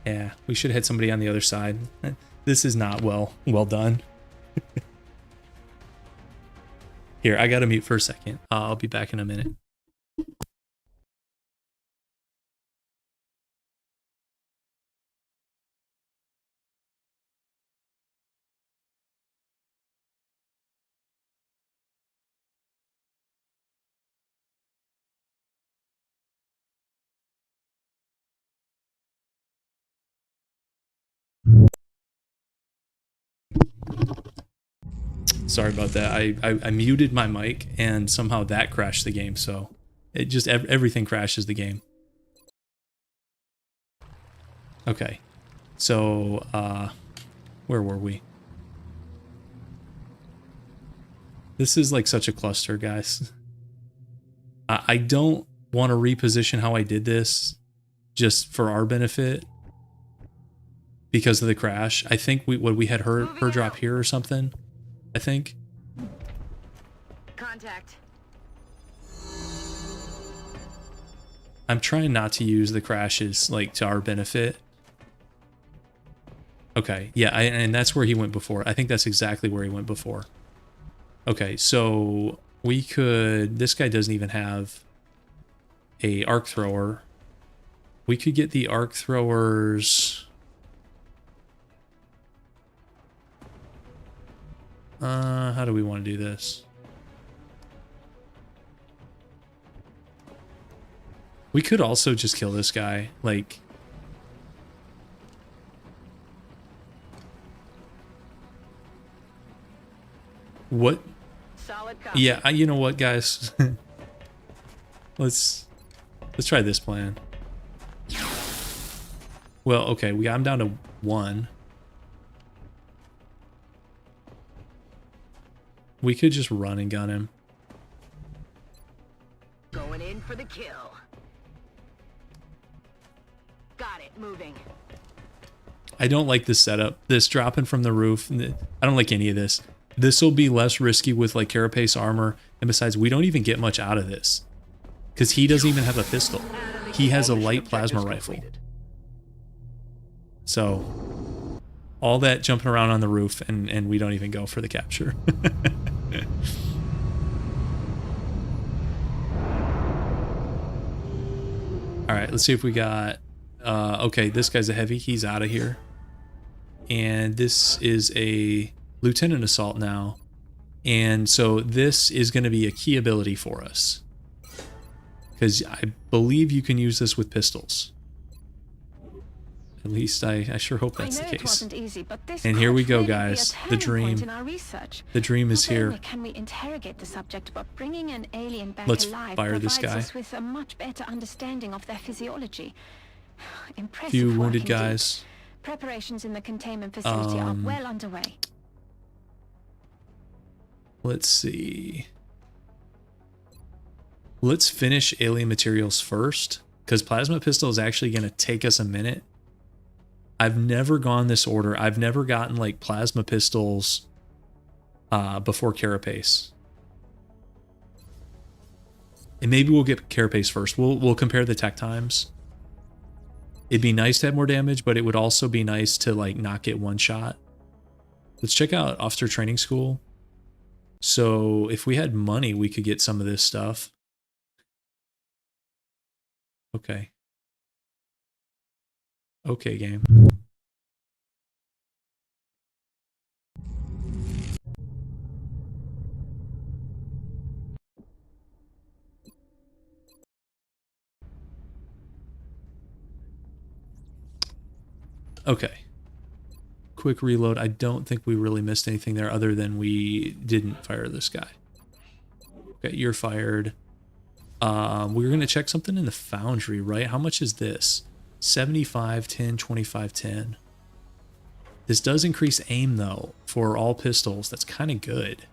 Yeah, we should have had somebody on the other side. This is not well done. Here, I gotta mute for a second. I'll be back in a minute. Sorry about that. I muted my mic and somehow that crashed the game. So it just everything crashes the game. Okay, so where were we? This is like such a cluster, guys. I don't want to reposition how I did this just for our benefit because of the crash. I think we had her drop here or something. I think. Contact. I'm trying not to use the crashes like to our benefit. Okay, yeah, and that's where he went before. I think that's exactly where he went before. Okay, so we could... This guy doesn't even have a arc thrower. We could get the arc throwers... how do we want to do this? We could also just kill this guy. Like, What? Solid copy. Yeah, you know what, guys? Let's try this plan. Well, okay, I'm down to 1. We could just run and gun him. Going in for the kill. Got it. Moving. I don't like this setup. This dropping from the roof. I don't like any of this. This will be less risky with like carapace armor. And besides, we don't even get much out of this. Because he doesn't even have a pistol. He has a light plasma rifle. So, all that jumping around on the roof, and we don't even go for the capture. Alright, let's see if we got... okay, this guy's a heavy. He's out of here. And this is a lieutenant assault now. And so this is going to be a key ability for us. Because I believe you can use this with pistols. At least I sure hope that's the case. It wasn't easy, but this and here we go, really guys. be a The turning point dream. in our research. The dream is Not here. only can we interrogate the subject, but bringing an alien back Let's alive fire this provides guy. us with a much better understanding of their physiology. Impressive Few work wounded indeed. guys. Preparations in the containment facility are well underway. Let's see. Let's finish alien materials first, because plasma pistol is actually going to take us a minute. I've never gone this order. I've never gotten like plasma pistols before carapace. And maybe we'll get carapace first. We'll compare the tech times. It'd be nice to have more damage, but it would also be nice to like not get one shot. Let's check out officer training school. So if we had money, we could get some of this stuff. Okay. Okay, game. Okay. Quick reload. I don't think we really missed anything there other than we didn't fire this guy. Okay, you're fired. We were going to check something in the foundry, right? How much is this? 75, 10, 25, 10. This does increase aim, though, for all pistols. That's kind of good.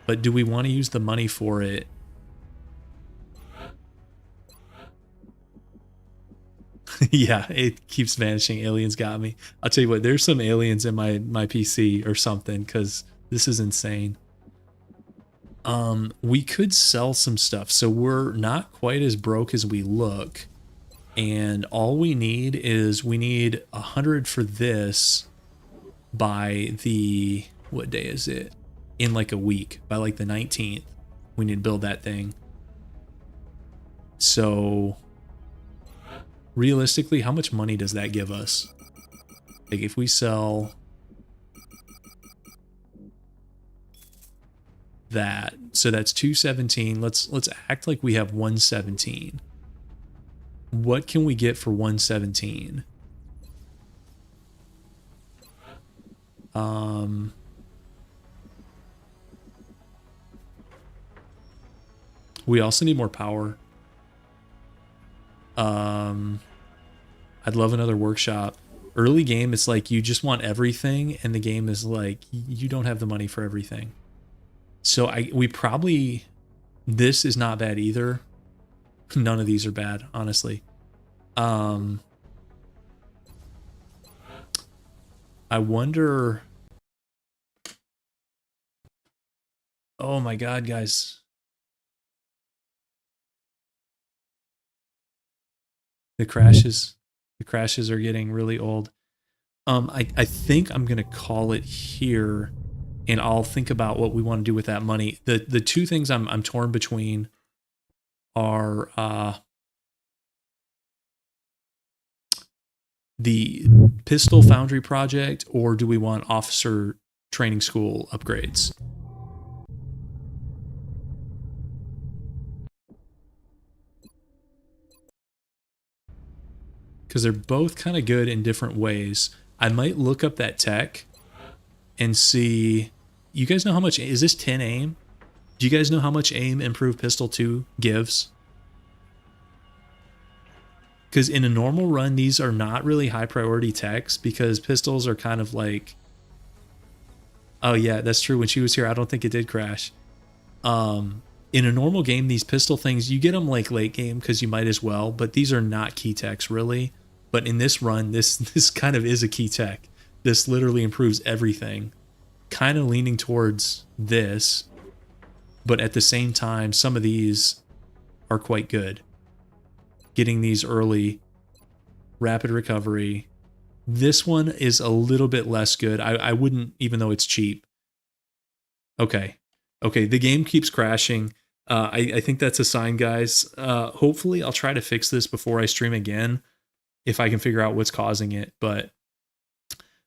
But do we want to use the money for it? Yeah, it keeps vanishing. Aliens got me. I'll tell you what, there's some aliens in my PC or something, because this is insane. We could sell some stuff, so we're not quite as broke as we look. And all we need is, we need 100 for this by the, what day is it? In like a week, by like the 19th. We need to build that thing. So realistically, how much money does that give us? Like if we sell that, so that's 217. Let's act like we have 117. What can we get for 117? We also need more power. I'd love another workshop. Early game, it's like you just want everything, and the game is like you don't have the money for everything. So we probably, this is not bad either. None of these are bad, honestly. I wonder. Oh my God, guys. The crashes are getting really old. I think I'm gonna call it here, and I'll think about what we want to do with that money. The two things I'm torn between are the pistol foundry project, or do we want officer training school upgrades? Because they're both kind of good in different ways. I might look up that tech and see, you guys know how much, is this 10 aim? Do you guys know how much aim improved pistol 2 gives? Because in a normal run, these are not really high priority techs because pistols are kind of like, oh yeah, that's true. When she was here, I don't think it did crash. In a normal game, these pistol things, you get them like late game because you might as well, but these are not key techs really. But in this run, this kind of is a key tech. This literally improves everything. Kind of leaning towards this, but at the same time, some of these are quite good. Getting these early, rapid recovery. This one is a little bit less good. I wouldn't, even though it's cheap. Okay. Okay, the game keeps crashing. I think that's a sign, guys. Hopefully, I'll try to fix this before I stream again, if I can figure out what's causing it. But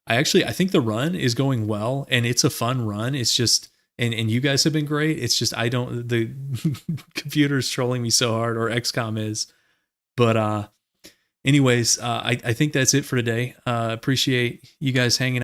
I think the run is going well, and it's a fun run. It's just, and you guys have been great. It's just, the computer's trolling me so hard, or XCOM is. But anyways, I think that's it for today. Appreciate you guys hanging out.